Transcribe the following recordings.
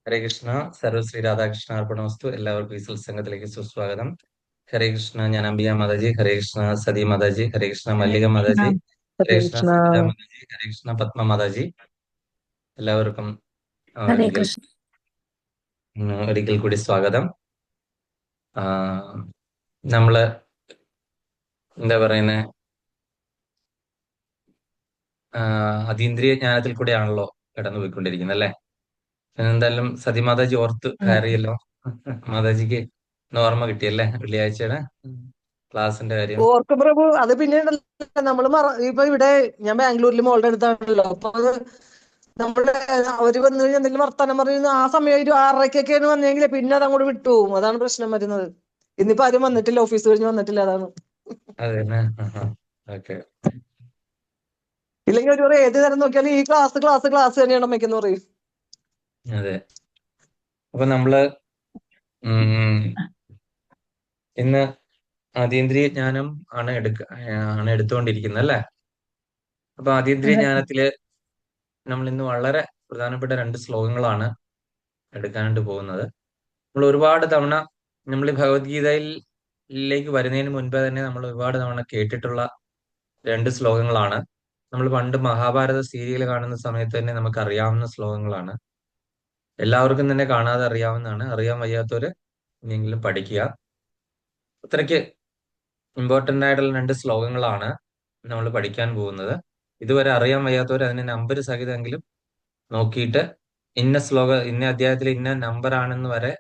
ഹരേ കൃഷ്ണ. സർവശ്രീ രാധാകൃഷ്ണ അർപ്പണമസ്തു. എല്ലാവർക്കും ഈ സത്സംഗത്തിലേക്ക് സുസ്വാഗതം. ഹരേ കൃഷ്ണ. ഞാൻ അംബിക മാതാജി. ഹരേ കൃഷ്ണ സതി മാതാജി. ഹരേ കൃഷ്ണ ഹരേ മല്ലിക കൃഷ്ണ. മാതാജി. ഹരേ ഹരേ കൃഷ്ണ കൃഷ്ണ. സുനിത മാതാജി. ഹരേ കൃഷ്ണ പത്മ മാതാജി. എല്ലാവർക്കും ഹരേ ഒരിക്കൽ കൃഷ്ണ. ഒരിക്കൽ കൂടി സ്വാഗതം. ആ, നമ്മള് എന്താ പറയുന്നത്, അതീന്ദ്രിയ ജ്ഞാനത്തിൽ കൂടെയാണല്ലോ കടന്നുപോയിക്കൊണ്ടിരിക്കുന്നത് അല്ലേ? എന്തായാലും സതി മാതാജി ഓർത്ത് കയറിയല്ലോ. മാതാജിക്ക് ഒന്ന് ഓർമ്മ കിട്ടിയല്ലേ വെള്ളിയാഴ്ചയുടെ ക്ലാസിന്റെ കാര്യം? ഓർക്ക് പ്രഭു അത് പിന്നെ നമ്മള് ഇപ്പൊ ഇവിടെ ഞാൻ ബാംഗ്ലൂരിൽ മോളുടെ അടുത്താണല്ലോ, അപ്പൊ അത് നമ്മുടെ അവര് വന്നു കഴിഞ്ഞാൽ എന്തെങ്കിലും വർത്താനം പറയുന്ന ആ സമയം 6:30-ഒക്കെയാണ് വന്നെങ്കിൽ പിന്നെ അത് അങ്ങോട്ട് വിട്ടുപോകും. അതാണ് പ്രശ്നം വരുന്നത്. ഇന്നിപ്പോ ആരും വന്നിട്ടില്ല, ഓഫീസ് കഴിഞ്ഞ് വന്നിട്ടില്ല, അതാണ്. അതെ. ഓക്കെ. ഇല്ലെങ്കിൽ ഒരു പറയും ഏത് നേരം നോക്കിയാലും ഈ ക്ലാസ് ക്ലാസ് ക്ലാസ് തന്നെയാണ് അമ്മയ്ക്കെന്ന് പറയും. അതെ. അപ്പൊ നമ്മള് ഇന്ന് അതീന്ദ്രിയ ജ്ഞാനം ആണ് എടുത്തുകൊണ്ടിരിക്കുന്നത് അല്ലേ? അപ്പൊ അതീന്ദ്രിയ ജ്ഞാനത്തില് നമ്മൾ ഇന്ന് വളരെ പ്രധാനപ്പെട്ട 2 ശ്ലോകങ്ങളാണ് എടുക്കാനായിട്ട് പോകുന്നത്. നമ്മൾ ഒരുപാട് തവണ നമ്മൾ ഈ ഭഗവത്ഗീതയിലേക്ക് വരുന്നതിന് മുൻപേ തന്നെ നമ്മൾ ഒരുപാട് തവണ കേട്ടിട്ടുള്ള 2 ശ്ലോകങ്ങളാണ്. നമ്മൾ പണ്ട് മഹാഭാരത സീരിയൽ കാണുന്ന സമയത്ത് തന്നെ നമുക്ക് അറിയാവുന്ന ശ്ലോകങ്ങളാണ്. എല്ലാവർക്കും തന്നെ കാണാതെ അറിയാവുന്നതാണ്. അറിയാൻ വയ്യാത്തവര് ഇനിയെങ്കിലും പഠിക്കുക. അത്രയ്ക്ക് ഇമ്പോർട്ടന്റ് ആയിട്ടുള്ള 2 ശ്ലോകങ്ങളാണ് നമ്മൾ പഠിക്കാൻ പോകുന്നത്. ഇതുവരെ അറിയാൻ വയ്യാത്തവർ അതിന്റെ നമ്പർ സഹിതമെങ്കിലും നോക്കിയിട്ട് ഇന്ന അധ്യായത്തിൽ ഇന്ന നമ്പർ ആണെന്ന് വരെ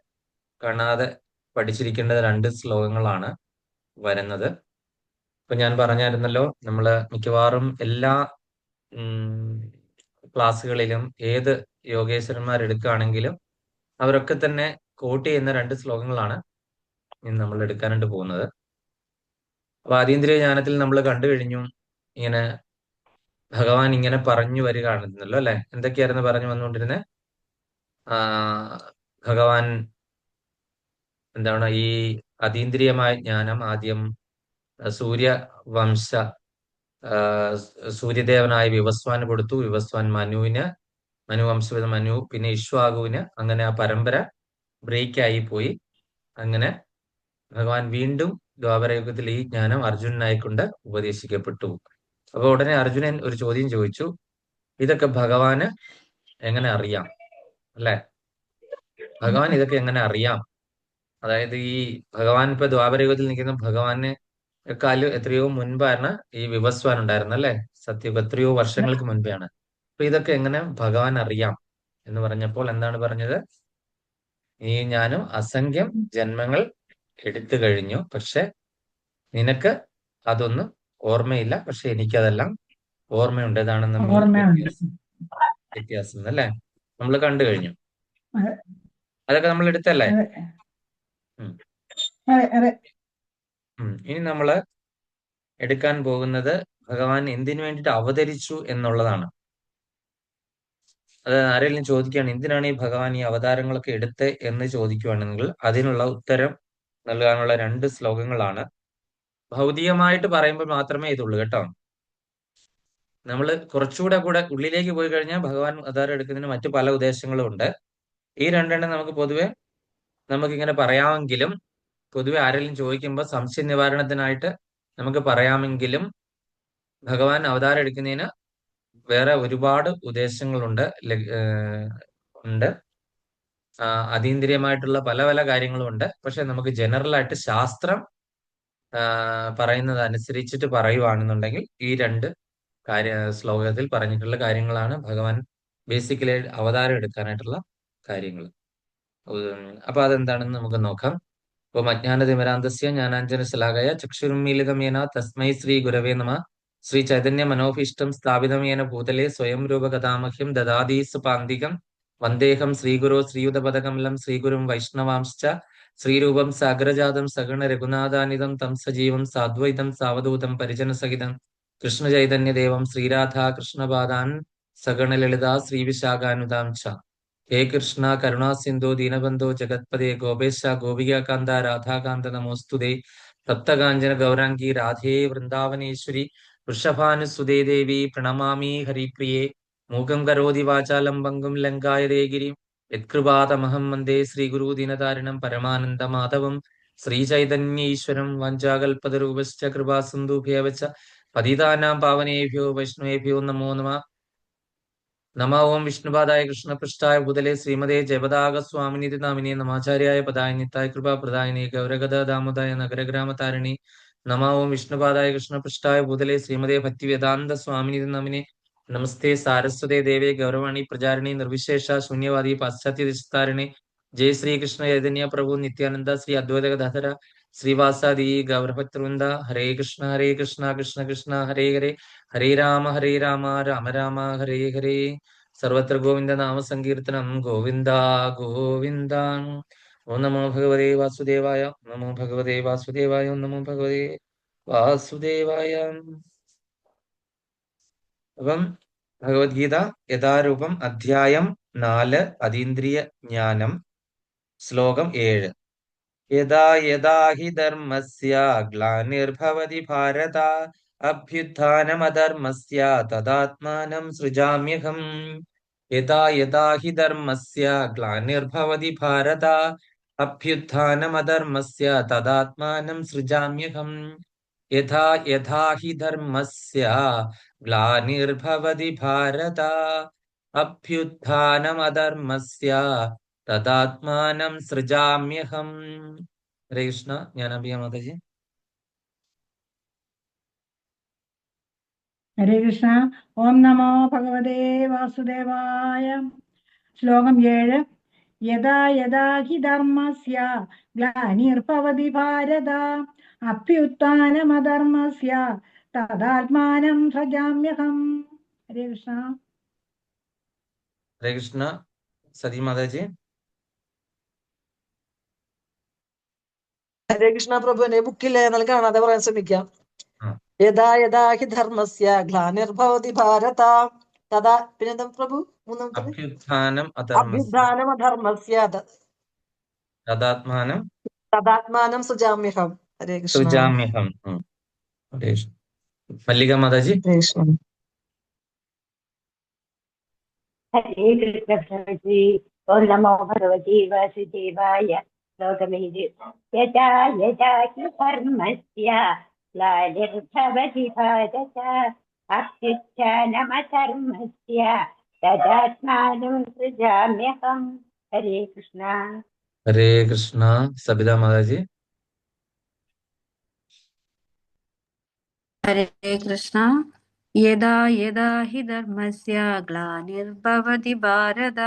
കാണാതെ പഠിച്ചിരിക്കേണ്ട 2 ശ്ലോകങ്ങളാണ് വരുന്നത്. ഇപ്പൊ ഞാൻ പറഞ്ഞായിരുന്നല്ലോ, നമ്മള് മിക്കവാറും എല്ലാ ക്ലാസ്സുകളിലും ഏത് യോഗേശ്വരന്മാർ എടുക്കുകയാണെങ്കിലും അവരൊക്കെ തന്നെ കോട്ട് ചെയ്യുന്ന 2 ശ്ലോകങ്ങളാണ് ഇന്ന് നമ്മൾ എടുക്കാനായിട്ട് പോകുന്നത്. അപ്പൊ അതീന്ദ്രിയ ജ്ഞാനത്തിൽ നമ്മൾ കണ്ടു കഴിഞ്ഞു, ഇങ്ങനെ ഭഗവാൻ ഇങ്ങനെ പറഞ്ഞു വരികയാണെന്നല്ലോ അല്ലെ? എന്തൊക്കെയായിരുന്നു പറഞ്ഞു വന്നുകൊണ്ടിരുന്നത്? ഭഗവാൻ എന്താണ് ഈ അതീന്ദ്രിയമായ ജ്ഞാനം ആദ്യം സൂര്യവംശ സൂര്യദേവനായ വിവസ്വാന് കൊടുത്തു. വിവസ്വാൻ മനുവിന്, മനുവംശ മനു, പിന്നെ ഇക്ഷ്വാകുവിന്. അങ്ങനെ ആ പരമ്പര ബ്രേക്ക് ആയി പോയി. അങ്ങനെ ഭഗവാൻ വീണ്ടും ദ്വാപരയുഗത്തിൽ ഈ ജ്ഞാനം അർജുനനായിക്കൊണ്ട് ഉപദേശിക്കപ്പെട്ടു. അപ്പൊ ഉടനെ അർജുനൻ ഒരു ചോദ്യം ചോദിച്ചു, ഇതൊക്കെ ഭഗവാന് എങ്ങനെ അറിയാം അല്ലെ? ഭഗവാൻ ഇതൊക്കെ എങ്ങനെ അറിയാം? അതായത് ഈ ഭഗവാൻ ഇപ്പൊ ദ്വാപരയുഗത്തിൽ നിൽക്കുന്ന ഭഗവാന് എക്കാലും എത്രയോ മുൻപാണ് ഈ വിവസ്വാൻ ഉണ്ടായിരുന്നത് അല്ലെ? സത്യം എത്രയോ വർഷങ്ങൾക്ക് മുൻപെയാണ്. അപ്പൊ ഇതൊക്കെ എങ്ങനെ ഭഗവാൻ അറിയാം എന്ന് പറഞ്ഞപ്പോൾ എന്താണ് പറഞ്ഞത്? ഈ ഞാനും അസംഖ്യം ജന്മങ്ങൾ എടുത്തു കഴിഞ്ഞു, പക്ഷെ നിനക്ക് അതൊന്നും ഓർമ്മയില്ല, പക്ഷെ എനിക്കതെല്ലാം ഓർമ്മയുണ്ട്. ഇതാണ് നമ്മൾ ഓർമ്മയുണ്ട്. വ്യത്യാസം അല്ലെ? നമ്മൾ കണ്ടു കഴിഞ്ഞു. അതെ, അതൊക്കെ നമ്മൾ എടുത്തല്ലേ? അതെ, ഉം. അതെ, അതെ. ഇനി നമ്മള് എടുക്കാൻ പോകുന്നത് ഭഗവാൻ എന്തിനു വേണ്ടിയിട്ട് അവതരിച്ചു എന്നുള്ളതാണ്. അത് ആരെങ്കിലും ചോദിക്കുകയാണ് എന്തിനാണ് ഈ ഭഗവാൻ ഈ അവതാരങ്ങളൊക്കെ എടുത്ത് എന്ന് ചോദിക്കുകയാണെങ്കിൽ അതിനുള്ള ഉത്തരം നൽകാനുള്ള 2 ശ്ലോകങ്ങളാണ്. ഭൗതികമായിട്ട് പറയുമ്പോൾ മാത്രമേ ഇതുള്ളൂ കേട്ടോ. നമ്മൾ കുറച്ചുകൂടെ ഉള്ളിലേക്ക് പോയി കഴിഞ്ഞാൽ ഭഗവാൻ അവതാരം എടുക്കുന്നതിന് മറ്റു പല ഉദ്ദേശങ്ങളും ഉണ്ട്. ഈ 2 നമുക്ക് പൊതുവെ നമുക്കിങ്ങനെ പറയാമെങ്കിലും, പൊതുവെ ആരെങ്കിലും ചോദിക്കുമ്പോൾ സംശയ നിവാരണത്തിനായിട്ട് നമുക്ക് പറയാമെങ്കിലും, ഭഗവാൻ അവതാരം എടുക്കുന്നതിന് വേറെ ഒരുപാട് ഉദ്ദേശങ്ങളുണ്ട്. ഉണ്ട്. അതീന്ദ്രിയമായിട്ടുള്ള പല പല കാര്യങ്ങളും ഉണ്ട്. പക്ഷെ നമുക്ക് ജനറൽ ആയിട്ട് ശാസ്ത്രം പറയുന്നത് അനുസരിച്ചിട്ട് പറയുവാണെന്നുണ്ടെങ്കിൽ ഈ 2 ശ്ലോകത്തിൽ പറഞ്ഞിട്ടുള്ള കാര്യങ്ങളാണ് ഭഗവാൻ ബേസിക്കലി അവതാരം എടുക്കാനായിട്ടുള്ള കാര്യങ്ങൾ. അപ്പൊ അതെന്താണെന്ന് നമുക്ക് നോക്കാം. ഇപ്പൊ അജ്ഞാനതിമിരാന്തസ്യ ജ്ഞാനാഞ്ജന ശലാകയ ചക്ഷുരുന്മീലിതം യേന തസ്മൈ ശ്രീ ഗുരവേ നമ. ശ്രീ ചൈതന്യ മനോഭീഷ്ടം സ്ഥാപിതം യേന ഭൂതലേ സ്വയം രൂപകഥാമഹ്യം ദദാതി സുപാന്തികം വന്ദേഹം ശ്രീഗുരോ ശ്രീയുതപദകമലം ശ്രീഗുരും വൈഷ്ണവാംശ്ച ശ്രീരൂപം സാഗ്രജാതം സഗണ രഘുനാഥാനിതം തം സജീവം സാദ്വൈതം സാവധൂതം പരിജനസഹിതം കൃഷ്ണചൈതന്യദേവം ശ്രീരാധാ കൃഷ്ണപാദാൻ സഗണ ലളിതാ ശ്രീവിശാഖാനുതാം ച. ഹേ കൃഷ്ണ കരുണാ സിന്ധു ദീനബന്ധോ ജഗത്പദേ ഗോപേശ ഗോപികാന്ത രാധാകാന്ത നമോസ്തുതേ. തപ്തകാഞ്ചന ഗൗരാംഗി രാധേ വൃന്ദാവനേശ്വരി വൃഷഭാനുസുതേ ദേവി പ്രണമാമി ഹരിപ്രിയേ. മൂകം കരോതി വാചാലം പങ്കും ലങ്കായതേ ഗിരിം യത്കൃപാതമഹം വന്ദേ ശ്രീഗുരു ദീനതാരിണം പരമാനന്ദമാധവം ശ്രീചൈതന്യീശ്വരം വാഞ്ചാകൽപതരൂപശ്ച കൃപാസിന്ധുഭ്യവച്ച പതിതാനാം പാവനേഭ്യോ വൈഷ്ണവേഭ്യോ നമോ നമഃ. നമ ഓം വിഷ്ണുപാദായ കൃഷ്ണപൃഷ്ഠായ ഭൂതലേ ശ്രീമതേ ജയപതാകസ്വാമിനിധി നാമിനെ നമാചാര്യായ പദായ നിത്തായ കൃപാപ്രദായിനി ഗൗരഗദ ദാമോദായ നഗരഗ്രാമതാരിണി. നമ ഓം വിഷ്ണുപാദായ കൃഷ്ണപൃഷ്ഠായ ഭൂതലേ ശ്രീമതേ ഭക്തിവേദാന്ത സ്വാമിനിധി നാമിനെ നമസ്തേ സാരസ്വതേ ദേവേ ഗൗരവാണി പ്രചാരിണി നിർവിശേഷ ശൂന്യവാദി പാശ്ചാത്യ ദിശതാരിണി. ജയ ശ്രീകൃഷ്ണ ചൈതന്യ പ്രഭു നിത്യാനന്ദ ശ്രീ അദ്വൈത ഗദാധര ശ്രീവാസാദി ഗൗരഭക്തൃവൃന്ദ. ഹരേ കൃഷ്ണ കൃഷ്ണ കൃഷ്ണ ഹരേ ഹരേ, ഹരേ രാമ രാമ രാമ ഹരേ ഹരേ. സർവത്ര ഗോവിന്ദ നാമ സങ്കീർത്തനം ഗോവിന്ദ ഗോവിന്ദ. ഓം നമോ ഭഗവതേ വാസുദേവായ, നമോ ഭഗവതേ വാസുദേവായ, നമോ ഭഗവതേ വാസുദേവായ. അപ്പം ഭഗവത്ഗീത യഥാരൂപം അധ്യായം 4 അതീന്ദ്രിയ ജ്ഞാനം ശ്ലോകം 7. യഥാ യഥാ ഹി ധർമ്മസ്യ ഗ്ലാനിർഭവതി ഭാരത അഭ്യുത്ഥാനമധർമ്മസ്യ തദാത്മാനം സൃജാമ്യഹം. യഥാ യഥാ ഹി ധർമ്മസ്യ ഗ്ലാനിർഭവതി ഭാരത അഭ്യുത്ഥാനമധർമ്മസ്യ തദാത്മാനം സൃജാമ്യഹം. യഥാ യഥാ ഹി ധർമ്മസ്യ ഗ്ലാനിർഭവതി ഭാരത അഭ്യുത്ഥാനമധർമ്മസ്യ തദാത്മാനം സൃജാമ്യഹം. ഹരേ കൃഷ്ണ. ജ്ഞാനാംബിക മാതാജി. ഹരേ കൃഷ്ണ. ഓം നമോ ഭഗവതേ വാസുദേവായ. ശ്ലോകം 7. യഥാ യഥാ ഹി ധർമ്മസ്യ ഗ്ലാനിർഭവതി ഭാരത അഭ്യുത്ഥാനമധർമ്മസ്യ തദാത്മാനം സൃജാമ്യഹം. ഹരേ കൃഷ്ണ. ഹരേ കൃഷ്ണ. സതി മാതാജി. ഹരേ കൃഷ്ണ പ്രഭു. എന്റെ ബുക്കില്ലേ, എന്നാൽ കാണാതെ പറയാൻ ശ്രമിക്കാം. ആ. യഥാ യഥാ ഹി ധർമ്മസ്യ ഗ്ലാനിർഭവതി ഭാരത തഥാ, പിന്നെന്താ പ്രഭു മൂന്നാമത്തെ? അഭ്യുത്ഥാനം അധർമ്മസ്യ അഭ്യുത്ഥാനം അധർമ്മസ്യ തദാത്മാനം തദാത്മാനം സുജാമ്യഹം. ഹരേ കൃഷ്ണ. സൃജാമ്യഹം. ഹരേ കൃഷ്ണ. മല്ലിക മാതാജി. ഹരേ കൃഷ്ണ. ഹരേ കൃഷ്ണ പ്രഭുജി. ഓം നമോ ഭഗവതി വാസുദേവായ. ശ്ലോകമേത്. യഥാ യഥാ ഹി ധർമ്മസ്യ ഗ്ലാനിർഭവതി ഭാരത അഭ്യുത്ഥാനമധർമ്മസ്യ തദാത്മാനം സൃജാമ്യഹം. ഹരേ കൃഷ്ണ. ഹരേ കൃഷ്ണ. സബിത മാതാജി. ഹരേ കൃഷ്ണ. യഥാ യഥാ ഹി ധർമ്മസ്യ ഗ്ലാനിർഭവതി ഭാരത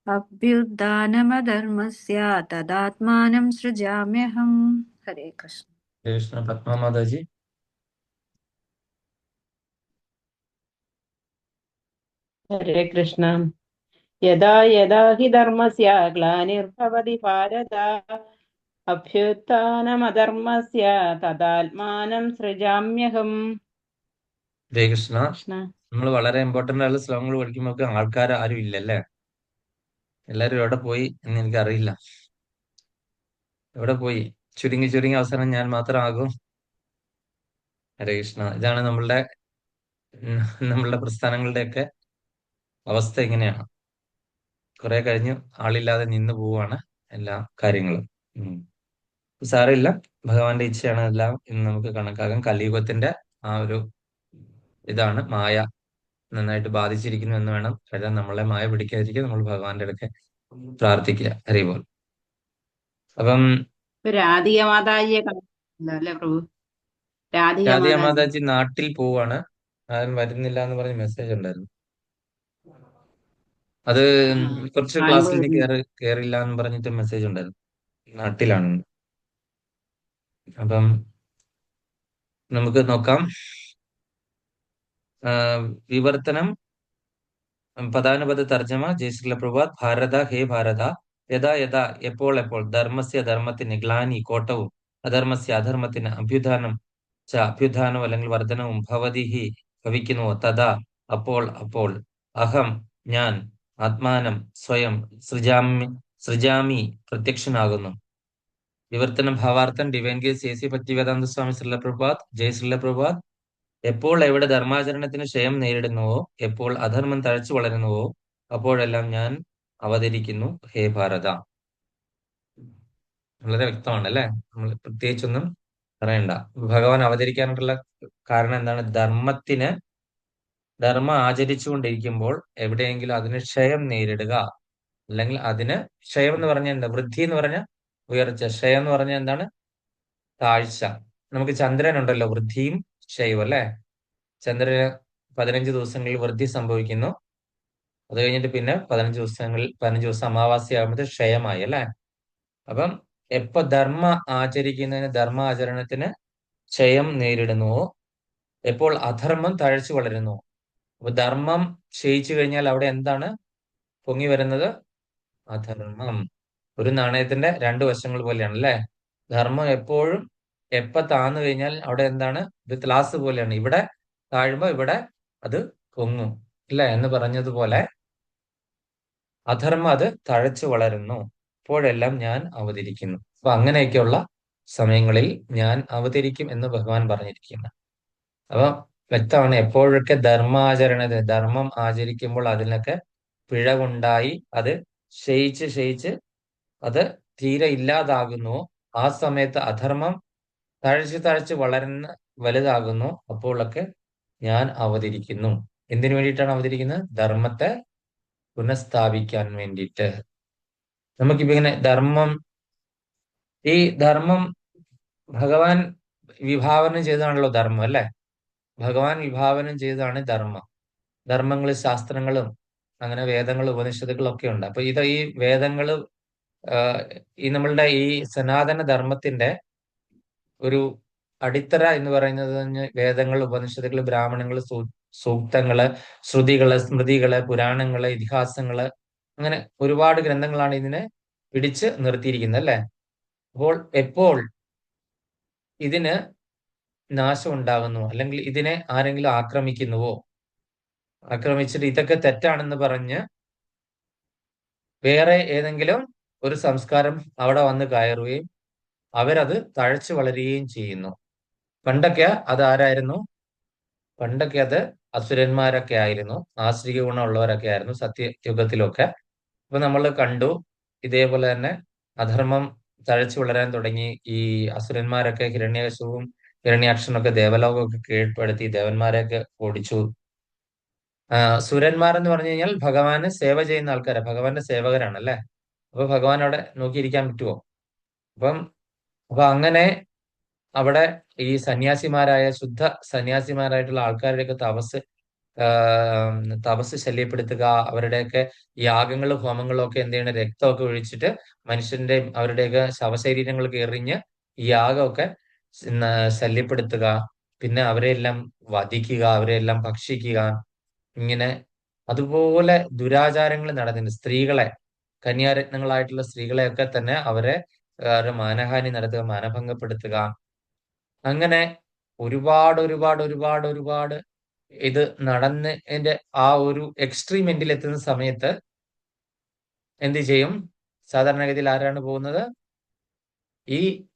അഭ്യുത്ഥാനമധർമ്മസ്യ തദാത്മാനം സൃജാമ്യഹം. ഹരേ കൃഷ്ണ. ഹരേ കൃഷ്ണ. പത്മ മാതാജി. ഹരേ കൃഷ്ണ. യഥാ യഥാ ഹി ധർമ്മസ്യ ഗ്ലാനിർഭവതി ഭാരത അഭ്യുത്ഥാനമധർമ്മസ്യ തദാത്മാനം സൃജാമ്യഹം. ഹരേ കൃഷ്ണ. കൃഷ്ണ. നമ്മൾ വളരെ ഇമ്പോർട്ടന്റ് ആയിട്ടുള്ള ശ്ലോകങ്ങൾ പഠിക്കുമ്പോൾ ആൾക്കാർ ആരും ഇല്ലല്ലേ? എല്ലാരും എവിടെ പോയി എന്ന് എനിക്കറിയില്ല. എവിടെ പോയി? ചുരുങ്ങി ചുരുങ്ങി അവസാനം ഞാൻ മാത്രമാകും. ഹരേ കൃഷ്ണ. ഇതാണ് നമ്മളുടെ പ്രസ്ഥാനങ്ങളുടെയൊക്കെ അവസ്ഥ. ഇങ്ങനെയാണ്. കുറെ കഴിഞ്ഞ് ആളില്ലാതെ നിന്ന് പോവാണ് എല്ലാ കാര്യങ്ങളും. സാരമില്ല, ഭഗവാന്റെ ഇച്ഛയാണ് എല്ലാം എന്ന് നമുക്ക് കണക്കാക്കാം. കലിയുഗത്തിന്റെ ആ ഒരു ഇതാണ്. മായ നന്നായിട്ട് ബാധിച്ചിരിക്കുന്നു എന്ന് വേണം കരുതാൻ. നമ്മളെ മായ പിടിക്കാതിരിക്കുക, നമ്മൾ ഭഗവാന്റെ അടുക്കെ പ്രാർത്ഥിക്കുക. ഹരി ബോൾ. അപ്പം രാധിക മാതാജിയെ കണ്ടിട്ടില്ല അല്ലേ പ്രഭു? രാധിക രാധിക മാതാജി. മാതാജി നാട്ടിൽ പോവാണ്. ആരും വരുന്നില്ല എന്ന് പറഞ്ഞ് മെസ്സേജ് ഉണ്ടായിരുന്നു. അത് കുറച്ച് ക്ലാസ്സിൽ ഇനി കേറില്ല എന്ന് പറഞ്ഞിട്ട് മെസ്സേജ് ഉണ്ടായിരുന്നു. നാട്ടിലാണ്. അപ്പം നമുക്ക് നോക്കാം. വിവർത്തനം പദാനുപദ തർജ്ജമ. ജയശ്രീല പ്രഭാത്. ഭാരത, ഹേ ഭാരത. യഥാ യഥാ, എപ്പോൾ എപ്പോൾ, ധർമ്മസ്യ ധർമ്മത്തിന്, ഗ്ലാനി കോട്ടവും, അധർമ്മസ്യ അധർമ്മത്തിന്, അഭ്യുത്ഥാനം അഭ്യുത്ഥാനവും അല്ലെങ്കിൽ വർധനവും, ഭവതി ഹി ഭവിക്കുന്നുവോ, തഥാ അപ്പോൾ അപ്പോൾ, അഹം ഞാൻ, ആത്മാനം സ്വയം, സൃജാമി പ്രത്യക്ഷനാകുന്നു. വിവർത്തനം ഭാവാർത്ഥം. Divine grace A C Bhaktivedanta Swami Srila Prabhupada. ജയ് ശ്രീല പ്രഭാത്. എപ്പോൾ എവിടെ ധർമാചരണത്തിന് ക്ഷയം നേരിടുന്നുവോ, എപ്പോൾ അധർമ്മം തഴച്ചു വളരുന്നുവോ, അപ്പോഴെല്ലാം ഞാൻ അവതരിക്കുന്നു ഹേ ഭാരത. വളരെ വ്യക്തമാണ് അല്ലെ, നമ്മൾ പ്രത്യേകിച്ചൊന്നും പറയണ്ട. ഭഗവാൻ അവതരിക്കാനായിട്ടുള്ള കാരണം എന്താണ്? ധർമ്മം ആചരിച്ചുകൊണ്ടിരിക്കുമ്പോൾ എവിടെയെങ്കിലും അതിന് ക്ഷയം നേരിടുക, അല്ലെങ്കിൽ അതിന് ക്ഷയം എന്ന് പറഞ്ഞാൽ എന്താ? വൃദ്ധി എന്ന് പറഞ്ഞാൽ ഉയർച്ച, ക്ഷയം എന്ന് പറഞ്ഞാൽ എന്താണ്? താഴ്ച. നമുക്ക് ചന്ദ്രൻ ഉണ്ടല്ലോ, വൃദ്ധിയും ക്ഷയവും അല്ലെ. ചന്ദ്രന് 15 ദിവസങ്ങളിൽ വൃദ്ധി സംഭവിക്കുന്നു. അത് കഴിഞ്ഞിട്ട് പിന്നെ 15 ദിവസം അമാവാസ്യ ക്ഷയമായി അല്ലെ. അപ്പം എപ്പോ ധർമാചരണത്തിന് ക്ഷയം നേരിടുന്നുവോ, എപ്പോൾ അധർമ്മം തഴച്ചു വളരുന്നു. അപ്പൊ ധർമ്മം ക്ഷയിച്ചു കഴിഞ്ഞാൽ അവിടെ എന്താണ് പൊങ്ങി വരുന്നത്? അധർമ്മം. ഒരു നാണയത്തിന്റെ രണ്ട് വശങ്ങൾ പോലെയാണ് അല്ലെ. ധർമ്മം എപ്പോഴും എപ്പോ താന്നു കഴിഞ്ഞാൽ അവിടെ എന്താണ്? ഇത് ത്ലാസ് പോലെയാണ്, ഇവിടെ താഴുമ്പോ ഇവിടെ അത് പൊങ്ങും ഇല്ല എന്ന് പറഞ്ഞതുപോലെ അധർമ്മം അത് തഴച്ചു വളരുന്നു. അപ്പോഴെല്ലാം ഞാൻ അവതരിക്കുന്നു. അപ്പൊ അങ്ങനെയൊക്കെയുള്ള സമയങ്ങളിൽ ഞാൻ അവതരിക്കും എന്ന് ഭഗവാൻ പറഞ്ഞിരിക്കുന്നു. അപ്പൊ വ്യക്തമാണ്, എപ്പോഴൊക്കെ ധർമ്മം ആചരിക്കുമ്പോൾ അതിനൊക്കെ പിഴവുണ്ടായി അത് ക്ഷയിച്ച് അത് തീരെ ഇല്ലാതാകുന്നു, ആ സമയത്ത് അധർമ്മം തഴച്ച് വലുതാകുന്നു, അപ്പോഴൊക്കെ ഞാൻ അവതരിക്കുന്നു. എന്തിനു വേണ്ടിയിട്ടാണ് അവതരിക്കുന്നത്? ധർമ്മത്തെ പുനഃസ്ഥാപിക്കാൻ വേണ്ടിയിട്ട്. നമുക്കിപ്പോ ഇങ്ങനെ ഈ ധർമ്മം ഭഗവാൻ വിഭാവനം ചെയ്തതാണല്ലോ ധർമ്മം അല്ലെ. ഭഗവാൻ വിഭാവനം ചെയ്തതാണ് ധർമ്മങ്ങളും ശാസ്ത്രങ്ങളും അങ്ങനെ വേദങ്ങളും ഉപനിഷത്തുകളും ഒക്കെ ഉണ്ട്. അപ്പൊ ഈ വേദങ്ങള് ഈ നമ്മളുടെ ഈ സനാതന ധർമ്മത്തിന്റെ ഒരു അടിത്തറ എന്ന് പറയുന്നത് വേദങ്ങൾ, ഉപനിഷത്തുകൾ, ബ്രാഹ്മണങ്ങൾ, സൂക്തങ്ങള്, ശ്രുതികള്, സ്മൃതികള്, പുരാണങ്ങള്, ഇതിഹാസങ്ങള്, അങ്ങനെ ഒരുപാട് ഗ്രന്ഥങ്ങളാണ് ഇതിനെ പിടിച്ച് നിർത്തിയിരിക്കുന്നത് അല്ലെ. അപ്പോൾ എപ്പോൾ ഇതിന് നാശം ഉണ്ടാകുന്നു, അല്ലെങ്കിൽ ഇതിനെ ആരെങ്കിലും ആക്രമിച്ചിട്ട് ഇതൊക്കെ തെറ്റാണെന്ന് പറഞ്ഞ് വേറെ ഏതെങ്കിലും ഒരു സംസ്കാരം അവിടെ വന്ന് കയറുകയും അവരത് തഴച്ചു വളരുകയും ചെയ്യുന്നു. പണ്ടൊക്കെ അത് ആരായിരുന്നു? പണ്ടൊക്കെ അത് അസുരന്മാരൊക്കെ ആയിരുന്നു, ആശ്രിക ഗുണമുള്ളവരൊക്കെ ആയിരുന്നു സത്യയുഗത്തിലൊക്കെ. അപ്പൊ നമ്മൾ കണ്ടു ഇതേപോലെ തന്നെ അധർമ്മം തഴച്ചു വളരാൻ തുടങ്ങി. ഈ അസുരന്മാരൊക്കെ ഹിരണ്യകശിപുവും ഹിരണ്യാക്ഷനൊക്കെ ദേവലോകമൊക്കെ കീഴ്പ്പെടുത്തി ദേവന്മാരെയൊക്കെ ഓടിച്ചു. സുരന്മാർ എന്ന് പറഞ്ഞു കഴിഞ്ഞാൽ ഭഗവാന് സേവ ചെയ്യുന്ന ആൾക്കാരാണ്, ഭഗവാന്റെ സേവകരാണ് അല്ലെ. അപ്പൊ ഭഗവാൻ അവിടെ നോക്കിയിരിക്കാൻ പറ്റുമോ? അപ്പൊ അങ്ങനെ അവിടെ ഈ ശുദ്ധ സന്യാസിമാരായിട്ടുള്ള ആൾക്കാരുടെയൊക്കെ തപസ് ശല്യപ്പെടുത്തുക, അവരുടെയൊക്കെ യാഗങ്ങളും ഹോമങ്ങളും ഒക്കെ എന്ത് ചെയ്യണം? രക്തമൊക്കെ ഒഴിച്ചിട്ട് അവരുടെയൊക്കെ ശവശരീരങ്ങൾക്ക് എറിഞ്ഞ് ഈ യാഗമൊക്കെ ശല്യപ്പെടുത്തുക, പിന്നെ അവരെയെല്ലാം വധിക്കുക, അവരെയെല്ലാം ഭക്ഷിക്കുക, ഇങ്ങനെ അതുപോലെ ദുരാചാരങ്ങൾ നടന്നിട്ടുണ്ട്. സ്ത്രീകളെ, കന്യാരത്നങ്ങളായിട്ടുള്ള സ്ത്രീകളെയൊക്കെ തന്നെ അവരുടെ മാനഹാനി നടത്തുക, മാനഭംഗപ്പെടുത്തുക, അങ്ങനെ ഒരുപാട് ഇത് നടന്നതിന്റെ ആ ഒരു എക്സ്ട്രീം എൻഡിൽ എത്തുന്ന സമയത്ത് എന്ത് ചെയ്യും? സാധാരണഗതിയിൽ ആരാണ് പോകുന്നത്?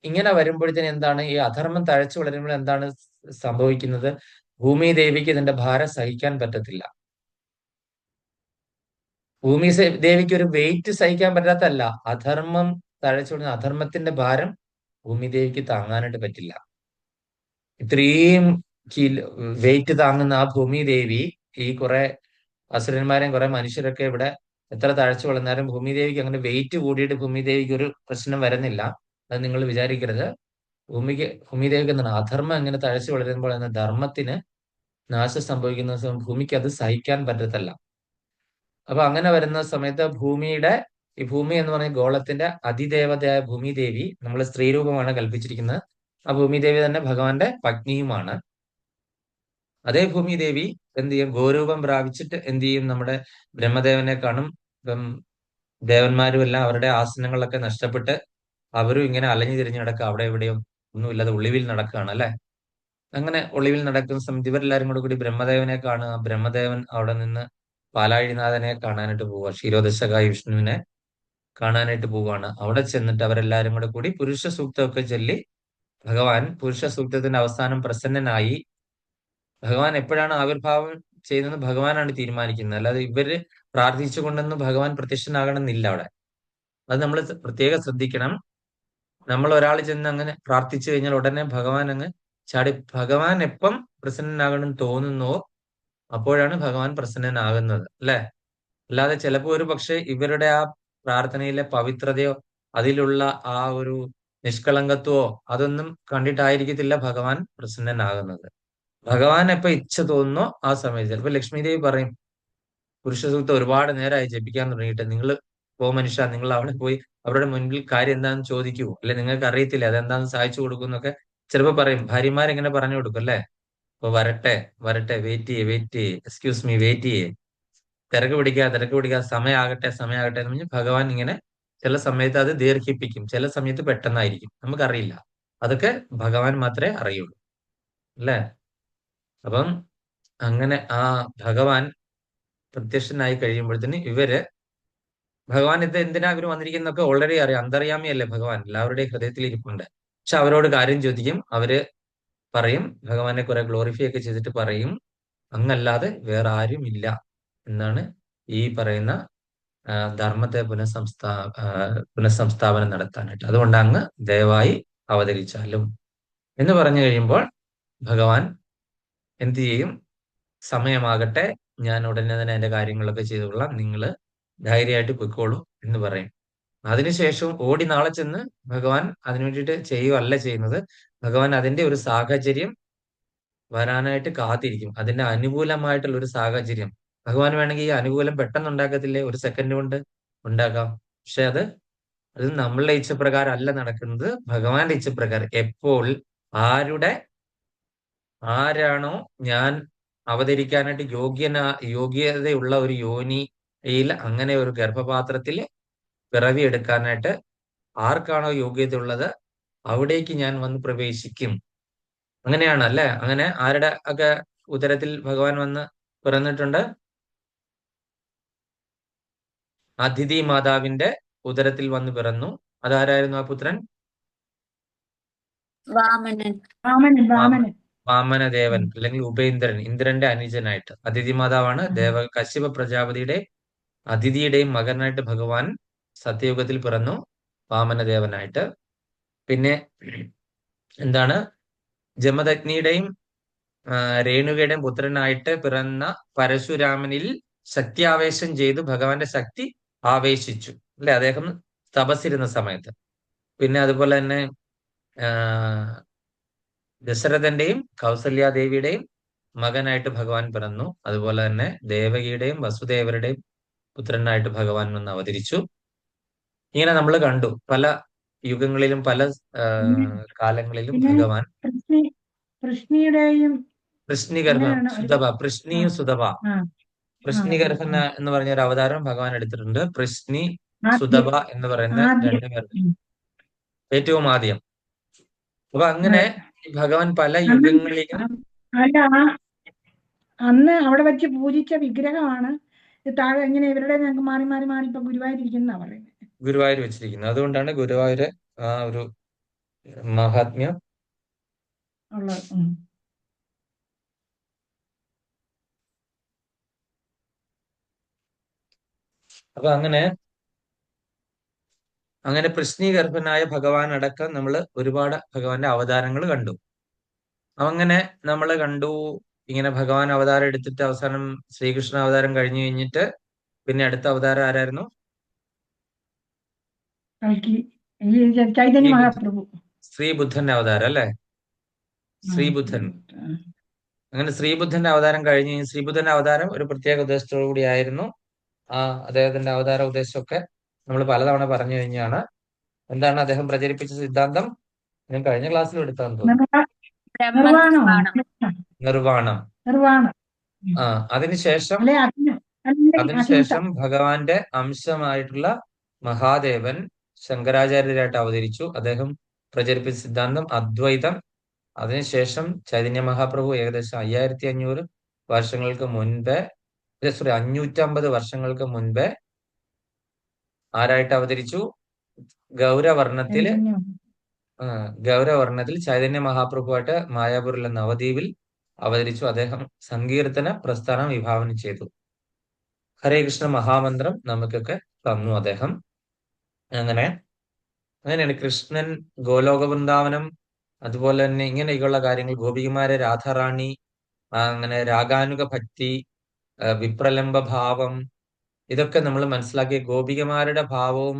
ഇങ്ങനെ വരുമ്പോഴത്തേന് എന്താണ്? ഈ അധർമ്മം തഴച്ചു വളരുമ്പോൾ എന്താണ് സംഭവിക്കുന്നത്? ഭൂമി ദേവിക്ക് ഇതിന്റെ ഭാരം സഹിക്കാൻ പറ്റത്തില്ല. ഭൂമി ദേവിക്ക് ഒരു വെയിറ്റ് സഹിക്കാൻ പറ്റാത്തല്ല, അധർമ്മം തഴച്ചു വളരുന്ന അധർമ്മത്തിന്റെ ഭാരം ഭൂമി ദേവിക്ക് താങ്ങാനായിട്ട് പറ്റില്ല. ഇത്രയും വെയിറ്റ് താങ്ങുന്ന ആ ഭൂമി ദേവി, ഈ കുറെ അസുരന്മാരെയും കുറെ മനുഷ്യരൊക്കെ ഇവിടെ എത്ര തഴച്ചു വളർന്നാലും ഭൂമി ദേവിക്ക് അങ്ങനെ വെയിറ്റ് കൂടിയിട്ട് ഭൂമി ദേവിക്ക് ഒരു പ്രശ്നം വരുന്നില്ല. അത് നിങ്ങൾ വിചാരിക്കരുത്. ഭൂമി ദേവിക്ക് എന്താണ്? അധർമ്മം എങ്ങനെ തഴച്ചു വളരുമ്പോൾ ധർമ്മത്തിന് നാശം സംഭവിക്കുന്ന ഭൂമിക്ക് അത് സഹിക്കാൻ പറ്റത്തല്ല. അപ്പൊ അങ്ങനെ വരുന്ന സമയത്ത് ഈ ഭൂമി എന്ന് പറയുന്ന ഗോളത്തിന്റെ അതിദേവതയായ ഭൂമി ദേവി നമ്മൾ സ്ത്രീരൂപമാണ് കൽപ്പിച്ചിരിക്കുന്നത്. ആ ഭൂമി ദേവി തന്നെ ഭഗവാന്റെ പത്നിയുമാണ്. അതേ ഭൂമി ദേവി എന്ത് ചെയ്യും? ഗോരൂപം പ്രാപിച്ചിട്ട് എന്ത് ചെയ്യും? നമ്മുടെ ബ്രഹ്മദേവനെ കാണും. ഇപ്പം ദേവന്മാരും എല്ലാം അവരുടെ ആസനങ്ങളൊക്കെ നഷ്ടപ്പെട്ട് അവരും ഇങ്ങനെ അലഞ്ഞു തിരിഞ്ഞു നടക്കുക, അവിടെ എവിടെയും ഒന്നുമില്ലാതെ ഒളിവിൽ നടക്കുകയാണ് അല്ലെ. അങ്ങനെ ഒളിവിൽ നടക്കുന്ന സമയത്ത് ഇവരെല്ലാരും കൂടി ബ്രഹ്മദേവനെ കാണുക. ബ്രഹ്മദേവൻ അവിടെ നിന്ന് പാലാഴിനാഥനെ കാണാനായിട്ട് പോവുക, ക്ഷീരോദശകായ വിഷ്ണുവിനെ കാണാനായിട്ട് പോവുകയാണ്. അവിടെ ചെന്നിട്ട് അവരെല്ലാരും കൂടി പുരുഷ സൂക്തമൊക്കെ ചൊല്ലി ഭഗവാൻ പുരുഷ സൂക്തത്തിന്റെ അവസാനം പ്രസന്നനായി. ഭഗവാൻ എപ്പോഴാണ് ആവിർഭാവം ചെയ്യുന്നത് ഭഗവാനാണ് തീരുമാനിക്കുന്നത്. അല്ലാതെ ഇവര് പ്രാർത്ഥിച്ചുകൊണ്ടൊന്നും ഭഗവാൻ പ്രത്യക്ഷനാകണമെന്നില്ല അവിടെ. അത് നമ്മൾ പ്രത്യേകം ശ്രദ്ധിക്കണം. നമ്മൾ ഒരാൾ ചെന്ന് അങ്ങനെ പ്രാർത്ഥിച്ചു കഴിഞ്ഞാൽ ഉടനെ ഭഗവാൻ അങ്ങ് ചാടി, ഭഗവാൻ എപ്പം പ്രസന്നനാകണം തോന്നുന്നുവോ അപ്പോഴാണ് ഭഗവാൻ പ്രസന്നനാകുന്നത്, അല്ലെ? അല്ലാതെ ചിലപ്പോൾ ഒരു പക്ഷെ ഇവരുടെ ആ പ്രാർത്ഥനയിലെ പവിത്രതയോ അതിലുള്ള ആ ഒരു നിഷ്കളങ്കത്വമോ അതൊന്നും കണ്ടിട്ടായിരിക്കത്തില്ല ഭഗവാൻ പ്രസന്നനാകുന്നത്. ഭഗവാൻ എപ്പോ ഇച്ഛ തോന്നുന്നോ ആ സമയത്ത് ചിലപ്പോ ലക്ഷ്മി ദേവി പറയും, പുരുഷ സൂക്തം ഒരുപാട് നേരമായി ജപിക്കാൻ തുടങ്ങിയിട്ട്, നിങ്ങൾ മനുഷ്യ, നിങ്ങൾ അവിടെ പോയി അവരുടെ മുൻപിൽ കാര്യം എന്താണെന്ന് ചോദിക്കൂ, അല്ലെ നിങ്ങൾക്ക് അറിയത്തില്ല അതെന്താണെന്ന് സഹായിച്ചു കൊടുക്കും എന്നൊക്കെ ചിലപ്പോ പറയും. ഭാര്യമാരെങ്ങനെ പറഞ്ഞു കൊടുക്കും, അല്ലെ? അപ്പൊ വരട്ടെ വരട്ടെ, വെയിറ്റ് ചെയ്യേ, എക്സ്ക്യൂസ് മീ, വെയിറ്റ് ചെയ്യേ, തിരക്ക് പിടിക്കാതെ സമയമാകട്ടെ എന്ന് പറഞ്ഞ് ഭഗവാൻ ഇങ്ങനെ ചില സമയത്ത് അത് ദീർഘിപ്പിക്കും, ചില സമയത്ത് പെട്ടെന്നായിരിക്കും, നമുക്കറിയില്ല. അതൊക്കെ ഭഗവാൻ മാത്രമേ അറിയുള്ളൂ, അല്ലെ? അപ്പം അങ്ങനെ ആ ഭഗവാൻ പ്രത്യക്ഷനായി കഴിയുമ്പോഴത്തേന് ഭഗവാൻ ഇത് എന്തിനാ ഇവർ വന്നിരിക്കുന്നൊക്കെ ഓൾറെഡി അറിയാം. അന്തർയാമിയല്ലേ ഭഗവാൻ, എല്ലാവരുടെയും ഹൃദയത്തിൽ ഇരിപ്പുണ്ട്. പക്ഷെ അവരോട് കാര്യം ചോദിക്കും, അവര് പറയും, ഭഗവാനെ കുറെ ഗ്ലോറിഫൈ ഒക്കെ ചെയ്തിട്ട് പറയും, അങ്ങല്ലാതെ വേറെ ആരും ഇല്ല എന്നാണ് ഈ പറയുന്ന ധർമ്മത്തെ പുനഃസംസ്ഥാപനം നടത്താനായിട്ട്. അതുകൊണ്ട് അങ്ങ് ദയവായി അവതരിച്ചാലും എന്ന് പറഞ്ഞു കഴിയുമ്പോൾ ഭഗവാൻ എന്ത് ചെയ്യും? സമയമാകട്ടെ, ഞാൻ ഉടനെ തന്നെ എന്റെ കാര്യങ്ങളൊക്കെ ചെയ്തുകൊള്ളാം, നിങ്ങൾ ധൈര്യമായിട്ട് പൊയ്ക്കോളൂ എന്ന് പറയും. അതിനുശേഷം ഓടി നാളെ ചെന്ന് ഭഗവാൻ അതിനു വേണ്ടിയിട്ട് ചെയ്യുകയല്ല ചെയ്യുന്നത്. ഭഗവാൻ അതിന്റെ ഒരു സാഹചര്യം വരാനായിട്ട് കാത്തിരിക്കും, അതിന്റെ അനുകൂലമായിട്ടുള്ള ഒരു സാഹചര്യം. ഭഗവാൻ വേണമെങ്കിൽ ഈ അനുകൂലം പെട്ടെന്ന് ഉണ്ടാക്കത്തില്ലേ, ഒരു സെക്കൻഡ് കൊണ്ട് ഉണ്ടാക്കാം. പക്ഷെ അത് നമ്മളുടെ ഇച്ഛപ്രകാരം അല്ല നടക്കുന്നത്, ഭഗവാന്റെ ഇച്ഛപ്രകാരം. എപ്പോൾ ആരാണോ ഞാൻ അവതരിക്കാനായിട്ട് യോഗ്യതയുള്ള ഒരു യോനിയിൽ, അങ്ങനെ ഒരു ഗർഭപാത്രത്തിൽ പിറവി എടുക്കാനായിട്ട് ആർക്കാണോ യോഗ്യതയുള്ളത് അവിടേക്ക് ഞാൻ വന്ന് പ്രവേശിക്കും. അങ്ങനെയാണ്, അല്ലെ? അങ്ങനെ ആരുടെ ഒക്കെ ഉദരത്തിൽ ഭഗവാൻ വന്ന് പിറന്നിട്ടുണ്ട്? അതിഥി മാതാവിന്റെ ഉദരത്തിൽ വന്ന് പിറന്നു. അതാരായിരുന്നു ആ പുത്രൻ? വാമനൻ. വാമനൻ. വാമനദേവൻ അല്ലെങ്കിൽ ഉപേന്ദ്രൻ, ഇന്ദ്രന്റെ അനുജനായിട്ട്. അതിഥി മാതാവാണ് കശ്യപ പ്രജാപതിയുടെ അതിഥിയുടെയും മകനായിട്ട് ഭഗവാൻ സത്യയുഗത്തിൽ പിറന്നു, വാമനദേവനായിട്ട്. പിന്നെ എന്താണ്? ജമദഗ്നിയുടെയും രേണുകയുടെയും പുത്രനായിട്ട് പിറന്ന പരശുരാമനിൽ ശക്തിയാവേശം ചെയ്തു ഭഗവാന്റെ ശക്തി ആവേശിച്ചു, അല്ലെ? അദ്ദേഹം തപസ്സിരുന്ന സമയത്ത്. പിന്നെ അതുപോലെ തന്നെ ദശരഥന്റെയും കൗസല്യാദേവിയുടെയും മകനായിട്ട് ഭഗവാൻ പിറന്നു. അതുപോലെ തന്നെ ദേവകിയുടെയും വസുദേവരുടെയും പുത്രനായിട്ട് ഭഗവാൻ വന്ന് അവതരിച്ചു. ഇങ്ങനെ നമ്മൾ കണ്ടു പല യുഗങ്ങളിലും പല കാലങ്ങളിലും ഭഗവാൻ. കൃഷ്ണിയുടെയും കൃഷ്ണിഗർഭൻ സുതഭ കൃഷ്ണിഗർഭൻ എന്ന് പറഞ്ഞ ഒരു അവതാരം ഭഗവാൻ എടുത്തിട്ടുണ്ട്. കൃഷ്ണി സുതഭ എന്ന് പറയുന്ന രണ്ടുപേർ ഏറ്റവും ആദ്യം. അപ്പൊ അങ്ങനെ ഭഗവാൻ പല യുഗങ്ങളിലും അന്ന് അവിടെ വെച്ച് പൂജിച്ച വിഗ്രഹമാണ് താഴെ ഇങ്ങനെ ഇവരുടെ ഞങ്ങൾക്ക് മാറി മാറി മാറി ഇപ്പൊ ഗുരുവായൂരിക്കുന്ന പറയുന്നത്. ഗുരുവായൂർ വെച്ചിരിക്കുന്നത്. അതുകൊണ്ടാണ് ഗുരുവായൂര് ആ ഒരു മഹാത്മ്യം ഉള്ളത്. അപ്പൊ അങ്ങനെ പ്രശ്നീഗർഭനായ ഭഗവാൻ അടക്കം നമ്മൾ ഒരുപാട് ഭഗവാന്റെ അവതാരങ്ങൾ കണ്ടു. അങ്ങനെ നമ്മൾ കണ്ടു. ഇങ്ങനെ ഭഗവാൻ അവതാരം എടുത്തിട്ട് അവസാനം ശ്രീകൃഷ്ണ അവതാരം കഴിഞ്ഞു കഴിഞ്ഞിട്ട് പിന്നെ അടുത്ത അവതാരം ആരായിരുന്നു? ചൈതന്യ മഹാപ്രഭു, ശ്രീബുദ്ധന്റെ അവതാരം, അല്ലെ? ശ്രീബുദ്ധൻ. അങ്ങനെ ശ്രീബുദ്ധന്റെ അവതാരം കഴിഞ്ഞ് ശ്രീബുദ്ധന്റെ അവതാരം ഒരു പ്രത്യേക ഉദ്ദേശത്തോടു കൂടിയായിരുന്നു. അദ്ദേഹത്തിന്റെ അവതാര ഉദ്ദേശമൊക്കെ നമ്മൾ പലതവണ പറഞ്ഞു കഴിഞ്ഞാണ്. എന്താണ് അദ്ദേഹം പ്രചരിപ്പിച്ച സിദ്ധാന്തം? ഞാൻ കഴിഞ്ഞ ക്ലാസ്സിൽ എടുത്താന്ന് തോന്നുന്നു. നിർവാണം. അതിനുശേഷം ഭഗവാന്റെ അംശമായിട്ടുള്ള മഹാദേവൻ ശങ്കരാചാര്യരായിട്ട് അവതരിച്ചു. അദ്ദേഹം പ്രചരിപ്പിച്ച സിദ്ധാന്തം അദ്വൈതം. അതിനുശേഷം ചൈതന്യ മഹാപ്രഭു ഏകദേശം 5500 വർഷങ്ങൾക്ക് മുൻപേ 550 വർഷങ്ങൾക്ക് മുൻപേ ആരായിട്ട് അവതരിച്ചു? ഗൗരവർണ്ണത്തിൽ ചൈതന്യ മഹാപ്രഭുവായിട്ട് മായാപൂരിലെ നവദ്വീപിൽ അവതരിച്ചു. അദ്ദേഹം സങ്കീർത്തന പ്രസ്ഥാനം വിഭാവനം ചെയ്തു. ഹരേ കൃഷ്ണ മഹാമന്ത്രം നമുക്കൊക്കെ തന്നു അദ്ദേഹം. അങ്ങനെ അങ്ങനെയാണ് കൃഷ്ണൻ ഗോലോക വൃന്ദാവനം, അതുപോലെ തന്നെ ഇങ്ങനെയൊക്കെയുള്ള കാര്യങ്ങൾ, ഗോപികമാരെ രാധാറാണി, അങ്ങനെ രാഗാനുക ഭക്തി, വിപ്രലംബ ഭാവം, ഇതൊക്കെ നമ്മൾ മനസ്സിലാക്കിയ ഗോപികമാരുടെ ഭാവവും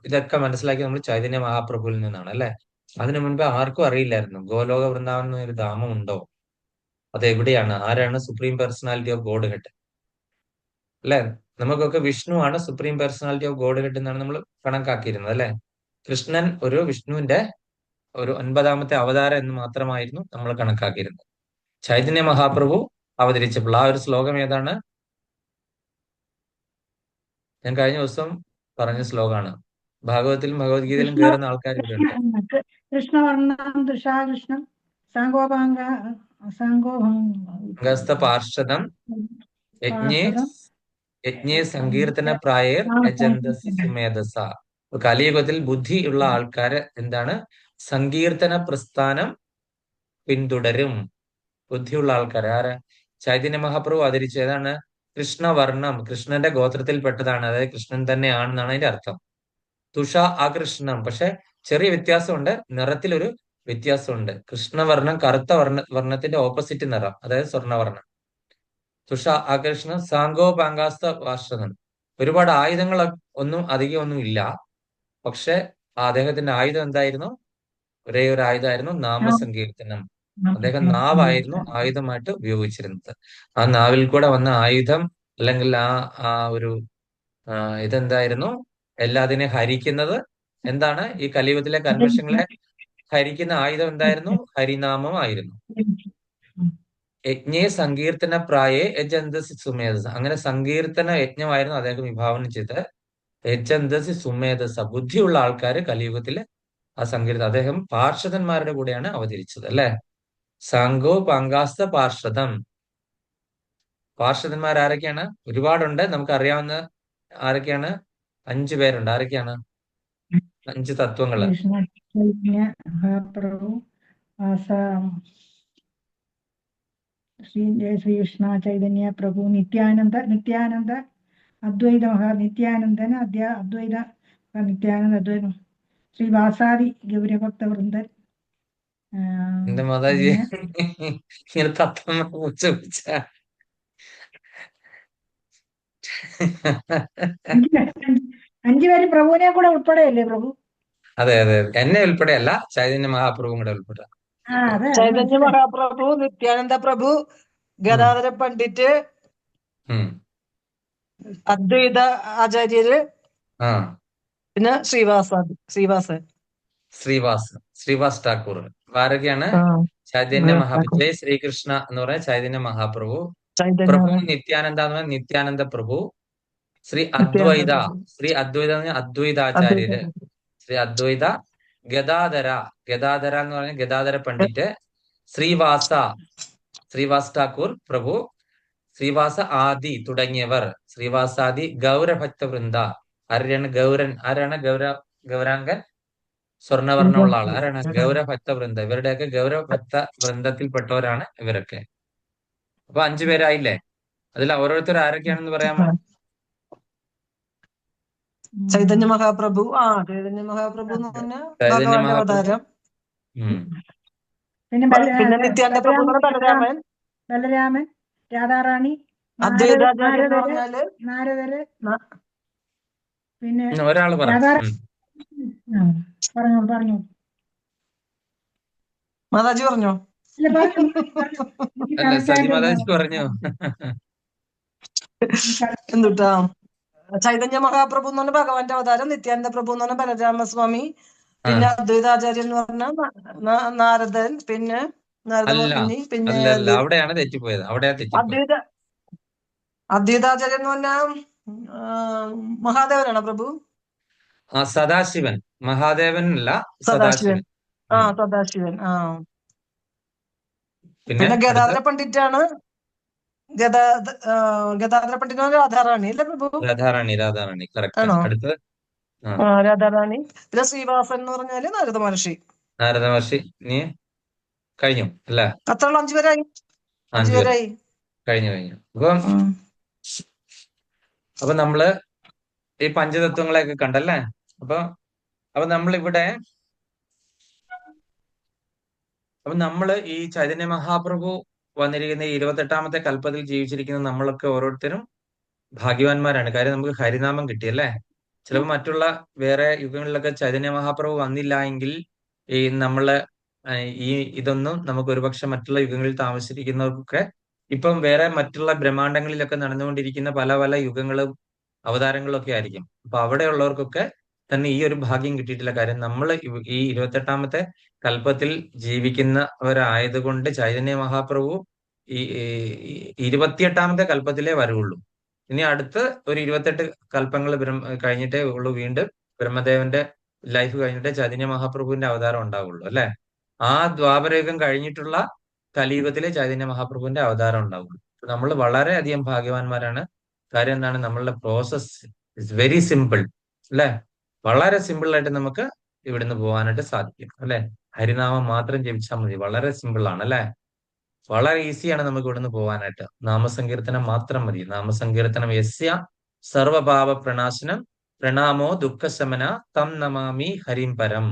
ഇതൊക്കെ മനസ്സിലാക്കി നമ്മൾ ചൈതന്യ മഹാപ്രഭുവിൽ നിന്നാണ് അല്ലെ. അതിനു മുൻപ് ആർക്കും അറിയില്ലായിരുന്നു ഗോലോക വൃന്ദാവനം എന്നൊരു ധാമം ഉണ്ടോ, അത് എവിടെയാണ്, ആരാണ് supreme personality of God head അല്ലെ. നമുക്കൊക്കെ വിഷ്ണു ആണ് supreme personality of God head എന്നാണ് നമ്മൾ കണക്കാക്കിയിരുന്നത് അല്ലെ. കൃഷ്ണൻ ഒരു വിഷ്ണുവിന്റെ ഒരു 9ാമത്തെ അവതാരം എന്ന് മാത്രമായിരുന്നു നമ്മൾ കണക്കാക്കിയിരുന്നത്. ചൈതന്യ മഹാപ്രഭു അവതരിച്ചപ്പോൾ ആ ഒരു ശ്ലോകം ഏതാണ്? ഞാൻ കഴിഞ്ഞ ദിവസം പറഞ്ഞ ശ്ലോകമാണ്. ഭാഗവതത്തിലും ഭഗവത്ഗീതയിലും കൃഷ്ണ കയറുന്ന ആൾക്കാർ ഇവിടെ ഉണ്ട്. കൃഷ്ണവർണം ദൃശാകൃഷ്ണം സാങ്കോപാംഗ അഗസ്ത പാർഷദം യജ്ഞേ യജ്ഞേ സങ്കീർത്തന പ്രായർ യജന്തസി സുമേധസ. കലിയുഗത്തിൽ ബുദ്ധിയുള്ള ആൾക്കാര് എന്താണ്? സങ്കീർത്തന പ്രസ്ഥാനം പിന്തുടരും. ബുദ്ധിയുള്ള ആൾക്കാർ ആര്? ചൈതന്യ മഹാപ്രഭു അവതരിച്ചു. ഏതാണ്? കൃഷ്ണവർണം, കൃഷ്ണന്റെ ഗോത്രത്തിൽപ്പെട്ടതാണ്, അതായത് കൃഷ്ണൻ തന്നെയാണെന്നാണ് അതിന്റെ അർത്ഥം. തുഷ അകൃഷ്ണം, പക്ഷെ ചെറിയ വ്യത്യാസമുണ്ട്, നിറത്തിലൊരു വ്യത്യാസമുണ്ട്. കൃഷ്ണവർണം കറുത്ത വർണ്ണത്തിന്റെ ഓപ്പോസിറ്റ് നിറം, അതായത് സ്വർണ്ണവർണ്ണം. തുഷ ആകർഷണം സാങ്കോപാങ്കാസ്ത വാർഷണം. ഒരുപാട് ആയുധങ്ങൾ അധികം ഒന്നും ഇല്ല, പക്ഷെ അദ്ദേഹത്തിന്റെ ആയുധം എന്തായിരുന്നു? ഒരേ ഒരു ആയുധമായിരുന്നു നാമസങ്കീർത്തനം. അദ്ദേഹം നാവായിരുന്നു ആയുധമായിട്ട് ഉപയോഗിച്ചിരുന്നത്. ആ നാവിൽ കൂടെ വന്ന ആയുധം അല്ലെങ്കിൽ ആ ഒരു ഇതെന്തായിരുന്നു? എല്ലാത്തിനെയും ഹരിക്കുന്നത് എന്താണ്? ഈ കലിയുഗത്തിലെ കന്മഷങ്ങളെ ഹരിക്കുന്ന ആയുധം എന്തായിരുന്നു? ഹരിനാമം ആയിരുന്നു. യജ്ഞേ സങ്കീർത്തന പ്രായേ യജന്തസി സുമേധസ. അങ്ങനെ സങ്കീർത്തന യജ്ഞമായിരുന്നു അദ്ദേഹം വിഭാവനം ചെയ്തത്. യജന്തസി സുമേധസ, ബുദ്ധിയുള്ള ആൾക്കാര് കലിയുഗത്തില് ആ സങ്കീർത്തനം. അദ്ദേഹം പാർഷദന്മാരുടെ കൂടെയാണ് അവതരിച്ചത് അല്ലെ. സാങ്കോ പാങ്കാസ്ത പാർഷദം. പാർഷദന്മാർ ആരൊക്കെയാണ്? ഒരുപാടുണ്ട്, നമുക്കറിയാവുന്ന ആരൊക്കെയാണ്? 5 പേരുണ്ട്. ആരൊക്കെയാണ്? 5 തത്വങ്ങള്. കൃഷ്ണ ചൈതന്യ മഹാപ്രഭു ശ്രീകൃഷ്ണ ചൈതന്യ പ്രഭു നിത്യാനന്ദ അദ്വൈത നിത്യാനന്ദൻ അദ്വൈത നിത്യാനന്ദ ശ്രീ വാസാദി ഗൗരഭക്ത വൃന്ദൻ. എന്റെ മാതാജി ഇങ്ങനെ തത്വം ചോദിച്ച 5 പേര് പ്രഭുവിനെ കൂടെ ഉൾപ്പെടെയല്ലേ പ്രഭു? അതെ അതെ, എന്നെ ഉൾപ്പെടെയല്ല, ചൈതന്യ മഹാപ്രഭുവും കൂടെ ഉൾപ്പെടെ. ചൈതന്യ മഹാപ്രഭു, നിത്യാനന്ദ പ്രഭു, ഗദാധര പണ്ഡിറ്റ്, അദ്വൈത ആചാര്യര്, പിന്നെ ശ്രീവാസ് ഠാക്കൂർ. ആരൊക്കെയാണ്? ചൈതന്യ മഹാപ്രഭു. ജയ് ശ്രീകൃഷ്ണ എന്ന് പറഞ്ഞ ചൈതന്യ മഹാപ്രഭു. പ്രഭു നിത്യാനന്ദ എന്ന് പറഞ്ഞ നിത്യാനന്ദ പ്രഭു. ശ്രീ അദ്വൈത എന്ന് പറഞ്ഞ അദ്വൈതാചാര്യര്. ശ്രീ അദ്വൈത. ഗദാധര എന്ന് പറഞ്ഞ ഗദാധര പണ്ഡിറ്റ്. ശ്രീവാസ് ഠാക്കൂർ പ്രഭു. ശ്രീവാസ ആദി തുടങ്ങിയവർ. ശ്രീവാസാദി ഗൗരഭക്ത വൃന്ദ. ആരാണ് ഗൗരാംഗൻ? സ്വർണ്ണവർണ്ണമുള്ള ആൾ ആരാണ്? ഗൗരഭക്ത വൃന്ദ. ഇവരുടെയൊക്കെ ഗൗരഭക്ത വൃന്ദത്തിൽപ്പെട്ടവരാണ് ഇവരൊക്കെ. അപ്പൊ 5 പേരായില്ലേ? അതിൽ ഓരോരുത്തർ ആരൊക്കെയാണെന്ന് പറയാമോ? ചൈതന്യ മഹാപ്രഭു എന്ന് പറഞ്ഞാൽ ഭഗവാന്റെ അവതാരം. പിന്നെ നിത്യാനന്ദ പ്രഭു എന്ന് പറഞ്ഞാൽ ബലരാമൻ, രാധാറാണി, അദ്വൈതാചാര്യ എന്ന് പറഞ്ഞാല് നാരദര്, പിന്നെ ഒരാള് പറഞ്ഞു മാതാജി പറഞ്ഞോ? അല്ല, സജി മാതാജി പറഞ്ഞു. എന്തുട്ടാ? ചൈതന്യ മഹാപ്രഭു എന്ന് പറഞ്ഞ ഭഗവാന്റെ അവതാരം, നിത്യാനന്ദ പ്രഭു എന്ന് പറഞ്ഞ ബലരാമസ്വാമി, പിന്നെ അദ്വൈതാചാര്യൻ എന്ന് പറഞ്ഞ നാരദൻ, പിന്നെ നാരദമുനി, പിന്നെ അവിടെയാണ് തെറ്റിപ്പോയത്. അദ്വൈതാചാര്യൻ എന്ന് പറഞ്ഞ മഹാദേവനാണ് പ്രഭു. സദാശിവൻ. മഹാദേവനല്ല, സദാശിവൻ. സദാശിവൻ. പിന്നെ ഗദാധര പണ്ഡിറ്റാണ്. ഗദാധര പണ്ഡിറ്റ് രാധാറാണി അല്ലേ പ്രഭു? രാധാറാണി ആണോ? അടുത്ത് രാധാറാണി. പിന്നെ ശ്രീവാസൻ എന്ന് പറഞ്ഞാല് നാരദ മഹർഷി. നീ കഴിഞ്ഞു അല്ലേ? അത്രയുള്ള 5 പേരായി. 5 വരെയായി. കഴിഞ്ഞു. അപ്പൊ നമ്മള് ഈ പഞ്ചതത്വങ്ങളെയൊക്കെ കണ്ടല്ലേ. അപ്പൊ നമ്മള് ഈ ചൈതന്യ മഹാപ്രഭു വന്നിരിക്കുന്ന ഈ 28ാമത്തെ കൽപ്പത്തിൽ ജീവിച്ചിരിക്കുന്ന നമ്മളൊക്കെ ഓരോരുത്തരും ഭാഗ്യവാന്മാരാണ്. കാര്യം നമുക്ക് ഹരിനാമം കിട്ടിയല്ലേ. ചിലപ്പോൾ മറ്റുള്ള വേറെ യുഗങ്ങളിലൊക്കെ ചൈതന്യ മഹാപ്രഭു വന്നില്ല എങ്കിൽ ഈ ഇതൊന്നും നമുക്ക് ഒരുപക്ഷെ മറ്റുള്ള യുഗങ്ങളിൽ താമസിച്ചിരിക്കുന്നവർക്കൊക്കെ ഇപ്പം വേറെ മറ്റുള്ള ബ്രഹ്മാണ്ടങ്ങളിലൊക്കെ നടന്നുകൊണ്ടിരിക്കുന്ന പല പല യുഗങ്ങളും അവതാരങ്ങളും ഒക്കെ ആയിരിക്കും. അപ്പൊ അവിടെയുള്ളവർക്കൊക്കെ തന്നെ ഈ ഒരു ഭാഗ്യം കിട്ടിയിട്ടില്ല. കാര്യം നമ്മൾ ഈ 28ാമത്തെ കൽപ്പത്തിൽ ജീവിക്കുന്നവരായതുകൊണ്ട് ചൈതന്യ മഹാപ്രഭു ഈ 28ാമത്തെ കൽപ്പത്തിലേ വരുള്ളൂ. ഇനി അടുത്ത് ഒരു 28 കൽപ്പങ്ങൾ കഴിഞ്ഞിട്ടേ ഉള്ളൂ വീണ്ടും ബ്രഹ്മദേവന്റെ ലൈഫ് കഴിഞ്ഞിട്ടേ ചൈതന്യ മഹാപ്രഭുവിന്റെ അവതാരം ഉണ്ടാവുള്ളൂ അല്ലെ. ആ ദ്വാപരയുഗം കഴിഞ്ഞിട്ടുള്ള കലിയുഗത്തിലെ ചൈതന്യ മഹാപ്രഭുവിന്റെ അവതാരം ഉണ്ടാവുള്ളൂ. നമ്മൾ വളരെയധികം ഭാഗ്യവാന്മാരാണ്. കാര്യം എന്താണ്, നമ്മളുടെ പ്രോസസ് ഇസ് വെരി സിമ്പിൾ അല്ലെ. വളരെ സിമ്പിൾ ആയിട്ട് നമുക്ക് ഇവിടുന്ന് പോകാനായിട്ട് സാധിക്കും അല്ലെ. ഹരിനാമം മാത്രം ജപിച്ചാൽ മതി. വളരെ സിമ്പിൾ ആണ് അല്ലെ. വളരെ ഈസിയാണ് നമുക്ക് ഇവിടുന്ന് പോകാനായിട്ട്. നാമസങ്കീർത്തനം മാത്രം മതി. നാമസങ്കീർത്തനം യസ്യ സർവപാപ പ്രണാശനം പ്രണാമോ ദുഃഖശമന തം നമാമി ഹരിം പരം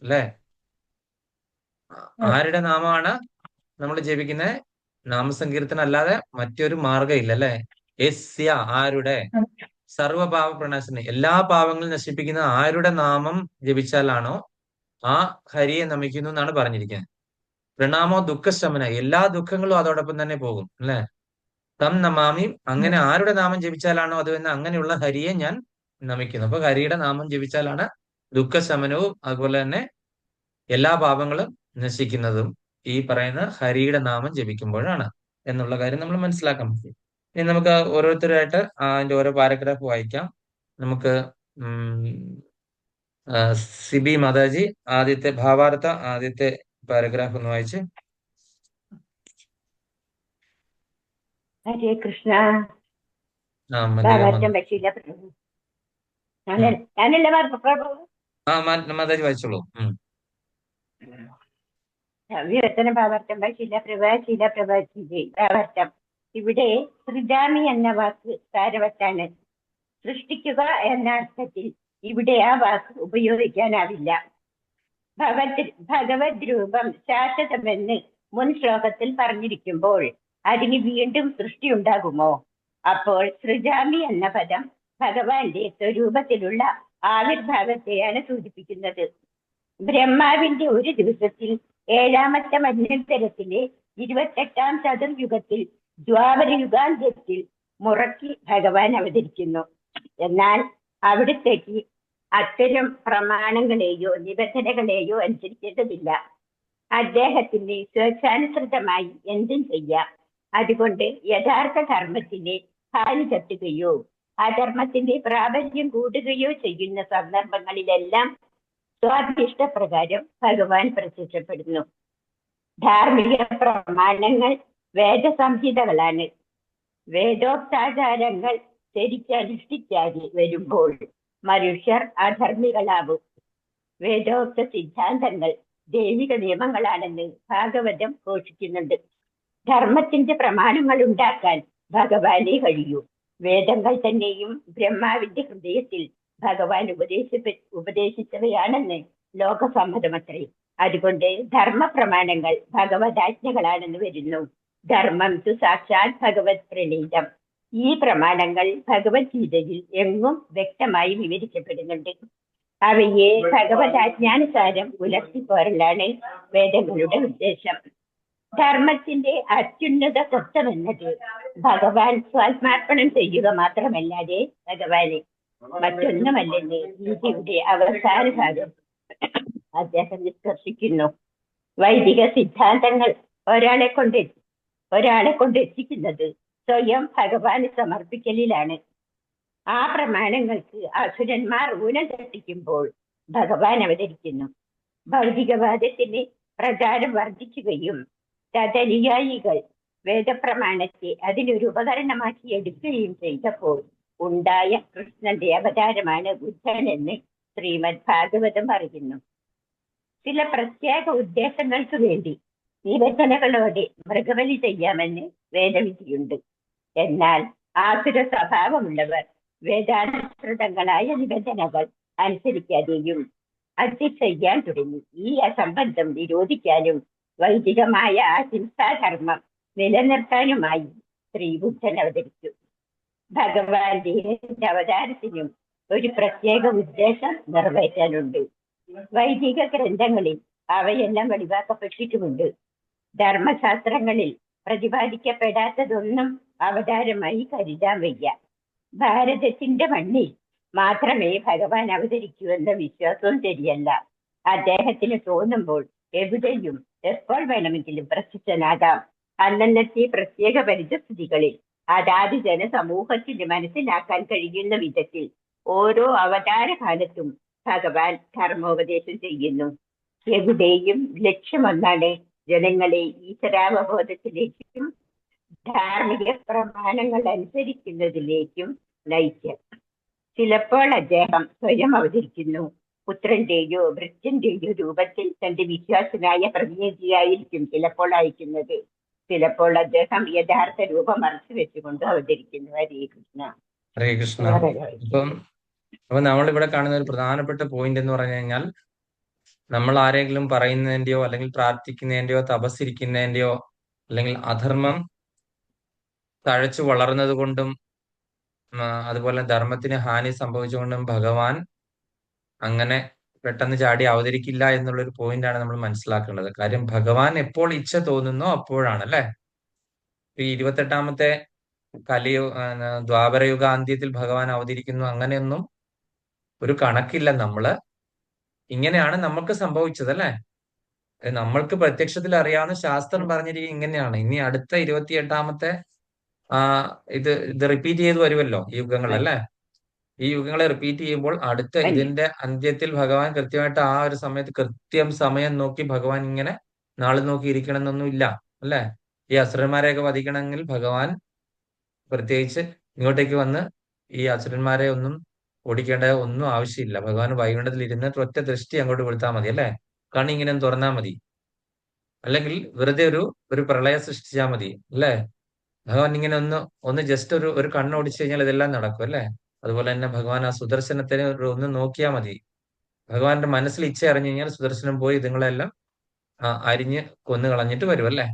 അല്ലെ. ആരുടെ നാമമാണ് നമ്മൾ ജപിക്കുന്നത്? നാമസങ്കീർത്തനം അല്ലാതെ മറ്റൊരു മാർഗം ഇല്ല അല്ലെ. യസ്യ ആരുടെ, സർവപാപ പ്രണാശനം എല്ലാ പാപങ്ങളും നശിപ്പിക്കുന്ന ആരുടെ നാമം ജപിച്ചാലാണോ ആ ഹരിയെ നമിക്കുന്നു എന്നാണ് പറഞ്ഞിരിക്കുന്നത്. പ്രണാമോ ദുഃഖശമന എല്ലാ ദുഃഖങ്ങളും അതോടൊപ്പം തന്നെ പോകും അല്ലെ. തം നമാമി അങ്ങനെ ആരുടെ നാമം ജപിച്ചാലാണോ അത് എന്ന് അങ്ങനെയുള്ള ഹരിയെ ഞാൻ നമിക്കുന്നു. അപ്പൊ ഹരിയുടെ നാമം ജപിച്ചാലാണ് ദുഃഖശമനവും അതുപോലെ തന്നെ എല്ലാ പാപങ്ങളും നശിക്കുന്നതും ഈ പറയുന്ന ഹരിയുടെ നാമം ജപിക്കുമ്പോഴാണ് എന്നുള്ള കാര്യം നമ്മൾ മനസ്സിലാക്കാൻ പറ്റും. ഇനി നമുക്ക് ഓരോരുത്തരായിട്ട് അതിന്റെ ഓരോ പാരഗ്രാഫ് വായിക്കാം. നമുക്ക് സിബി മാതാജി ആദ്യത്തെ ഭാവാർത്ഥ ആദ്യത്തെ പാരഗ്രാഫ് ഒന്ന് വായിച്ച്. ഹരേ കൃഷ്ണ. മാതാജി വായിച്ചോളൂ. ഇവിടെ സൃജാമി എന്ന വാക്ക് സാരവത്താണ്. സൃഷ്ടിക്കുക എന്ന അർത്ഥത്തിൽ ഇവിടെ ആ വാക്ക് ഉപയോഗിക്കാനാവില്ല. ഭഗവത് രൂപം ശാശ്വതമെന്ന് മുൻ ശ്ലോകത്തിൽ പറഞ്ഞിരിക്കുമ്പോൾ അതിന് വീണ്ടും സൃഷ്ടി ഉണ്ടാകുമോ? അപ്പോൾ സൃജാമി എന്ന പദം ഭഗവാന്റെ സ്വരൂപത്തിലുള്ള ആവിർഭാവത്തെയാണ് സൂചിപ്പിക്കുന്നത്. ബ്രഹ്മാവിന്റെ ഒരു ദിവസത്തിൽ 7ാമത്തെ മന്വന്തരത്തിലെ 28ാം ചതുർയുഗത്തിൽ ദ്വാപരയുഗാന്ത്യത്തിൽ മുറക്കി ഭഗവാൻ അവതരിക്കുന്നു. എന്നാൽ അവിടത്തേക്ക് അത്തരം പ്രമാണങ്ങളെയോ നിബന്ധനകളെയോ അനുസരിക്കേണ്ടതില്ല. അദ്ദേഹത്തിന് സ്വേച്ഛാനുസൃതമായി എന്തും ചെയ്യാം. അതുകൊണ്ട് യഥാർത്ഥ കർമ്മത്തിന് ഹാനി തട്ടുകയോ അധർമ്മത്തിന്റെ പ്രാബല്യം കൂടുകയോ ചെയ്യുന്ന സന്ദർഭങ്ങളിലെല്ലാം സ്വാധിഷ്ടപ്രകാരം ഭഗവാൻ പ്രത്യക്ഷപ്പെടുന്നു. ധാർമ്മിക പ്രമാണങ്ങൾ വേദസംഹിതകളാണ്. വേദോക്താചാരങ്ങൾ ശരിക്കനുഷ്ഠിക്കാതെ വരുമ്പോൾ മനുഷ്യർ അധർമ്മികളാവും. വേദോക്ത സിദ്ധാന്തങ്ങൾ ദൈവിക നിയമങ്ങളാണെന്ന് ഭാഗവതം ഘോഷിക്കുന്നുണ്ട്. ധർമ്മത്തിന്റെ പ്രമാണങ്ങൾ ഉണ്ടാക്കാൻ ഭഗവാനെ കഴിയൂ. വേദങ്ങൾ തന്നെയും ബ്രഹ്മാവിന്റെ ഹൃദയത്തിൽ ഭഗവാൻ ഉപദേശിച്ചവയാണെന്ന് ലോകസമ്മതമത്രേ. അതുകൊണ്ട് ധർമ്മ പ്രമാണങ്ങൾ ഭഗവതാജ്ഞകളാണെന്ന് വരുന്നു. ധർമ്മം തു സാക്ഷാത് ഭഗവത് പ്രണീതം. ഈ പ്രമാണങ്ങൾ ഭഗവത്ഗീതയിൽ എങ്ങും വ്യക്തമായി വിവരിക്കപ്പെടുന്നുണ്ട്. അവയെ ഭഗവതാജ്ഞാനുസാരം പുലർത്തിപ്പോരലാണ് വേദങ്ങളുടെ ഉദ്ദേശം. ധർമ്മത്തിന്റെ അത്യുന്നത തത്വമെന്നത് ഭഗവാൻ സ്വാത്മാർപ്പണം ചെയ്യുക മാത്രമല്ലാതെ ഭഗവാനെ മറ്റൊന്നുമല്ലെന്ന് ഗീതയുടെ അവസാന ഭാഗം അദ്ദേഹം നിഷ്കർഷിക്കുന്നു. വൈദിക സിദ്ധാന്തങ്ങൾ ഒരാളെ കൊണ്ട് എത്തിക്കുന്നത് സ്വയം ഭഗവാന് സമർപ്പിക്കലിലാണ്. ആ പ്രമാണങ്ങൾക്ക് അസുരന്മാർ ഊനം തട്ടിക്കുമ്പോൾ ഭഗവാൻ അവതരിക്കുന്നു. ഭൗതികവാദത്തിന് പ്രചാരം വർദ്ധിക്കുകയും തദനുയായികൾ വേദപ്രമാണത്തെ അതിനൊരു ഉപകരണമാക്കി എടുക്കുകയും ചെയ്തപ്പോൾ ഉണ്ടായ കൃഷ്ണന്റെ അവതാരമാണ് ബുദ്ധൻ എന്ന് ശ്രീമദ് ഭാഗവതം പറയുന്നു. ചില പ്രത്യേക ഉദ്ദേശങ്ങൾക്ക് വേണ്ടി നിബന്ധനകളോടെ മൃഗബലി ചെയ്യാമെന്ന് വേദവിധിയുണ്ട്. എന്നാൽ ആസുര സ്വഭാവമുള്ളവർ വേദാനുസൃതങ്ങളായ നിബന്ധനകൾ അനുസരിക്കാതെയും അത് ചെയ്യാൻ തുടങ്ങി. ഈ അസംബന്ധം നിരോധിക്കാനും വൈദികമായ അഹിംസാധർമ്മം നിലനിർത്താനുമായി ശ്രീബുദ്ധൻ അവതരിച്ചു. ഭഗവാന്റെ അവതാരത്തിനും ഒരു പ്രത്യേക ഉദ്ദേശം നിറവേറ്റാനുണ്ട്. വൈദിക ഗ്രന്ഥങ്ങളിൽ അവയെല്ലാം വെളിവാക്കപ്പെട്ടിട്ടുമുണ്ട്. ധർമ്മശാസ്ത്രങ്ങളിൽ പ്രതിപാദിക്കപ്പെടാത്തതൊന്നും അവതാരമായി കരുതാൻ വയ്യ. ഭാരതത്തിന്റെ മണ്ണിൽ മാത്രമേ ഭഗവാൻ അവതരിക്കൂ എന്ന വിശ്വാസവും ശരിയല്ല. അദ്ദേഹത്തിന് തോന്നുമ്പോൾ എവിടെയും എപ്പോൾ വേണമെങ്കിലും പ്രത്യക്ഷനാകാം. അന്നന്നത്തെ പ്രത്യേക പരിതസ്ഥിതികളിൽ അതാത് ജനസമൂഹത്തിന് മനസ്സിലാക്കാൻ കഴിയുന്ന വിധത്തിൽ ഓരോ അവതാര കാലത്തും ഭഗവാൻ ധർമ്മോപദേശം ചെയ്യുന്നു. എവിടെയും ലക്ഷ്യമൊന്നാണ്, ജനങ്ങളെ ഈശ്വരാവബോധത്തിലേക്കും ധാർമ്മിക പ്രമാണങ്ങൾ അനുസരിക്കുന്നതിലേക്കും നയിക്കുക. ചിലപ്പോൾ അദ്ദേഹം സ്വയം അവതരിക്കുന്നു. പുത്രന്റെയോ ഭൃത്യന്റെയോ രൂപത്തിൽ തന്റെ വിശ്വാസനായ പ്രതിനിധിയായിരിക്കും ചിലപ്പോൾ അയക്കുന്നത്. ചിലപ്പോൾ അദ്ദേഹം യഥാർത്ഥ രൂപം മറച്ചു വെച്ചുകൊണ്ട് അവതരിക്കുന്നു. ഹരേ കൃഷ്ണ. ഹരേ കൃഷ്ണ. അപ്പൊ നമ്മളിവിടെ കാണുന്ന ഒരു പ്രധാനപ്പെട്ട പോയിന്റ് എന്ന് പറഞ്ഞു കഴിഞ്ഞാൽ, നമ്മൾ ആരെങ്കിലും പറയുന്നതിന്റെയോ അല്ലെങ്കിൽ പ്രാർത്ഥിക്കുന്നതിന്റെയോ തപസ്സിരിക്കുന്നതിന്റെയോ അല്ലെങ്കിൽ അധർമ്മം തഴച്ചു വളർന്നത് കൊണ്ടും അതുപോലെ ധർമ്മത്തിന് ഹാനി സംഭവിച്ചുകൊണ്ടും ഭഗവാൻ അങ്ങനെ പെട്ടെന്ന് ചാടി അവതരിക്കില്ല എന്നുള്ളൊരു പോയിന്റാണ് നമ്മൾ മനസ്സിലാക്കേണ്ടത്. കാര്യം ഭഗവാൻ എപ്പോൾ ഇച്ഛ തോന്നുന്നോ അപ്പോഴാണ്, അല്ലെ? ഈ 28ാമത്തെ ദ്വാപരയുഗ അന്ത്യത്തിൽ ഭഗവാൻ അവതരിക്കുന്നു, അങ്ങനെയൊന്നും ഒരു കണക്കില്ല. ഇങ്ങനെയാണ് നമുക്ക് സംഭവിച്ചത്, അല്ലെ? നമ്മൾക്ക് പ്രത്യക്ഷത്തിൽ അറിയാവുന്ന ശാസ്ത്രം പറഞ്ഞിരിക്കുന്നത് ഇങ്ങനെയാണ്. ഇനി അടുത്ത 28ാമത്തെ ഇത് റിപ്പീറ്റ് ചെയ്ത് വരുമല്ലോ ഈ യുഗങ്ങൾ, അല്ലെ? ഈ യുഗങ്ങളെ റിപ്പീറ്റ് ചെയ്യുമ്പോൾ അടുത്ത ഇതിന്റെ അന്ത്യത്തിൽ ഭഗവാൻ കൃത്യമായിട്ട് ആ ഒരു സമയത്ത് കൃത്യം സമയം നോക്കി ഭഗവാൻ ഇങ്ങനെ നാളെ നോക്കി ഇരിക്കണം എന്നൊന്നും ഇല്ല, അല്ലെ? ഈ അസുരന്മാരെയൊക്കെ വധിക്കണമെങ്കിൽ ഭഗവാൻ പ്രത്യേകിച്ച് ഇങ്ങോട്ടേക്ക് വന്ന് ഈ അസുരന്മാരെ ഒന്നും ഓടിക്കേണ്ട ഒന്നും ആവശ്യമില്ല. ഭഗവാൻ വൈകുണ്ഠത്തിൽ ഇരുന്നിട്ട് ഒറ്റ ദൃഷ്ടി അങ്ങോട്ട് കൊടുത്താൽ മതി, അല്ലെ? കണ്ണി ഇങ്ങനെ തുറന്നാൽ മതി, അല്ലെങ്കിൽ വെറുതെ ഒരു പ്രളയം സൃഷ്ടിച്ചാൽ മതി, അല്ലെ? ഭഗവാൻ ഇങ്ങനെ ഒന്ന് ജസ്റ്റ് ഒരു കണ്ണോടിച്ചു കഴിഞ്ഞാൽ ഇതെല്ലാം നടക്കും, അല്ലെ? അതുപോലെ തന്നെ ഭഗവാൻ ആ സുദർശനത്തിന് ഒന്ന് നോക്കിയാൽ മതി. ഭഗവാന്റെ മനസ്സിൽ ഇച്ഛ അറിഞ്ഞു കഴിഞ്ഞാൽ സുദർശനം പോയി ഇതുങ്ങളെല്ലാം അരിഞ്ഞ് കൊന്നു കളഞ്ഞിട്ട് വരും, അല്ലെ?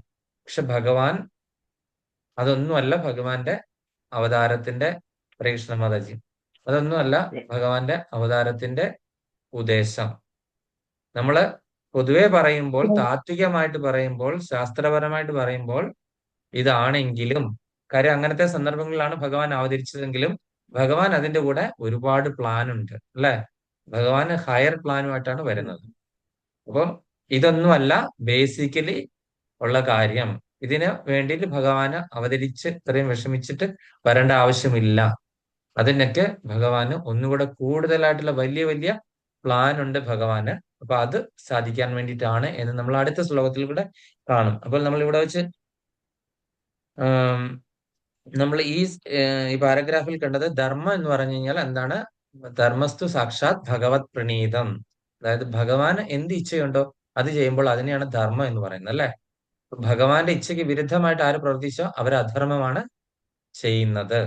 പക്ഷെ ഭഗവാൻ അതൊന്നുമല്ല ഭഗവാന്റെ അവതാരത്തിന്റെ കൃഷ്ണ മാതാജി, അതൊന്നുമല്ല ഭഗവാന്റെ അവതാരത്തിന്റെ ഉദ്ദേശം. നമ്മള് പൊതുവെ പറയുമ്പോൾ, താത്വികമായിട്ട് പറയുമ്പോൾ, ശാസ്ത്രപരമായിട്ട് പറയുമ്പോൾ ഇതാണെങ്കിലും, കാര്യം അങ്ങനത്തെ സന്ദർഭങ്ങളിലാണ് ഭഗവാൻ അവതരിച്ചതെങ്കിലും ഭഗവാൻ അതിന്റെ കൂടെ ഒരുപാട് പ്ലാൻ ഉണ്ട്, അല്ലെ? ഭഗവാൻ ഹയർ പ്ലാനുമായിട്ടാണ് വരുന്നത്. അപ്പം ഇതൊന്നുമല്ല ബേസിക്കലി ഉള്ള കാര്യം. ഇതിന് വേണ്ടിയിട്ട് ഭഗവാന് അവതരിച്ച് ഇത്രയും വിഷമിച്ചിട്ട് വരേണ്ട ആവശ്യമില്ല. അതിനൊക്കെ ഭഗവാന് ഒന്നുകൂടെ കൂടുതലായിട്ടുള്ള വലിയ വലിയ പ്ലാൻ ഉണ്ട് ഭഗവാന്. അപ്പൊ അത് സാധിക്കാൻ വേണ്ടിയിട്ടാണ് എന്ന് നമ്മൾ അടുത്ത ശ്ലോകത്തിൽ കൂടെ കാണും. അപ്പോൾ നമ്മൾ ഇവിടെ വെച്ച് നമ്മൾ ഈ പാരഗ്രാഫിൽ കണ്ടത് ധർമ്മം എന്ന് പറഞ്ഞു കഴിഞ്ഞാൽ എന്താണ്? ധർമ്മസ്തു സാക്ഷാത് ഭഗവത് പ്രണീതം. അതായത് ഭഗവാൻ എന്ത് ഇച്ഛയുണ്ടോ അത് ചെയ്യുമ്പോൾ അതിനെയാണ് ധർമ്മം എന്ന് പറയുന്നത്, അല്ലെ? ഭഗവാന്റെ ഇച്ഛയ്ക്ക് വിരുദ്ധമായിട്ട് ആര് പ്രവർത്തിച്ചോ അവർ അധർമ്മമാണ് ചെയ്യുന്നത്.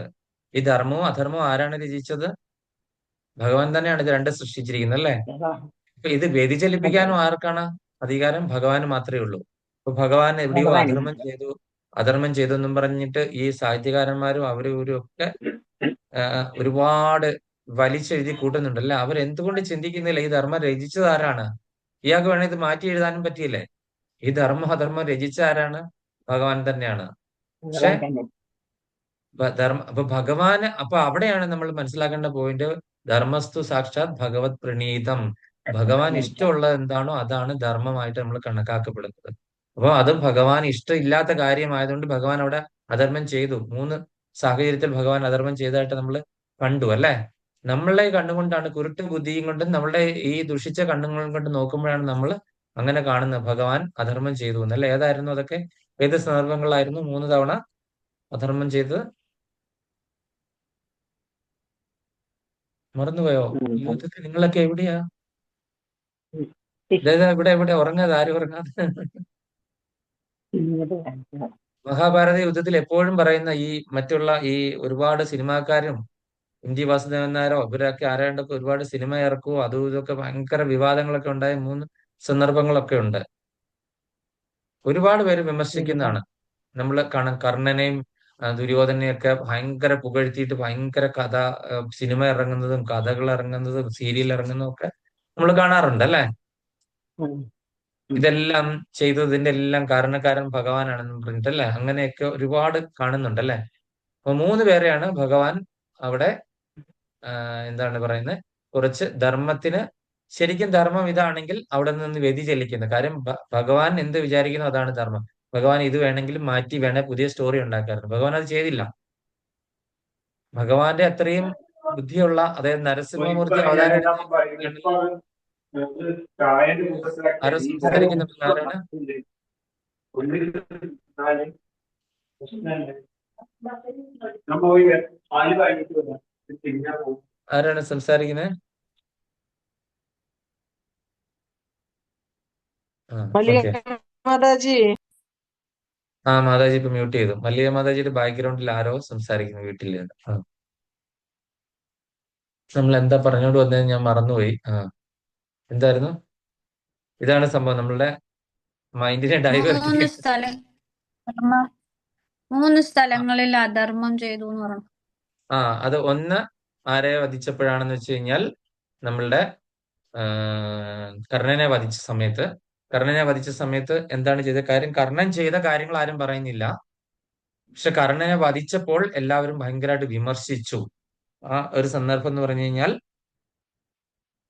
ഈ ധർമ്മവും അധർമ്മവും ആരാണ് രചിച്ചത്? ഭഗവാൻ തന്നെയാണ് ഇത് രണ്ട് സൃഷ്ടിച്ചിരിക്കുന്നത്, അല്ലെ? അപ്പൊ ഇത് വ്യതിചലിപ്പിക്കാനും ആർക്കാണ് അധികാരം? ഭഗവാന് മാത്രമേ ഉള്ളൂ. അപ്പൊ ഭഗവാൻ എവിടെയോ അധർമ്മം ചെയ്തു എന്നും പറഞ്ഞിട്ട് ഈ സാഹിത്യകാരന്മാരും അവരും ഇവരും ഒക്കെ ഒരുപാട് വലിച്ചെഴുതി കൂട്ടുന്നുണ്ടല്ലേ. അവരെന്തുകൊണ്ട് ചിന്തിക്കുന്നില്ല ഈ ധർമ്മം രചിച്ചത് ആരാണ്? ഇയാൾക്ക് വേണേ ഇത് മാറ്റി എഴുതാനും പറ്റിയില്ലേ? ഈ അധർമ്മം രചിച്ച ആരാണ്? ഭഗവാൻ തന്നെയാണ്. പക്ഷെ അപ്പൊ ഭഗവാന്, അപ്പൊ അവിടെയാണ് നമ്മൾ മനസ്സിലാക്കേണ്ട പോയിന്റ്. ധർമ്മസ്തു സാക്ഷാത് ഭഗവത് പ്രണീതം. ഭഗവാൻ ഇഷ്ടമുള്ളത് എന്താണോ അതാണ് ധർമ്മമായിട്ട് നമ്മൾ കണക്കാക്കപ്പെടുന്നത്. അപ്പൊ അത് ഭഗവാൻ ഇഷ്ടമില്ലാത്ത കാര്യമായതുകൊണ്ട് ഭഗവാൻ അവിടെ അധർമ്മം ചെയ്തു. 3 സാഹചര്യത്തിൽ ഭഗവാൻ അധർമ്മം ചെയ്തതായിട്ട് നമ്മൾ കണ്ടു, അല്ലെ? നമ്മളെ കണ്ണുകൊണ്ടാണ്, കുരുട്ട് ബുദ്ധിയും കൊണ്ട് നമ്മളുടെ ഈ ദുഷിച്ച കണ്ണുകളും കൊണ്ട് നോക്കുമ്പോഴാണ് നമ്മൾ അങ്ങനെ കാണുന്നത് ഭഗവാൻ അധർമ്മം ചെയ്തു എന്നല്ലേ. ഏതായിരുന്നു അതൊക്കെ? ഏത് സന്ദർഭങ്ങളായിരുന്നു 3 തവണ അധർമ്മം ചെയ്തത്? മറന്നുപോയോ? യുദ്ധത്തിൽ നിങ്ങളൊക്കെ എവിടെയാ? ഇവിടെ ഉറങ്ങാതെ, ആരും ഉറങ്ങാതെ? പിന്നീട് കണ്ടു. മഹാഭാരത യുദ്ധത്തിൽ എപ്പോഴും പറയുന്ന ഈ മറ്റുള്ള ഈ ഒരുപാട് സിനിമാക്കാരും എം.ടി. വാസുദേവൻ നായരോ ഇവരൊക്കെ ആരാണ്ടൊക്കെ ഒരുപാട് സിനിമ ഇറക്കുവോ അതും ഇതൊക്കെ ഭയങ്കര വിവാദങ്ങളൊക്കെ ഉണ്ടായ മൂന്ന് സന്ദർഭങ്ങളൊക്കെ ഉണ്ട്. ഒരുപാട് പേര് വിമർശിക്കുന്നതാണ്. നമ്മൾ കർണനെയും ദുര്യോധനെയും ഒക്കെ ഭയങ്കര പുകഴ്ത്തിയിട്ട് ഭയങ്കര കഥ സിനിമ ഇറങ്ങുന്നതും കഥകൾ ഇറങ്ങുന്നതും സീരിയൽ ഇറങ്ങുന്നതും ഒക്കെ നമ്മൾ കാണാറുണ്ട് അല്ലെ. ഉം. ഇതെല്ലാം ചെയ്തതിന്റെ എല്ലാം കാരണക്കാരൻ ഭഗവാനാണെന്ന് പറഞ്ഞിട്ടല്ലേ അങ്ങനെയൊക്കെ ഒരുപാട് കാണുന്നുണ്ടല്ലേ. അപ്പൊ മൂന്ന് പേരെയാണ് ഭഗവാൻ അവിടെ എന്താണ് പറയുന്നത്, കുറച്ച് ധർമ്മത്തിന് ശരിക്കും ധർമ്മം ഇതാണെങ്കിൽ അവിടെ നിന്ന് വ്യതിചലിക്കുന്നത്. കാര്യം ഭഗവാൻ എന്ത് വിചാരിക്കുന്നു അതാണ് ധർമ്മം. ഭഗവാൻ ഇത് വേണമെങ്കിലും മാറ്റി വേണേ പുതിയ സ്റ്റോറി ഉണ്ടാക്കാറുണ്ട്. ഭഗവാൻ അത് ചെയ്തില്ല. ഭഗവാന്റെ അത്രയും ബുദ്ധിയുള്ള, അതായത് നരസിംഹമൂർത്തി അവതാരം എടുത്ത് ആരോ സംസാരിക്കുന്നുണ്ട്. ആരാണ് ആരാണ് സംസാരിക്കുന്നത്? മല്ലിക ഓക്കെ. മാതാജി. മാതാജി ഇപ്പൊ മ്യൂട്ട് ചെയ്തു. മല്ലിക മാതാജിയുടെ ബാക്ക്ഗ്രൗണ്ടിൽ ആരോ സംസാരിക്കുന്നു വീട്ടിൽ നിന്ന്. നമ്മൾ എന്താ പറഞ്ഞോണ്ട് വന്നത് ഞാൻ മറന്നുപോയി. എന്തായിരുന്നു? ഇതാണ് സംഭവം, നമ്മളുടെ മൈൻഡിനെ ഡൈവേർട്ട് മൂന്ന് ചെയ്യും. സ്ഥലം മൂന്ന് സ്ഥലങ്ങളിൽ അധർമ്മം ചെയ്തു എന്ന് പറഞ്ഞു. അത് ഒന്ന് ആരെ വധിച്ചപ്പോഴാണെന്ന് വെച്ച് കഴിഞ്ഞാൽ നമ്മളുടെ കർണനെ വധിച്ച സമയത്ത് എന്താണ് ചെയ്തത്? കാര്യം കർണൻ ചെയ്ത കാര്യങ്ങൾ ആരും പറയുന്നില്ല. പക്ഷെ കർണനെ വധിച്ചപ്പോൾ എല്ലാവരും ഭയങ്കരമായിട്ട് വിമർശിച്ചു. ആ ഒരു സന്ദർഭം എന്ന് പറഞ്ഞു കഴിഞ്ഞാൽ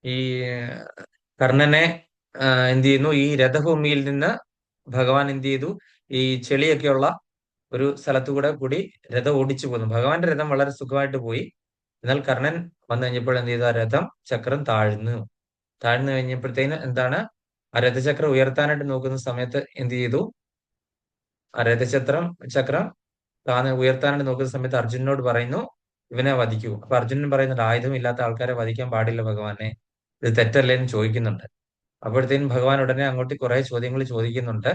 ഈ കർണനെ എന്ത് ചെയ്യുന്നു, ഈ രഥഭൂമിയിൽ നിന്ന് ഭഗവാൻ എന്ത് ചെയ്തു, ഈ ചെളിയൊക്കെയുള്ള ഒരു സ്ഥലത്തുകൂടെ കൂടി രഥം ഓടിച്ചു പോന്നു. ഭഗവാന്റെ രഥം വളരെ സുഖമായിട്ട് പോയി. എന്നാൽ കർണൻ വന്നു കഴിഞ്ഞപ്പോൾ എന്ത് ചെയ്തു, ആ രഥം ചക്രം താഴ്ന്നു കഴിഞ്ഞപ്പോഴത്തേന് എന്താണ്, ആ രഥചക്രം ഉയർത്താനായിട്ട് നോക്കുന്ന സമയത്ത് എന്ത് ചെയ്തു, ആ ചക്രം ഉയർത്താനായിട്ട് നോക്കുന്ന സമയത്ത് അർജുനനോട് പറയുന്നു ഇവനെ വധിക്കൂ. അപ്പൊ അർജുനൻ പറയുന്നുണ്ട്, ആയുധം ഇല്ലാത്ത ആൾക്കാരെ വധിക്കാൻ പാടില്ല ഭഗവാനെ, ഇത് തെറ്റല്ലേ എന്ന് ചോദിക്കുന്നുണ്ട്. അപ്പോഴത്തേനും ഭഗവാൻ ഉടനെ അങ്ങോട്ട് കുറെ ചോദ്യങ്ങൾ ചോദിക്കുന്നുണ്ട്.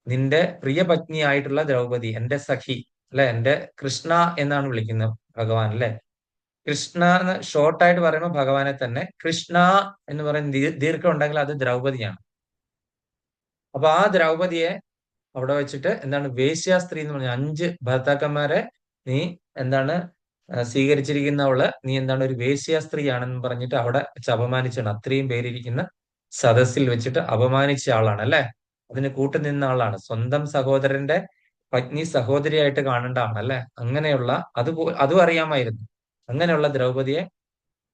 നിന്റെ പ്രിയ പത്നിയായിട്ടുള്ള ദ്രൗപദി, എന്റെ സഖി അല്ലെ, എന്റെ കൃഷ്ണ എന്നാണ് വിളിക്കുന്നത് ഭഗവാൻ അല്ലെ. കൃഷ്ണ എന്ന് ഷോർട്ടായിട്ട് പറയുമ്പോൾ ഭഗവാനെ തന്നെ കൃഷ്ണ എന്ന് പറയുന്ന ദീർഘം ഉണ്ടെങ്കിൽ അത് ദ്രൗപദിയാണ്. അപ്പൊ ആ ദ്രൗപദിയെ അവിടെ വെച്ചിട്ട് എന്താണ്, വേശ്യാസ്ത്രീ എന്ന് പറഞ്ഞ 5 ഭർത്താക്കന്മാരെ നീ എന്താണ് സ്വീകരിച്ചിരിക്കുന്നവള്, നീ എന്താണ് ഒരു വേശ്യാസ്ത്രീയാണെന്ന് പറഞ്ഞിട്ട് അവിടെ വെച്ച് അപമാനിച്ചാണ്. അത്രയും പേരിരിക്കുന്ന സദസ്സിൽ വെച്ചിട്ട് അപമാനിച്ച ആളാണ് അല്ലെ. അതിന് കൂട്ടുനിന്ന ആളാണ്. സ്വന്തം സഹോദരന്റെ പത്നി സഹോദരിയായിട്ട് കാണേണ്ട ആളല്ലേ. അങ്ങനെയുള്ള അതും അറിയാമായിരുന്നു. അങ്ങനെയുള്ള ദ്രൗപദിയെ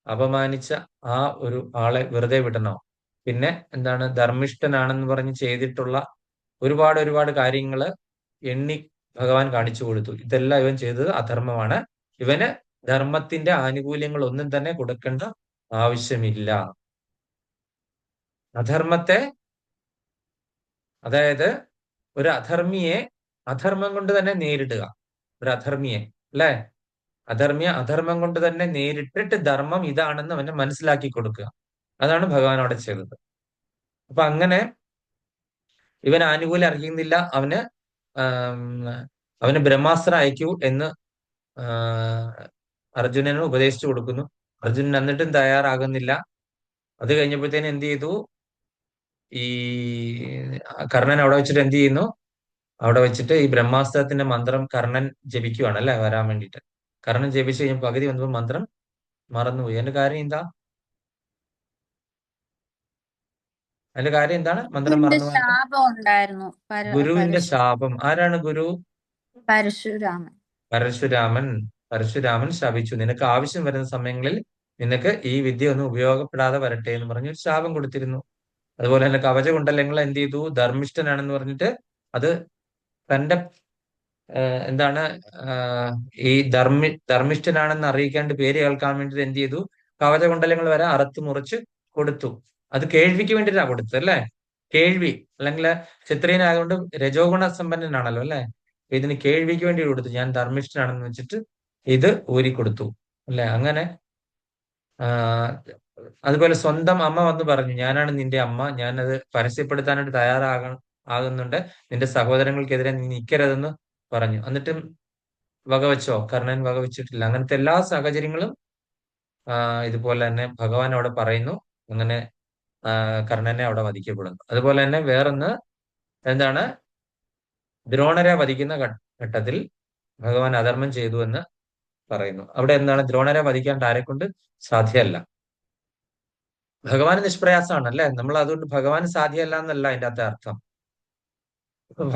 അപമാനിച്ച ആ ഒരു ആളെ വെറുതെ വിടണോ? പിന്നെ എന്താണ്, ധർമ്മിഷ്ഠനാണെന്ന് പറഞ്ഞ് ചെയ്തിട്ടുള്ള ഒരുപാട് കാര്യങ്ങള് എണ്ണി ഭഗവാൻ കാണിച്ചു കൊടുത്തു. ഇതെല്ലാം ഇവൻ ചെയ്തത് അധർമ്മമാണ്. ഇവന് ധർമ്മത്തിന്റെ ആനുകൂല്യങ്ങൾ ഒന്നും തന്നെ കൊടുക്കേണ്ട ആവശ്യമില്ല. അധർമ്മത്തെ, അതായത് ഒരു അധർമ്മിയെ അധർമ്മം കൊണ്ട് തന്നെ നേരിടുക. ഒരു അധർമ്മിയെ അല്ലെ, അധർമ്മം കൊണ്ട് തന്നെ നേരിട്ടിട്ട് ധർമ്മം ഇതാണെന്ന് അവന് മനസ്സിലാക്കി കൊടുക്കുക. അതാണ് ഭഗവാൻ അവിടെ ചെയ്തത്. അപ്പൊ അങ്ങനെ ഇവൻ ആനുകൂല്യം അറിയുന്നില്ല. അവന് ബ്രഹ്മാസ്ത്രം അയക്കൂ എന്ന് അർജുനന് ഉപദേശിച്ചു കൊടുക്കുന്നു. അർജുനൻ എന്നിട്ടും തയ്യാറാകുന്നില്ല. അത് കഴിഞ്ഞപ്പോഴത്തേന് എന്ത് ചെയ്തു, ഈ കർണൻ അവിടെ വെച്ചിട്ട് എന്ത് ചെയ്യുന്നു, അവിടെ വെച്ചിട്ട് ഈ ബ്രഹ്മാസ്ത്രത്തിന്റെ മന്ത്രം കർണൻ ജപിക്കുവാണ് അല്ലെ, വരാൻ വേണ്ടിയിട്ട്. കർണൻ ജപിച്ചു കഴിഞ്ഞപ്പോൾ പകുതി വന്നപ്പോൾ മന്ത്രം മറന്നുപോയി. അതിന്റെ കാര്യം എന്താണ് മന്ത്രം മറന്നു പോയത്? ശാപം ഉണ്ടായിരുന്നു. ഗുരുവിന്റെ ശാപം. ആരാണ് ഗുരു? പരശുരാമൻ. പരശുരാമൻ ശപിച്ചു, നിനക്ക് ആവശ്യം വരുന്ന സമയങ്ങളിൽ നിനക്ക് ഈ വിദ്യ ഒന്നും ഉപയോഗപ്പെടാതെ വരട്ടെ എന്ന് പറഞ്ഞ് ഒരു ശാപം കൊടുത്തിരുന്നു. അതുപോലെ തന്നെ കവചകുണ്ടലങ്ങൾ എന്ത് ചെയ്തു, ധർമ്മിഷ്ഠനാണെന്ന് പറഞ്ഞിട്ട് അത് തന്റെ എന്താണ് ഈ ധർമ്മിഷ്ഠനാണെന്ന് അറിയിക്കാണ്ട് പേര് കേൾക്കാൻ വേണ്ടിട്ട് എന്ത് ചെയ്തു, കവചകുണ്ടലങ്ങൾ വരെ അറുത്ത് മുറിച്ച് കൊടുത്തു. അത് കേൾവിക്ക് വേണ്ടിയിട്ടാണ് കൊടുത്തത് അല്ലെ. കേൾവി, അല്ലെങ്കിൽ ക്ഷത്രിയനായതുകൊണ്ട് രജോഗുണ സമ്പന്നനാണല്ലോ അല്ലെ. ഇതിന് കേൾവിക്ക് വേണ്ടി കൊടുത്തു. ഞാൻ ധർമ്മിഷ്ഠനാണെന്ന് വെച്ചിട്ട് ഇത് ഊരിക്കൊടുത്തു അല്ലെ. അങ്ങനെ അതുപോലെ സ്വന്തം അമ്മ വന്ന് പറഞ്ഞു, ഞാനാണ് നിന്റെ അമ്മ, ഞാനത് പരസ്യപ്പെടുത്താനായിട്ട് ആകുന്നുണ്ട്. നിന്റെ സഹോദരങ്ങൾക്കെതിരെ നീ നിൽക്കരുതെന്ന് പറഞ്ഞു. എന്നിട്ടും വകവെച്ചോ? കർണൻ വകവെച്ചിട്ടില്ല. അങ്ങനത്തെ എല്ലാ സാഹചര്യങ്ങളും ഇതുപോലെ തന്നെ ഭഗവാൻ അവിടെ പറയുന്നു. അങ്ങനെ കർണനെ അവിടെ വധിക്കപ്പെടുന്നു. അതുപോലെ തന്നെ വേറൊന്ന് എന്താണ്, ദ്രോണരെ വധിക്കുന്ന ഘട്ടത്തിൽ ഭഗവാൻ അധർമ്മം ചെയ്തു എന്ന് പറയുന്നു. അവിടെ എന്താണ്, ദ്രോണരെ വധിക്കാണ്ട് ആരെക്കൊണ്ട് സാധ്യമല്ല. ഭഗവാന് നിഷ്പ്രയാസമാണ് അല്ലെ. നമ്മൾ അതുകൊണ്ട് ഭഗവാൻ സാധ്യമല്ല എന്നല്ല അതിന്റെ അകത്തെ അർത്ഥം.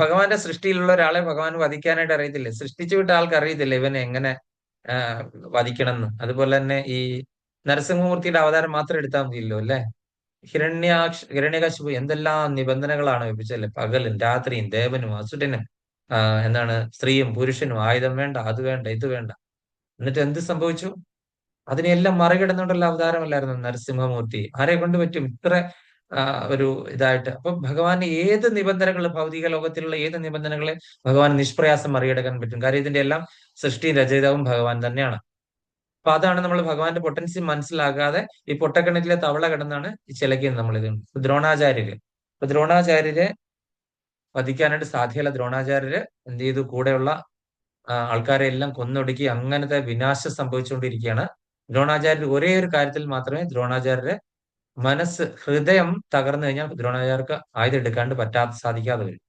ഭഗവാന്റെ സൃഷ്ടിയിലുള്ള ഒരാളെ ഭഗവാൻ വധിക്കാനായിട്ട് അറിയത്തില്ലേ? സൃഷ്ടിച്ചു വിട്ട ആൾക്ക് അറിയത്തില്ല ഇവനെ എങ്ങനെ വധിക്കണം എന്ന്. അതുപോലെ തന്നെ ഈ നരസിംഹമൂർത്തിയുടെ അവതാരം മാത്രം എടുത്താൽ മതിയല്ലോ അല്ലെ. ഹിരണ്യകശിപു എന്തെല്ലാം നിബന്ധനകളാണ് വെപ്പിച്ചല്ലേ. പകലും രാത്രിയും ദേവനും അസുരനും എന്താണ്, സ്ത്രീയും പുരുഷനും, ആയുധം വേണ്ട, അത് വേണ്ട, ഇത് വേണ്ട. എന്നിട്ട് എന്ത് സംഭവിച്ചു? അതിനെല്ലാം മറികടന്നുകൊണ്ടുള്ള അവതാരമല്ലായിരുന്നു നരസിംഹമൂർത്തി. ആരെ കൊണ്ട് പറ്റും ഇത്ര ഒരു ഇതായിട്ട്? അപ്പൊ ഭഗവാന് ഏത് നിബന്ധനകൾ, ഭൗതിക ലോകത്തിലുള്ള ഏത് നിബന്ധനകളെ ഭഗവാൻ നിഷ്പ്രയാസം മറികടക്കാൻ പറ്റും. കാര്യം ഇതിന്റെ എല്ലാം സൃഷ്ടിയും രചയിതാവും ഭഗവാൻ തന്നെയാണ്. അപ്പൊ അതാണ് നമ്മൾ ഭഗവാന്റെ പൊട്ടൻസി മനസ്സിലാകാതെ ഈ പൊട്ടക്കിണറ്റിലെ തവള കിടന്നാണ് ഈ ചിലക്കുന്നത് നമ്മളിത്. ദ്രോണാചാര്യര്, ഇപ്പൊ ദ്രോണാചാര്യരെ വധിക്കാനായിട്ട് സാധ്യമല്ല. ദ്രോണാചാര്യര് എന്ത് ചെയ്തു? കൂടെയുള്ള ആൾക്കാരെ എല്ലാം കൊന്നൊടുക്കി അങ്ങനത്തെ വിനാശം സംഭവിച്ചുകൊണ്ടിരിക്കുകയാണ്. ദ്രോണാചാര്യർ ഒരേ ഒരു കാര്യത്തിൽ മാത്രമേ ദ്രോണാചാര്യരെ ഹൃദയം തകർന്നു കഴിഞ്ഞാൽ ദ്രോണാചാര്യർക്ക് ആയുധം എടുക്കാണ്ട് സാധിക്കാതെ വരും.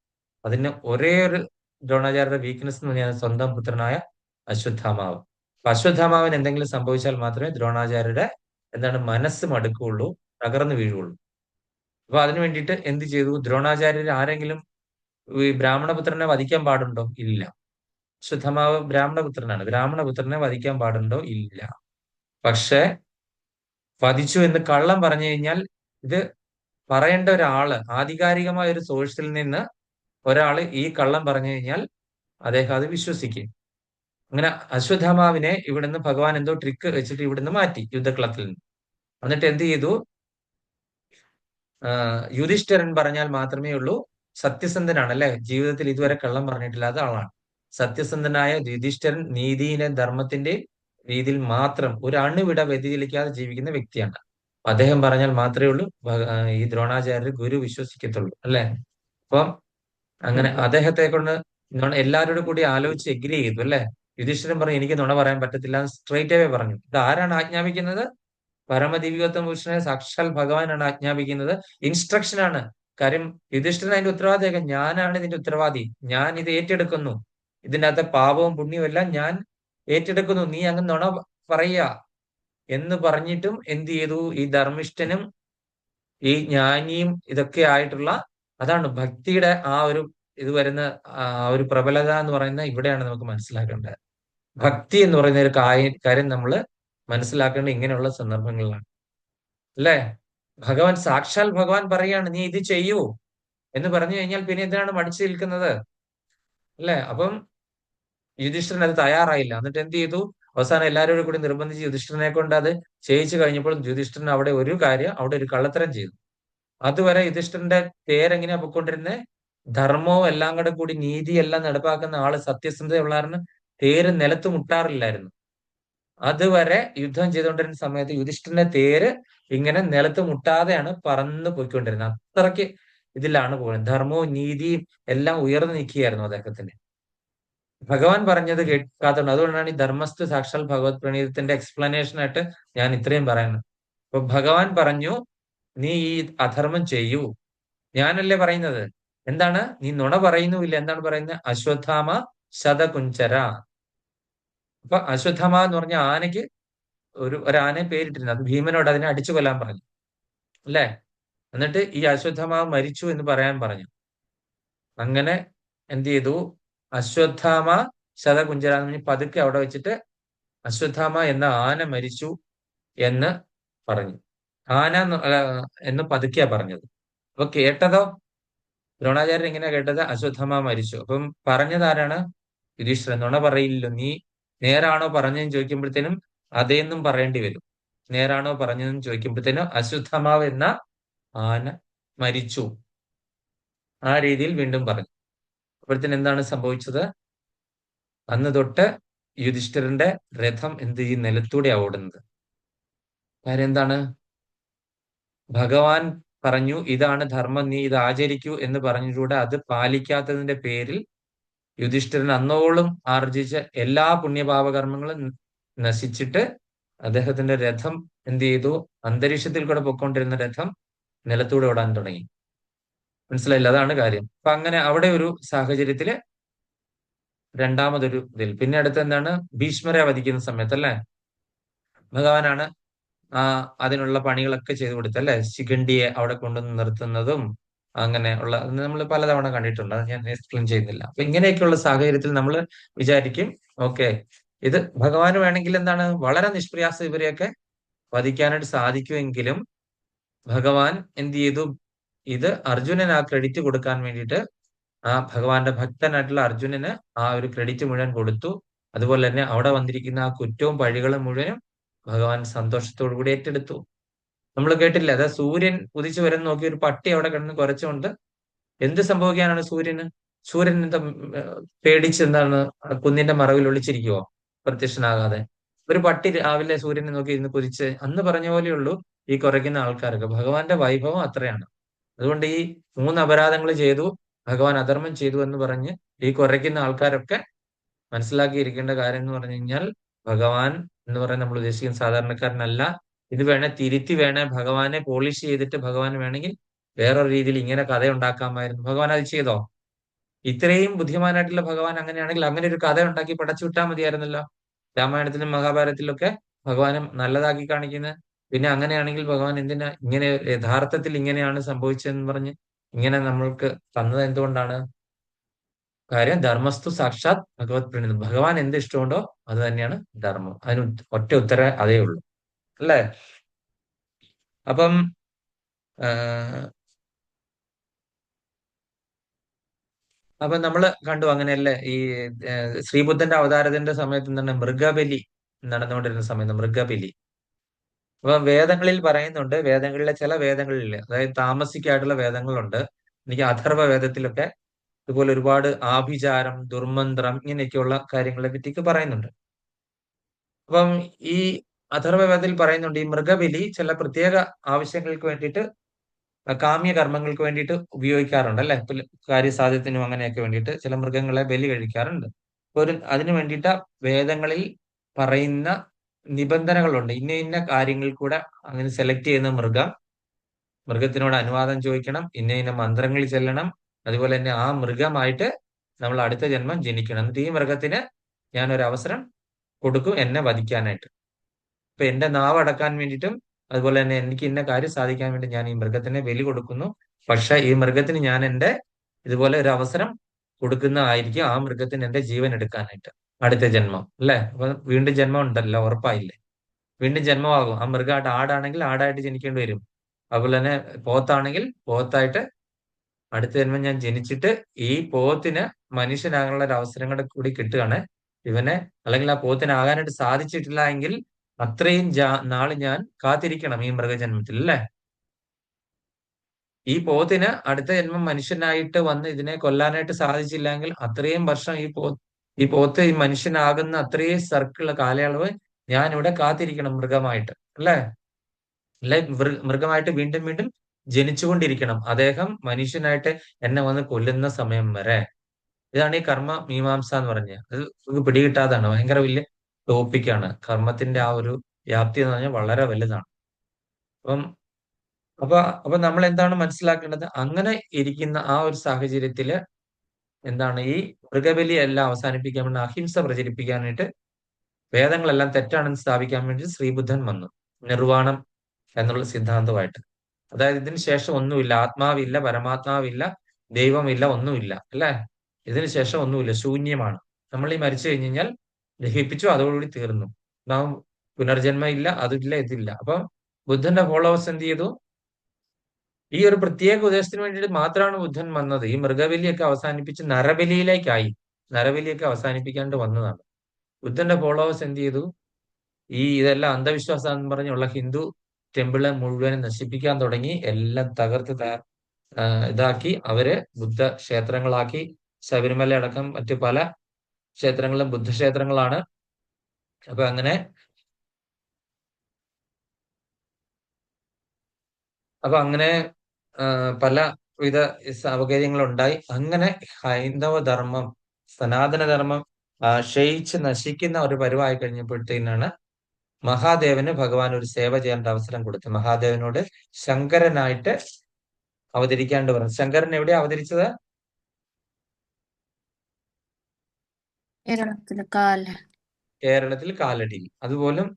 അതിന് ഒരേ ഒരു ദ്രോണാചാര്യരുടെ വീക്ക്നെസ് എന്ന് പറഞ്ഞാൽ സ്വന്തം പുത്രനായ അശ്വത്ഥാമാവ്. അപ്പൊ അശ്വത്ഥാമാവിന് എന്തെങ്കിലും സംഭവിച്ചാൽ മാത്രമേ ദ്രോണാചാര്യരുടെ മനസ്സ് മടുക്കുകയുള്ളൂ, തകർന്നു വീഴുകയുള്ളൂ. അപ്പൊ അതിനു വേണ്ടിയിട്ട് എന്ത് ചെയ്തു? ദ്രോണാചാര്യർ ആരെങ്കിലും ഈ ബ്രാഹ്മണപുത്രനെ വധിക്കാൻ പാടുണ്ടോ? ഇല്ല. അശ്വത്ഥാമാവ് ബ്രാഹ്മണപുത്രനാണ്. ബ്രാഹ്മണപുത്രനെ വധിക്കാൻ പാടുണ്ടോ? ഇല്ല. പക്ഷെ വധിച്ചു എന്ന് കള്ളം പറഞ്ഞു കഴിഞ്ഞാൽ ഇത് പറയേണ്ട ഒരാള്, ആധികാരികമായ ഒരു സോഴ്സിൽ നിന്ന് ഒരാള് ഈ കള്ളം പറഞ്ഞു കഴിഞ്ഞാൽ അദ്ദേഹം അത് വിശ്വസിക്കും. അങ്ങനെ അശ്വത്ഥാമാവിനെ ഇവിടുന്ന് ഭഗവാൻ എന്തോ ട്രിക്ക് വെച്ചിട്ട് ഇവിടുന്ന് മാറ്റി യുദ്ധക്കളത്തിൽ നിന്ന്. എന്നിട്ട് എന്ത് ചെയ്തു? യുധിഷ്ഠിരൻ പറഞ്ഞാൽ മാത്രമേ ഉള്ളൂ സത്യസന്ധനാണ് അല്ലെ. ജീവിതത്തിൽ ഇതുവരെ കള്ളം പറഞ്ഞിട്ടില്ലാത്ത ആളാണ് സത്യസന്ധനായ യുധിഷ്ഠിരൻ. നീതിയുടെ ധർമ്മത്തിന്റെ രീതിയിൽ മാത്രം ഒരു അണുവിട വ്യതിചലിക്കാതെ ജീവിക്കുന്ന വ്യക്തിയാണ്. അദ്ദേഹം പറഞ്ഞാൽ മാത്രമേ ഉള്ളൂ ഈ ദ്രോണാചാര്യർ ഗുരു വിശ്വസിക്കത്തുള്ളൂ അല്ലെ. അപ്പം അങ്ങനെ അദ്ദേഹത്തെ കൊണ്ട് എല്ലാവരോടും കൂടി ആലോചിച്ച് എഗ്രി ചെയ്തു അല്ലെ. യുധിഷ്ഠിരൻ പറഞ്ഞു എനിക്ക് നുണ പറയാൻ പറ്റത്തില്ല, സ്ട്രേറ്റ് അവേ പറഞ്ഞു. ഇത് ആരാണ് ആജ്ഞാപിക്കുന്നത്? പരമദിവ്യോത്തമ പുരുഷനെ സാക്ഷാൽ ഭഗവാനാണ് ആജ്ഞാപിക്കുന്നത്. ഇൻസ്ട്രക്ഷൻ ആണ്. കാര്യം യുധിഷ്ഠിരൻ അതിന്റെ ഉത്തരവാദിയൊക്കെ, ഞാനാണ് ഇതിന്റെ ഉത്തരവാദി, ഞാൻ ഇത് ഏറ്റെടുക്കുന്നു, ഇതിന്റെ അകത്തെ പാപവും പുണ്യവും എല്ലാം ഞാൻ ഏറ്റെടുക്കുന്നു, നീ അങ്ങ് നുണ പറയുക എന്ന് പറഞ്ഞിട്ടും എന്ത് ചെയ്തു? ഈ ധർമ്മിഷ്ഠനും ഈ ജ്ഞാനിയും ഇതൊക്കെ ആയിട്ടുള്ള, അതാണ് ഭക്തിയുടെ ആ ഒരു ഇത് വരുന്ന ആ ഒരു പ്രബലത എന്ന് പറയുന്ന ഇവിടെയാണ് നമുക്ക് മനസ്സിലാക്കേണ്ടത്. ഭക്തി എന്ന് പറയുന്ന ഒരു കാര്യം നമ്മൾ മനസ്സിലാക്കേണ്ടത് ഇങ്ങനെയുള്ള സന്ദർഭങ്ങളിലാണ് അല്ലേ. ഭഗവാൻ സാക്ഷാൽ ഭഗവാൻ പറയാണ് നീ ഇത് ചെയ്യൂ എന്ന് പറഞ്ഞു കഴിഞ്ഞാൽ പിന്നെ എന്തിനാണ് മടിച്ചു നിൽക്കുന്നത് അല്ലെ. അപ്പം യുധിഷ്ഠിരൻ അത് തയ്യാറായില്ല. എന്നിട്ട് എന്ത് ചെയ്തു? അവസാനം എല്ലാവരും കൂടി നിർബന്ധിച്ച് യുധിഷ്ഠിരനെ കൊണ്ട് അത് ചെയ്യിച്ചു കഴിഞ്ഞപ്പോൾ യുധിഷ്ഠിരൻ അവിടെ ഒരു കള്ളത്തരം ചെയ്തു. അതുവരെ യുധിഷ്ഠിരന്റെ പേരെങ്ങനെയാ പൊയ്ക്കൊണ്ടിരുന്നത്? ധർമ്മവും എല്ലാം കൂടി നീതി എല്ലാം നടപ്പാക്കുന്ന ആള്, സത്യസന്ധതയുള്ളവരിന് തേര് നിലത്ത് മുട്ടാറില്ലായിരുന്നു. അതുവരെ യുദ്ധം ചെയ്തുകൊണ്ടിരുന്ന സമയത്ത് യുധിഷ്ഠിരന്റെ തേര് ഇങ്ങനെ നിലത്ത് മുട്ടാതെയാണ് പറന്ന് പോയിക്കൊണ്ടിരുന്നത്. അത്രയ്ക്ക് ഇതിലാണ് പോകുന്നത്. ധർമ്മവും നീതിയും എല്ലാം ഉയർന്നു നിൽക്കുകയായിരുന്നു അദ്ദേഹത്തിന്. ഭഗവാൻ പറഞ്ഞത് കേൾക്കാത്തതുകൊണ്ട്, അതുകൊണ്ടാണ് ഈ ധർമ്മസ്ഥ സാക്ഷാൽ ഭഗവത് പ്രണീതത്തിന്റെ എക്സ്പ്ലനേഷൻ ആയിട്ട് ഞാൻ ഇത്രയും പറയുന്നത്. അപ്പൊ ഭഗവാൻ പറഞ്ഞു നീ ഈ അധർമ്മം ചെയ്യൂ, ഞാനല്ലേ പറയുന്നത്. എന്താണ്? നീ നുണ പറയുന്നുമില്ല. എന്താണ് പറയുന്നത്? അശ്വത്ഥാമ ശതകുഞ്ചര. അപ്പൊ അശ്വത്ഥാമ എന്ന് പറഞ്ഞ ആനയ്ക്ക് ഒരാനയെ പേരിട്ടിരുന്നു. അത് ഭീമനോട് അതിനെ അടിച്ചു കൊല്ലാൻ പറഞ്ഞു അല്ലെ. എന്നിട്ട് ഈ അശ്വത്ഥാമാവ് മരിച്ചു എന്ന് പറയാൻ പറഞ്ഞു. അങ്ങനെ എന്ത് ചെയ്തു? അശ്വത്ഥാമ ശതകുഞ്ചര എന്ന് പറഞ്ഞ് പതുക്കെ അവിടെ വെച്ചിട്ട് അശ്വത്ഥാമ എന്ന ആന മരിച്ചു എന്ന് പറഞ്ഞു. ആന എന്ന് പതുക്കെയാ പറഞ്ഞത്. അപ്പൊ കേട്ടതോ? ദ്രോണാചാര്യൻ എങ്ങനെയാ കേട്ടത്? അശ്വത്ഥാമ മരിച്ചു. അപ്പം പറഞ്ഞത് ആരാണ്? യുധിഷ്ഠിരൻ. നുണ പറയില്ലല്ലോ, നീ നേരാണോ പറഞ്ഞതെന്ന് ചോദിക്കുമ്പോഴത്തേനും അതേന്നും പറയേണ്ടി വരും. നേരാണോ പറഞ്ഞതെന്ന് ചോദിക്കുമ്പോഴത്തേനും അശ്വത്ഥാമാവ് എന്ന ആന മരിച്ചു, ആ രീതിയിൽ വീണ്ടും പറഞ്ഞു. അപ്പോഴത്തേന് എന്താണ് സംഭവിച്ചത്? അന്ന് തൊട്ട് യുധിഷ്ഠിരന്റെ രഥം ഈ നിലത്തൂടെയാ ഓടുന്നത്. കാര്യം എന്താണ്? ഭഗവാൻ പറഞ്ഞു ഇതാണ് ധർമ്മം, നീ ഇത് ആചരിക്കൂ എന്ന് പറഞ്ഞിലൂടെ അത് പാലിക്കാത്തതിന്റെ പേരിൽ യുധിഷ്ഠിരൻ അന്നോളം ആർജിച്ച എല്ലാ പുണ്യപാപകർമ്മങ്ങളും നശിച്ചിട്ട് അദ്ദേഹത്തിന്റെ രഥം എന്ത് ചെയ്തു? അന്തരീക്ഷത്തിൽ കൂടെ പൊയ്ക്കൊണ്ടിരുന്ന രഥം നിലത്തൂടെ ഓടാൻ തുടങ്ങി. മനസ്സിലായില്ല? അതാണ് കാര്യം. അപ്പൊ അങ്ങനെ അവിടെ ഒരു സാഹചര്യത്തില് രണ്ടാമതൊരു ഇതിൽ പിന്നെ അടുത്ത് എന്താണ്? ഭീഷ്മരെ വധിക്കുന്ന സമയത്ത് അല്ലെ ഭഗവാനാണ് അതിനുള്ള പണികളൊക്കെ ചെയ്തു കൊടുത്തല്ലേ? ശിഖണ്ഡിയെ അവിടെ കൊണ്ടുവന്ന് നിർത്തുന്നതും അങ്ങനെ ഉള്ള നമ്മൾ പലതവണ കണ്ടിട്ടുണ്ട്. അത് ഞാൻ എക്സ്പ്ലെയിൻ ചെയ്യുന്നില്ല. അപ്പൊ ഇങ്ങനെയൊക്കെയുള്ള സാഹചര്യത്തിൽ നമ്മൾ വിചാരിക്കും ഓക്കെ, ഇത് ഭഗവാന് വേണമെങ്കിൽ എന്താണ് വളരെ നിഷ്പ്രയാസം ഇവരെയൊക്കെ വധിക്കാനായിട്ട് സാധിക്കുമെങ്കിലും ഭഗവാൻ എന്ത് ചെയ്തു? ഇത് അർജുനന് ആ ക്രെഡിറ്റ് കൊടുക്കാൻ വേണ്ടിയിട്ട് ആ ഭഗവാന്റെ ഭക്തനായിട്ടുള്ള അർജുനന് ആ ഒരു ക്രെഡിറ്റ് മുഴുവൻ കൊടുത്തു. അതുപോലെ തന്നെ അവിടെ വന്നിരിക്കുന്ന ആ കുറ്റവും പഴികളും മുഴുവനും ഭഗവാൻ സന്തോഷത്തോടു കൂടി ഏറ്റെടുത്തു. നമ്മൾ കേട്ടില്ല, അതായത് സൂര്യൻ ഉദിച്ചു വരുന്ന നോക്കി ഒരു പട്ടി അവിടെ കിടന്ന് കുരച്ചുകൊണ്ട് എന്ത് സംഭവിക്കാനാണ് സൂര്യന്? സൂര്യൻ എന്താ പേടിച്ച് എന്താണ് കുന്നിന്റെ മറവിൽ ഒളിച്ചിരിക്കുവോ പ്രത്യക്ഷനാകാതെ? ഒരു പട്ടി രാവിലെ സൂര്യനെ നോക്കി ഇരുന്ന് കുതിച്ച് അന്ന് പറഞ്ഞ പോലെയുള്ളൂ ഈ കുറയ്ക്കുന്ന ആൾക്കാരൊക്കെ. ഭഗവാന്റെ വൈഭവം അത്രയാണ്. അതുകൊണ്ട് ഈ 3 അപരാധങ്ങൾ ചെയ്തു, ഭഗവാൻ അധർമ്മം ചെയ്തു എന്ന് പറഞ്ഞ് ഈ കുറയ്ക്കുന്ന ആൾക്കാരൊക്കെ മനസ്സിലാക്കിയിരിക്കേണ്ട കാര്യം എന്ന് പറഞ്ഞു കഴിഞ്ഞാൽ ഭഗവാൻ എന്ന് പറയാൻ നമ്മൾ ഉദ്ദേശിക്കുന്ന സാധാരണക്കാരനല്ല. ഇത് വേണേ തിരുത്തി വേണേ ഭഗവാനെ പോളിഷ് ചെയ്തിട്ട് ഭഗവാൻ വേണമെങ്കിൽ വേറൊരു രീതിയിൽ ഇങ്ങനെ കഥ ഉണ്ടാക്കാമായിരുന്നു. ഭഗവാൻ അത് ചെയ്തോ? ഇത്രയും ബുദ്ധിമാനായിട്ടുള്ള ഭഗവാൻ അങ്ങനെയാണെങ്കിൽ അങ്ങനെ ഒരു കഥ ഉണ്ടാക്കി പടച്ചു വിട്ടാൽ മതിയായിരുന്നല്ലോ. രാമായണത്തിലും മഹാഭാരതത്തിലൊക്കെ ഭഗവാനെ നല്ലതാക്കി കാണിക്കുന്നത്. പിന്നെ അങ്ങനെയാണെങ്കിൽ ഭഗവാൻ എന്തിനാ ഇങ്ങനെ യഥാർത്ഥത്തിൽ ഇങ്ങനെയാണ് സംഭവിച്ചതെന്ന് പറഞ്ഞ് ഇങ്ങനെ നമ്മൾക്ക് തന്നത് എന്തുകൊണ്ടാണ്? കാര്യം ധർമ്മസ്തു സാക്ഷാത് ഭഗവത് പ്രണീതം. ഭഗവാൻ എന്ത് ഇഷ്ടമുണ്ടോ അത് തന്നെയാണ് ധർമ്മം. അതിന് ഒറ്റ ഉത്തരം അതേ ഉള്ളൂ അല്ലേ? അപ്പം അപ്പൊ നമ്മള് കണ്ടു അങ്ങനെയല്ലേ ഈ ശ്രീബുദ്ധന്റെ അവതാരത്തിന്റെ സമയത്ത് എന്താണ് മൃഗബലി നടന്നുകൊണ്ടിരുന്ന സമയത്ത് മൃഗബലി. അപ്പൊ വേദങ്ങളിൽ പറയുന്നുണ്ട്, വേദങ്ങളിലെ ചില വേദങ്ങളിൽ, അതായത് താമസിക്കായിട്ടുള്ള വേദങ്ങളുണ്ട്, എനിക്ക് അഥർവ വേദത്തിലൊക്കെ ഇതുപോലെ ഒരുപാട് ആഭിചാരം, ദുർമന്ത്രം ഇങ്ങനെയൊക്കെയുള്ള കാര്യങ്ങളെ പറ്റിയൊക്കെ പറയുന്നുണ്ട്. അപ്പം ഈ അഥർവ വേദത്തിൽ പറയുന്നുണ്ട് ഈ മൃഗബലി ചില പ്രത്യേക ആവശ്യങ്ങൾക്ക് വേണ്ടിയിട്ട്, കാമ്യ കർമ്മങ്ങൾക്ക് വേണ്ടിയിട്ട് ഉപയോഗിക്കാറുണ്ട് അല്ലെ? കാര്യസാധ്യത്തിനും അങ്ങനെയൊക്കെ വേണ്ടിയിട്ട് ചില മൃഗങ്ങളെ ബലി കഴിക്കാറുണ്ട്. അതിനു വേണ്ടിയിട്ട് വേദങ്ങളിൽ പറയുന്ന നിബന്ധനകളുണ്ട്. ഇന്ന ഇന്ന കാര്യങ്ങൾ കൂടെ അങ്ങനെ സെലക്ട് ചെയ്യുന്ന മൃഗത്തിനോട് അനുവാദം ചോദിക്കണം, ഇന്ന ഇന്ന മന്ത്രങ്ങൾ ചെല്ലണം, അതുപോലെ തന്നെ ആ മൃഗമായിട്ട് നമ്മൾ അടുത്ത ജന്മം ജനിക്കണം. എന്നിട്ട് ഈ മൃഗത്തിന് ഞാനൊരു അവസരം കൊടുക്കും എന്നെ വധിക്കാനായിട്ട്. ഇപ്പൊ എന്റെ നാവ് അടക്കാൻ വേണ്ടിയിട്ടും അതുപോലെ തന്നെ എനിക്ക് ഇന്ന കാര്യം സാധിക്കാൻ വേണ്ടി ഞാൻ ഈ മൃഗത്തിനെ ബലി കൊടുക്കുന്നു. പക്ഷെ ഈ മൃഗത്തിന് ഞാൻ ഇതുപോലെ ഒരു അവസരം കൊടുക്കുന്നതായിരിക്കും ആ മൃഗത്തിന് എന്റെ ജീവൻ എടുക്കാനായിട്ട് അടുത്ത ജന്മം അല്ലെ? അപ്പൊ വീണ്ടും ജന്മം ഉണ്ടല്ലോ, ഉറപ്പായില്ലേ? വീണ്ടും ജന്മമാകും. ആ മൃഗമായിട്ട് ആടാണെങ്കിൽ ആടായിട്ട് ജനിക്കേണ്ടി വരും. അതുപോലെ തന്നെ പോത്താണെങ്കിൽ പോത്തായിട്ട് അടുത്ത ജന്മം ഞാൻ ജനിച്ചിട്ട് ഈ പോത്തിന് മനുഷ്യനാകാനുള്ള ഒരു അവസരം കൂടി കിട്ടുകയാണ് ഇവനെ. അല്ലെങ്കിൽ ആ പോത്തിനാകാനായിട്ട് സാധിച്ചിട്ടില്ല എങ്കിൽ അത്രയും നാള് ഞാൻ കാത്തിരിക്കണം ഈ മൃഗജന്മത്തിൽ അല്ലേ? ഈ പോത്തിന് അടുത്ത ജന്മം മനുഷ്യനായിട്ട് വന്ന് ഇതിനെ കൊല്ലാനായിട്ട് സാധിച്ചില്ലെങ്കിൽ അത്രയും വർഷം ഈ പോത്ത് ഈ മനുഷ്യനാകുന്ന അത്രയും സർക്കിൾ കാലയളവ് ഞാൻ ഇവിടെ കാത്തിരിക്കണം മൃഗമായിട്ട് അല്ലേ? അല്ലെ മൃഗമായിട്ട് വീണ്ടും വീണ്ടും ജനിച്ചുകൊണ്ടിരിക്കണം അദ്ദേഹം മനുഷ്യനായിട്ട് എന്നെ വന്ന് കൊല്ലുന്ന സമയം വരെ. ഇതാണ് ഈ കർമ്മ മീമാംസ എന്ന് പറഞ്ഞത്. അത് പിടികിട്ടാതാണ്, ഭയങ്കര വലിയ ടോപ്പിക്കാണ്. കർമ്മത്തിന്റെ ആ ഒരു വ്യാപ്തി എന്ന് പറഞ്ഞാൽ വളരെ വലുതാണ്. അപ്പം അപ്പൊ നമ്മൾ എന്താണ് മനസ്സിലാക്കേണ്ടത്? അങ്ങനെ ഇരിക്കുന്ന ആ ഒരു സാഹചര്യത്തില് എന്താണ് ഈ മൃഗബലി എല്ലാം അവസാനിപ്പിക്കാൻ വേണ്ടി അഹിംസ പ്രചരിപ്പിക്കാനായിട്ട് വേദങ്ങളെല്ലാം തെറ്റാണെന്ന് സ്ഥാപിക്കാൻ വേണ്ടി ശ്രീബുദ്ധൻ വന്നു നിർവ്വാണം എന്നുള്ള സിദ്ധാന്തമായിട്ട്. അതായത് ഇതിന് ശേഷം ഒന്നുമില്ല, ആത്മാവില്ല, പരമാത്മാവില്ല, ദൈവമില്ല, ഒന്നുമില്ല അല്ലെ? ഇതിന് ശേഷം ഒന്നുമില്ല, ശൂന്യമാണ്. നമ്മൾ ഈ മരിച്ചു കഴിഞ്ഞ് കഴിഞ്ഞാൽ ദഹിപ്പിച്ചു, അതോടുകൂടി തീർന്നു. നാം പുനർജന്മം ഇല്ല, അതില്ല, ഇതില്ല. അപ്പൊ ബുദ്ധന്റെ ഫോളോവേഴ്സ് എന്ത് ചെയ്തു? ഈ ഒരു പ്രത്യേക ഉദ്ദേശത്തിന് വേണ്ടിയിട്ട് മാത്രമാണ് ബുദ്ധൻ വന്നത്. ഈ മൃഗബലിയൊക്കെ അവസാനിപ്പിച്ച് നരബലിയൊക്കെ അവസാനിപ്പിക്കാണ്ട് വന്നതാണ്. ബുദ്ധന്റെ ഫോളോവേഴ്സ് എന്ത് ചെയ്തു? ഇതെല്ലാം അന്ധവിശ്വാസം എന്ന് പറഞ്ഞുള്ള ഹിന്ദു ടെമ്പിളെ മുഴുവനും നശിപ്പിക്കാൻ തുടങ്ങി. എല്ലാം തകർത്ത് ഇതാക്കി അവര് ബുദ്ധ ക്ഷേത്രങ്ങളാക്കി. ശബരിമല അടക്കം മറ്റു പല ക്ഷേത്രങ്ങളും ബുദ്ധക്ഷേത്രങ്ങളാണ്. അപ്പൊ അങ്ങനെ പലവിധ സൗകര്യങ്ങളുണ്ടായി. അങ്ങനെ ഹൈന്ദവ ധർമ്മം, സനാതനധർമ്മം ക്ഷയിച്ച് നശിക്കുന്ന ഒരു പരുവായി കഴിഞ്ഞപ്പോഴത്തേനാണ് മഹാദേവന് ഭഗവാൻ ഒരു സേവ ചെയ്യേണ്ട അവസരം കൊടുത്തു. മഹാദേവനോട് ശങ്കരനായിട്ട് അവതരിക്കാണ്ട് പറഞ്ഞു. ശങ്കരൻ എവിടെയാ അവതരിച്ചത്? കേരളത്തില് കാല്. കേരളത്തിൽ കാലടിയിൽ. അതുപോലും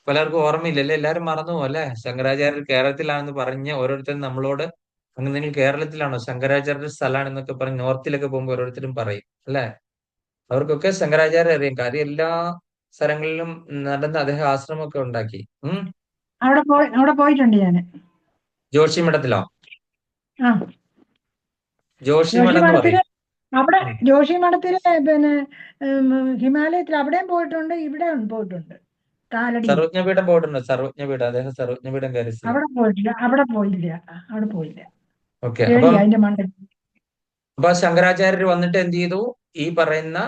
പലർക്കും ഓർമ്മയില്ലല്ലേ, എല്ലാരും മറന്നു പോകും അല്ലെ. ശങ്കരാചാര്യർ കേരളത്തിലാണെന്ന് പറഞ്ഞ് ഓരോരുത്തരും നമ്മളോട്, അങ്ങ് നിങ്ങൾ കേരളത്തിലാണോ, ശങ്കരാചാര്യരുടെ സ്ഥലമാണെന്നൊക്കെ പറഞ്ഞ് നോർത്തിലൊക്കെ പോകുമ്പോൾ ഓരോരുത്തരും പറയും അല്ലെ. അവർക്കൊക്കെ ശങ്കരാചാര്യ അറിയാം. കാര്യം എല്ലാ സ്ഥലങ്ങളിലും നടന്ന് അദ്ദേഹം ആശ്രമമൊക്കെ ഉണ്ടാക്കി. അവിടെ പോയിട്ടുണ്ട് ഞാന്. ജോഷി മഠത്തിലോ? ആ ജോഷി ജോഷി മഠം എന്ന് മഠത്തില് പറയും. അവിടെ ഉം. ജോഷി മഠത്തില് പിന്നെ ഹിമാലയത്തിൽ അവിടെയും പോയിട്ടുണ്ട്, ഇവിടെ പോയിട്ടുണ്ട്. കാലടിയിൽ സർവജ്ഞപീഠം പോയിട്ടുണ്ട്. സർവജ്ഞപീഠം, അദ്ദേഹം സർവജ്ഞപീഠം കയറിയ സ്ഥലം. അവിടെ പോയിട്ടില്ല. അവിടെ പോയില്ല. ഓക്കെ. പേടിയാ അതിന്റെ മണ്ട. അപ്പൊ ശങ്കരാചാര്യർ വന്നിട്ട് എന്ത് ചെയ്തു? ഈ പറയുന്ന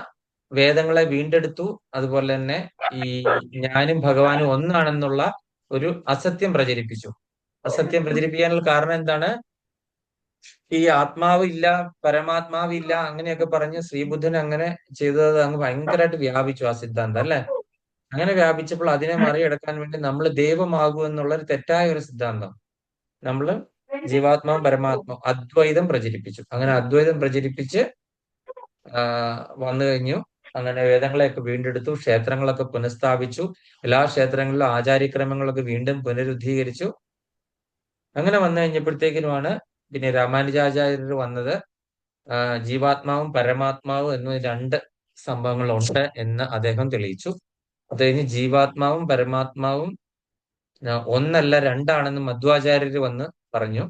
വേദങ്ങളെ വീണ്ടെടുത്തു. അതുപോലെ തന്നെ ഈ ഞാനും ഭഗവാനും ഒന്നാണെന്നുള്ള ഒരു അസത്യം പ്രചരിപ്പിച്ചു. അസത്യം പ്രചരിപ്പിക്കാനുള്ള കാരണം എന്താണ്? ഈ ആത്മാവില്ല, പരമാത്മാവില്ല, അങ്ങനെയൊക്കെ പറഞ്ഞ് ശ്രീബുദ്ധൻ അങ്ങനെ ചെയ്തത് അങ്ങ് ഭയങ്കരമായിട്ട് വ്യാപിച്ചു ആ സിദ്ധാന്തം അല്ലെ. അങ്ങനെ വ്യാപിച്ചപ്പോൾ അതിനെ മറികടക്കാൻ വേണ്ടി നമ്മൾ ദൈവമാകൂ എന്നുള്ള ഒരു തെറ്റായ ഒരു സിദ്ധാന്തം, നമ്മൾ ജീവാത്മാവും പരമാത്മാവും അദ്വൈതം പ്രചരിപ്പിച്ചു. അങ്ങനെ അദ്വൈതം പ്രചരിപ്പിച്ച് വന്നു കഴിഞ്ഞു. അങ്ങനെ വേദങ്ങളെയൊക്കെ വീണ്ടെടുത്തു, ക്ഷേത്രങ്ങളൊക്കെ പുനഃസ്ഥാപിച്ചു, എല്ലാ ക്ഷേത്രങ്ങളിലും ആചാര്യക്രമങ്ങളൊക്കെ വീണ്ടും പുനരുദ്ധീകരിച്ചു. അങ്ങനെ വന്നു കഴിഞ്ഞപ്പോഴത്തേക്കിനുമാണ് പിന്നെ രാമാനുജാചാര്യർ വന്നത്. ജീവാത്മാവും പരമാത്മാവും എന്ന രണ്ട് സംഭവങ്ങളുണ്ട് എന്ന് അദ്ദേഹം തെളിയിച്ചു. അത് കഴിഞ്ഞ് ജീവാത്മാവും പരമാത്മാവും ഒന്നല്ല രണ്ടാണെന്ന് മധ്വാചാര്യർ വന്ന് പറഞ്ഞു.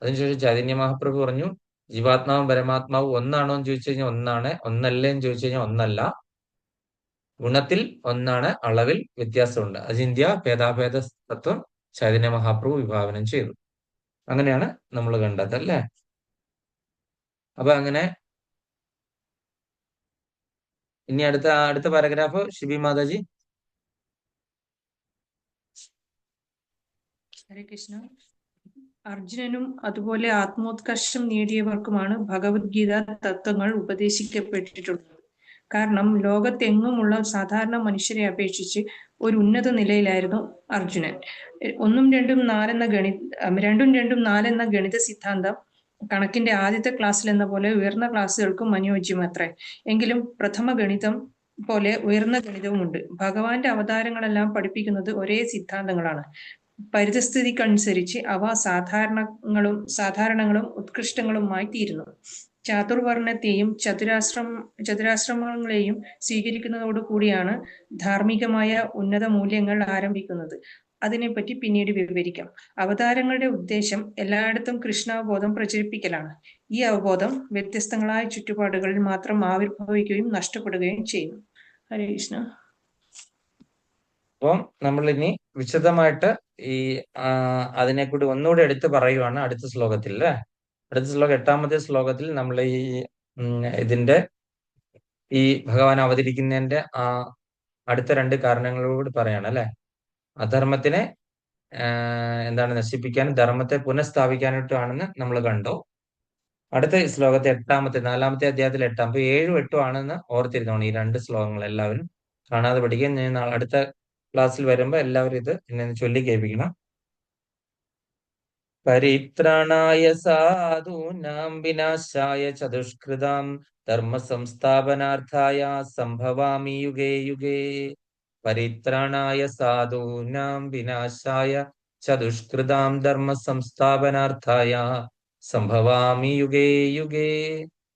അതിനുശേഷം ചൈതന്യ മഹാപ്രഭു പറഞ്ഞു, ജീവാത്മാവും പരമാത്മാവും ഒന്നാണോ എന്ന് ചോദിച്ചു കഴിഞ്ഞാൽ ഒന്നാണ്, ഒന്നല്ലേ എന്ന് ചോദിച്ചു കഴിഞ്ഞാൽ ഒന്നല്ല. ഗുണത്തിൽ ഒന്നാണ്, അളവിൽ വ്യത്യാസമുണ്ട്. അചിന്ത്യ ഭേദാഭേദ തത്വം ചൈതന്യ മഹാപ്രഭു വിഭാവനം ചെയ്തു. അങ്ങനെയാണ് നമ്മൾ കണ്ടത് അല്ലേ. അപ്പൊ അങ്ങനെ ഇനി അടുത്ത പാരഗ്രാഫ് ഷിബി മാതാജി. ഹരേ കൃഷ്ണ. അർജുനനും അതുപോലെ ആത്മോത്കർഷം നേടിയവർക്കുമാണ് ഭഗവത്ഗീത തത്വങ്ങൾ ഉപദേശിക്കപ്പെട്ടിട്ടുള്ളത്. കാരണം ലോകത്തെങ്ങുമുള്ള സാധാരണ മനുഷ്യരെ അപേക്ഷിച്ച് ഒരു ഉന്നത നിലയിലായിരുന്നു അർജുനൻ. രണ്ടും രണ്ടും നാലെന്ന ഗണിത സിദ്ധാന്തം കണക്കിന്റെ ആദ്യത്തെ ക്ലാസ്സിലെന്ന പോലെ ഉയർന്ന ക്ലാസ്സുകൾക്കും അനുയോജ്യമത്രേ. എങ്കിലും പ്രഥമ ഗണിതം പോലെ ഉയർന്ന ഗണിതവുമുണ്ട്. ഭഗവാന്റെ അവതാരങ്ങളെല്ലാം പഠിപ്പിക്കുന്നത് ഒരേ സിദ്ധാന്തങ്ങളാണ്. പരിതസ്ഥിതിക്കനുസരിച്ച് അവ സാധാരണങ്ങളും ഉത്കൃഷ്ടങ്ങളുമായി തീരുന്നു. ചാതുർവർണ്ണത്തെയും ചതുരാശ്രമങ്ങളെയും സ്വീകരിക്കുന്നതോടുകൂടിയാണ് ധാർമ്മികമായ ഉന്നത മൂല്യങ്ങൾ ആരംഭിക്കുന്നത്. അതിനെപ്പറ്റി പിന്നീട് വിവരിക്കാം. അവതാരങ്ങളുടെ ഉദ്ദേശം എല്ലായിടത്തും കൃഷ്ണാവബോധം പ്രചരിപ്പിക്കലാണ്. ഈ അവബോധം വ്യത്യസ്തങ്ങളായ ചുറ്റുപാടുകളിൽ മാത്രം ആവിർഭവിക്കുകയും നഷ്ടപ്പെടുകയും ചെയ്യുന്നു. ഹരേ കൃഷ്ണ. അപ്പം നമ്മൾ ഇനി വിശദമായിട്ട് ഈ അതിനെ കൂടി ഒന്നുകൂടി എടുത്ത് പറയുവാണ് അടുത്ത ശ്ലോകത്തിൽ അല്ലേ. അടുത്ത ശ്ലോകം 8ാമത്തെ ശ്ലോകത്തിൽ നമ്മൾ ഈ ഇതിന്റെ ഈ ഭഗവാൻ അവതരിക്കുന്നതിന്റെ അടുത്ത രണ്ട് കാരണങ്ങളോട് പറയാണ് അല്ലെ. അധർമ്മത്തിനെ എന്താണ് നശിപ്പിക്കാനും ധർമ്മത്തെ പുനഃസ്ഥാപിക്കാനായിട്ടാണെന്ന് നമ്മൾ കണ്ടു. അടുത്ത ശ്ലോകത്തെ 4ാമത്തെ അധ്യായത്തിൽ 8. അപ്പൊ 7ഉം 8ഉം ആണെന്ന് ഓർത്തിരുന്നോണം ഈ രണ്ട് ശ്ലോകങ്ങൾ. എല്ലാവരും കാണാതെ പഠിക്കാൻ. ഞാൻ അടുത്ത ക്ലാസ്സിൽ വരുമ്പോ എല്ലാവരും ഇത് എന്നെ ചൊല്ലി കേൾപ്പിക്കണം. പരിത്രാണായ സാധൂനാം വിനാശായ ചതുഷ്കൃതാം ധർമ്മ സംസ്ഥാപനാർത്ഥായ സംഭവാമി യുഗേ യുഗേ. പരിത്രാണായ സാധൂനാം വിനാശായ ചതുഷ്കൃതാം ധർമ്മ സംസ്ഥാപനാർത്ഥായ സംഭവാമി യുഗേ യുഗേ.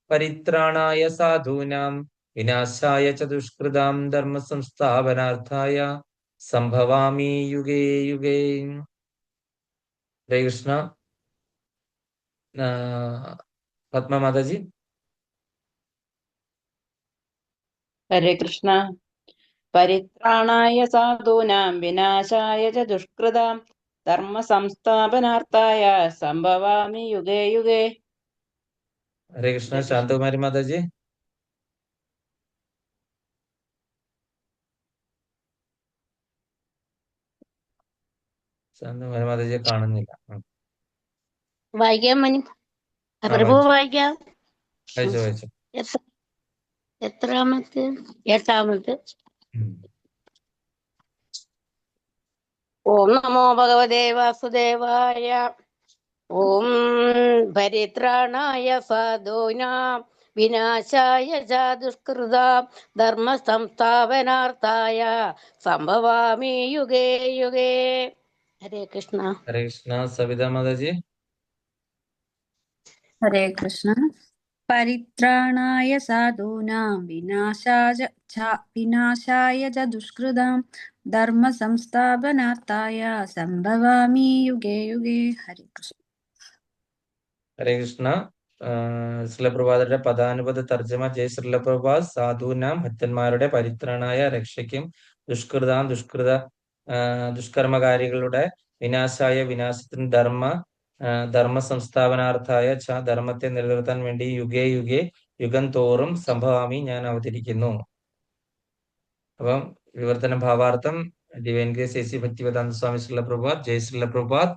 പരിത്രാണായ സാധൂനാം വിനാശായ ചതുഷ്കൃതാം ധർമ്മ സംസ്ഥാപനാർത്ഥായ സംഭവാമി യുഗേ യുഗേ. ഹരേ കൃഷ്ണ. പത്മ മാതാജി. ഹരേ കൃഷ്ണ. പരിത്രാണായ സാധൂനാം വിനാശായ ച ദുഷ്കൃതാം ധർമ്മ സംസ്ഥാപനാർത്ഥായ സംഭവാമി യുഗേ യുഗേ. ഹരേ കൃഷ്ണ. ശാന്തകുമാരി മാതാജി. ശാന്തകുമാരി മാതാജിയെ കാണുന്നില്ല. വായിക്കാൻ മനി പ്രഭു വായിച്ചു വായിക്കാം. വായിച്ചു വായിച്ചു. എത്ര എത്രാമത്തെ? എട്ടാമത്തെ. ഉം. ഓം നമോ ഭഗവതേ വാസുദേവായ. ഓം പരിത്രാണായ സാധൂനാം വിനാശായ ച ദുഷ്കൃതാം ധർമ്മ സംസ്ഥാപനാർത്ഥായ സംഭവാമി യുഗേ യുഗേ. ഹരേ കൃഷ്ണ. ഹരേ കൃഷ്ണ. സവിതാ മാതാജി. ഹരേ കൃഷ്ണ. പരിത്രാണായ സാധൂനാം വിനാശായ ച ദുഷ്കൃതാം ധർമ്മ സംസ്ഥാപനാർത്ഥായ സംഭവാമി യുഗേ യുഗേ. ഹരേ കൃഷ്ണ. ഹരേ കൃഷ്ണ. ശ്രീലപ്രഭാതരുടെ പദാനുപത തർജ്ജമ. ജയ് ശ്രീലപ്രഭാത്. സാധുനാം ഭക്തന്മാരുടെ പരിത്രാണായ രക്ഷയ്ക്കും ദുഷ്കർമ്മകാരികളുടെ വിനാശായ വിനാശത്തിന് ധർമ്മ സംസ്ഥാപനാർത്ഥായ ച ധർമ്മത്തെ നിലനിർത്താൻ വേണ്ടി യുഗേ യുഗേ യുഗം തോറും സംഭവാമി ഞാൻ അവതരിക്കുന്നു. അപ്പം വിവർത്തന ഭാവാർത്ഥം divine grace A C Bhaktivedanta സ്വാമി ശ്രീലപ്രഭാത്. ജയ് ശ്രീലപ്രഭാത്.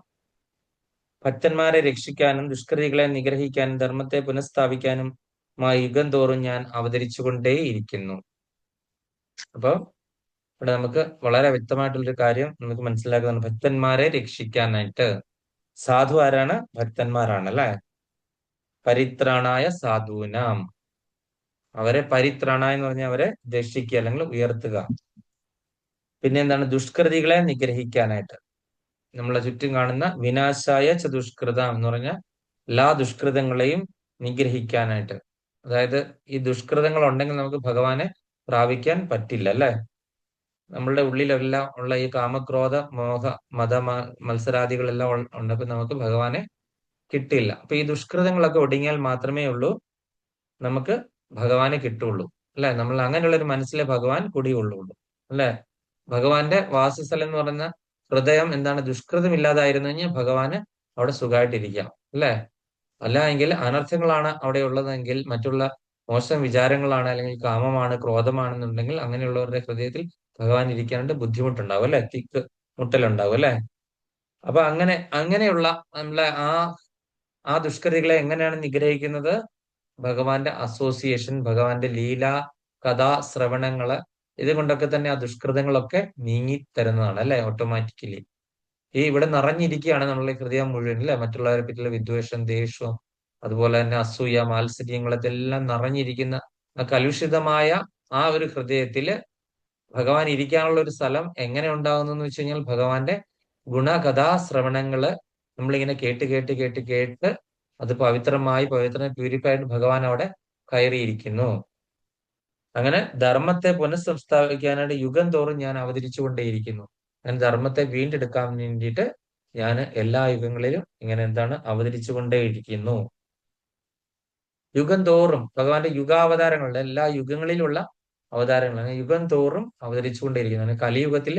ഭക്തന്മാരെ രക്ഷിക്കാനും ദുഷ്കൃതികളെ നിഗ്രഹിക്കാനും ധർമ്മത്തെ പുനഃസ്ഥാപിക്കാനും യുഗം തോറും ഞാൻ അവതരിച്ചുകൊണ്ടേയിരിക്കുന്നു. അപ്പൊ ഇവിടെ നമുക്ക് വളരെ വ്യക്തമായിട്ടുള്ളൊരു കാര്യം നമുക്ക് മനസ്സിലാക്കുന്നതാണ്. ഭക്തന്മാരെ രക്ഷിക്കാനായിട്ട് സാധു ആരാണ്? ഭക്തന്മാരാണ് അല്ലെ. പരിത്രാണായ സാധൂനാം, അവരെ പരിത്രാണ എന്ന് പറഞ്ഞാൽ അവരെ രക്ഷിക്കുക അല്ലെങ്കിൽ ഉയർത്തുക. പിന്നെ എന്താണ്? ദുഷ്കൃതികളെ നിഗ്രഹിക്കാനായിട്ട്, നമ്മളെ ചുറ്റും കാണുന്ന വിനാശായ ചതുഷ്കൃതം എന്ന് പറഞ്ഞാൽ എല്ലാ ദുഷ്കൃതങ്ങളെയും നിഗ്രഹിക്കാനായിട്ട്. അതായത് ഈ ദുഷ്കൃതങ്ങൾ ഉണ്ടെങ്കിൽ നമുക്ക് ഭഗവാനെ പ്രാപിക്കാൻ പറ്റില്ല അല്ലെ. നമ്മളുടെ ഉള്ളിലെല്ലാം ഉള്ള ഈ കാമക്രോധ മോഹ മത മത്സരാദികളെല്ലാം ഉണ്ടപ്പോൾ നമുക്ക് ഭഗവാനെ കിട്ടില്ല. അപ്പൊ ഈ ദുഷ്കൃതങ്ങളൊക്കെ ഒടുങ്ങിയാൽ മാത്രമേ ഉള്ളൂ നമുക്ക് ഭഗവാനെ കിട്ടുള്ളൂ അല്ലെ. നമ്മൾ അങ്ങനെയുള്ള ഒരു മനസ്സിലെ ഭഗവാൻ കുടിയുള്ളൂ അല്ലെ. ഭഗവാന്റെ വാസസ്ഥലം എന്ന് പറയുന്ന ഹൃദയം എന്താണ്? ദുഷ്കൃതം ഇല്ലാതായിരുന്നു കഴിഞ്ഞാൽ ഭഗവാന് അവിടെ സുഖമായിട്ടിരിക്കാം അല്ലെ. അല്ല എങ്കിൽ അനർത്ഥങ്ങളാണ് അവിടെ ഉള്ളതെങ്കിൽ, മറ്റുള്ള മോശം വിചാരങ്ങളാണ് അല്ലെങ്കിൽ കാമമാണ് ക്രോധമാണെന്നുണ്ടെങ്കിൽ അങ്ങനെയുള്ളവരുടെ ഹൃദയത്തിൽ ഭഗവാൻ ഇരിക്കാനായിട്ട് ബുദ്ധിമുട്ടുണ്ടാവും അല്ലെ. തിക്ക് മുട്ടലുണ്ടാവും അല്ലെ. അപ്പൊ അങ്ങനെയുള്ള നമ്മളെ ആ ദുഷ്കൃതികളെ എങ്ങനെയാണ് നിഗ്രഹിക്കുന്നത്? ഭഗവാന്റെ അസോസിയേഷൻ, ഭഗവാന്റെ ലീല കഥാ ശ്രവണങ്ങള്, ഇതുകൊണ്ടൊക്കെ തന്നെ ആ ദുഷ്കൃതങ്ങളൊക്കെ നീങ്ങി തരുന്നതാണ് അല്ലെ. ഓട്ടോമാറ്റിക്കലി ഈ ഇവിടെ നിറഞ്ഞിരിക്കുകയാണ് നമ്മളെ ഹൃദയം മുഴുവൻ അല്ലെ. മറ്റുള്ളവരെ പറ്റിയുള്ള വിദ്വേഷം, ദേഷ്യവും, അതുപോലെ തന്നെ അസൂയ, മാത്സര്യങ്ങളതെല്ലാം നിറഞ്ഞിരിക്കുന്ന ആ കലുഷിതമായ ആ ഒരു ഹൃദയത്തില് ഭഗവാൻ ഇരിക്കാനുള്ള ഒരു സ്ഥലം എങ്ങനെ ഉണ്ടാകുന്നു എന്ന് വെച്ച് കഴിഞ്ഞാൽ ഭഗവാന്റെ ഗുണകഥാ ശ്രവണങ്ങള് നമ്മളിങ്ങനെ കേട്ട് അത് പ്യൂരിഫൈഡ് ഭഗവാൻ അവിടെ കയറിയിരിക്കുന്നു. അങ്ങനെ ധർമ്മത്തെ പുനഃസംസ്ഥാപിക്കാനായിട്ട് യുഗം തോറും ഞാൻ അവതരിച്ചുകൊണ്ടേയിരിക്കുന്നു. അങ്ങനെ ധർമ്മത്തെ വീണ്ടെടുക്കാൻ വേണ്ടിയിട്ട് ഞാൻ എല്ലാ യുഗങ്ങളിലും ഇങ്ങനെ അവതരിച്ചുകൊണ്ടേയിരിക്കുന്നു. യുഗം തോറും ഭഗവാന്റെ യുഗാവതാരങ്ങളുടെ എല്ലാ യുഗങ്ങളിലുള്ള അവതാരങ്ങളാണ് യുഗം തോറും അവതരിച്ചുകൊണ്ടേയിരിക്കുന്നത്. കലിയുഗത്തിൽ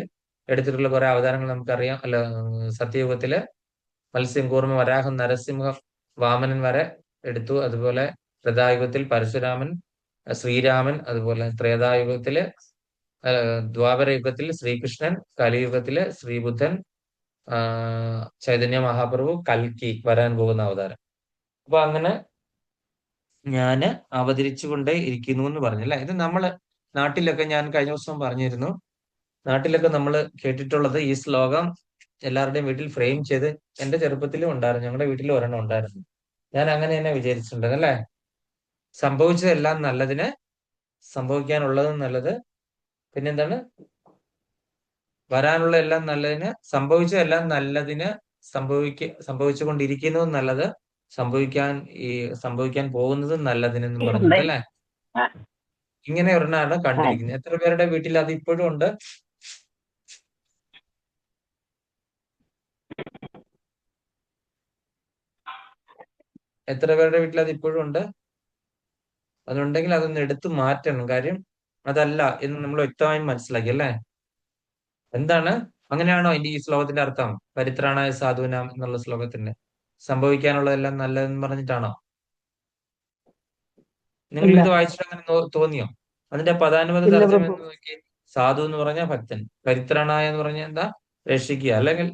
എടുത്തിട്ടുള്ള കുറെ അവതാരങ്ങൾ നമുക്കറിയാം അല്ല. സത്യയുഗത്തില് മത്സ്യം, കൂർമ്മ, വരാഹം, നരസിംഹം, വാമനൻ വരെ എടുത്തു. അതുപോലെ ത്രേതായുഗത്തിൽ പരശുരാമൻ, ശ്രീരാമൻ, അതുപോലെ ത്രേതായുഗത്തില് ദ്വാപര യുഗത്തിൽ ശ്രീകൃഷ്ണൻ, കലിയുഗത്തില് ശ്രീബുദ്ധൻ, ചൈതന്യ മഹാപ്രഭു, കൽക്കി വരാൻ പോകുന്ന അവതാരം. അപ്പൊ അങ്ങനെ ഞാന് അവതരിച്ചുകൊണ്ടേ ഇരിക്കുന്നു എന്ന് പറഞ്ഞല്ലേ. ഇത് നമ്മള് നാട്ടിലൊക്കെ ഞാൻ കഴിഞ്ഞ ദിവസം പറഞ്ഞിരുന്നു. നാട്ടിലൊക്കെ നമ്മൾ കേട്ടിട്ടുള്ളത് ഈ ശ്ലോകം എല്ലാവരുടെയും വീട്ടിൽ ഫ്രെയിം ചെയ്ത് എന്റെ ചെറുപ്പത്തിലും ഉണ്ടായിരുന്നു, ഞങ്ങളുടെ വീട്ടിലും ഒരെണ്ണം ഉണ്ടായിരുന്നു. ഞാൻ അങ്ങനെ തന്നെ വിചാരിച്ചിട്ടുണ്ട് അല്ലെ. സംഭവിച്ചതെല്ലാം നല്ലതിന്, സംഭവിക്കാനുള്ളതും നല്ലത്, പിന്നെന്താണ് വരാനുള്ള എല്ലാം നല്ലതിന്, സംഭവിച്ചതെല്ലാം നല്ലതിന്, സംഭവിച്ചുകൊണ്ടിരിക്കുന്നതും നല്ലത്, സംഭവിക്കാൻ പോകുന്നതും നല്ലതിനെന്നും പറഞ്ഞിട്ട് അല്ലെ. ഇങ്ങനെ ഒരെണ്ണമാണ് കണ്ടിരിക്കുന്നത്. എത്ര പേരുടെ വീട്ടിൽ അത് ഇപ്പോഴും ഉണ്ട്? എത്ര പേരുടെ വീട്ടിൽ അത് ഇപ്പോഴും ഉണ്ട്? അതുണ്ടെങ്കിൽ അതൊന്ന് എടുത്തു മാറ്റണം. കാര്യം അതല്ല എന്ന് നമ്മൾ വ്യക്തമായും മനസ്സിലാക്കി അല്ലേ. എന്താണ്? അങ്ങനെയാണോ ഈ ശ്ലോകത്തിന്റെ അർത്ഥം? പരിത്രാണായ സാധുനാം എന്നുള്ള ശ്ലോകത്തിന്റെ സംഭവിക്കാനുള്ളതെല്ലാം നല്ലതെന്ന് പറഞ്ഞിട്ടാണോ? നിങ്ങൾ ഇത് വായിച്ചിട്ട് അങ്ങനെ തോന്നിയോ? അതിന്റെ പദാനുപത തർജ്ജമ എന്ന് നോക്കി. സാധു എന്ന് പറഞ്ഞാൽ ഭക്തൻ, പരിത്രാണായ എന്ന് പറഞ്ഞാൽ എന്താ? രക്ഷിക്കുക അല്ലെങ്കിൽ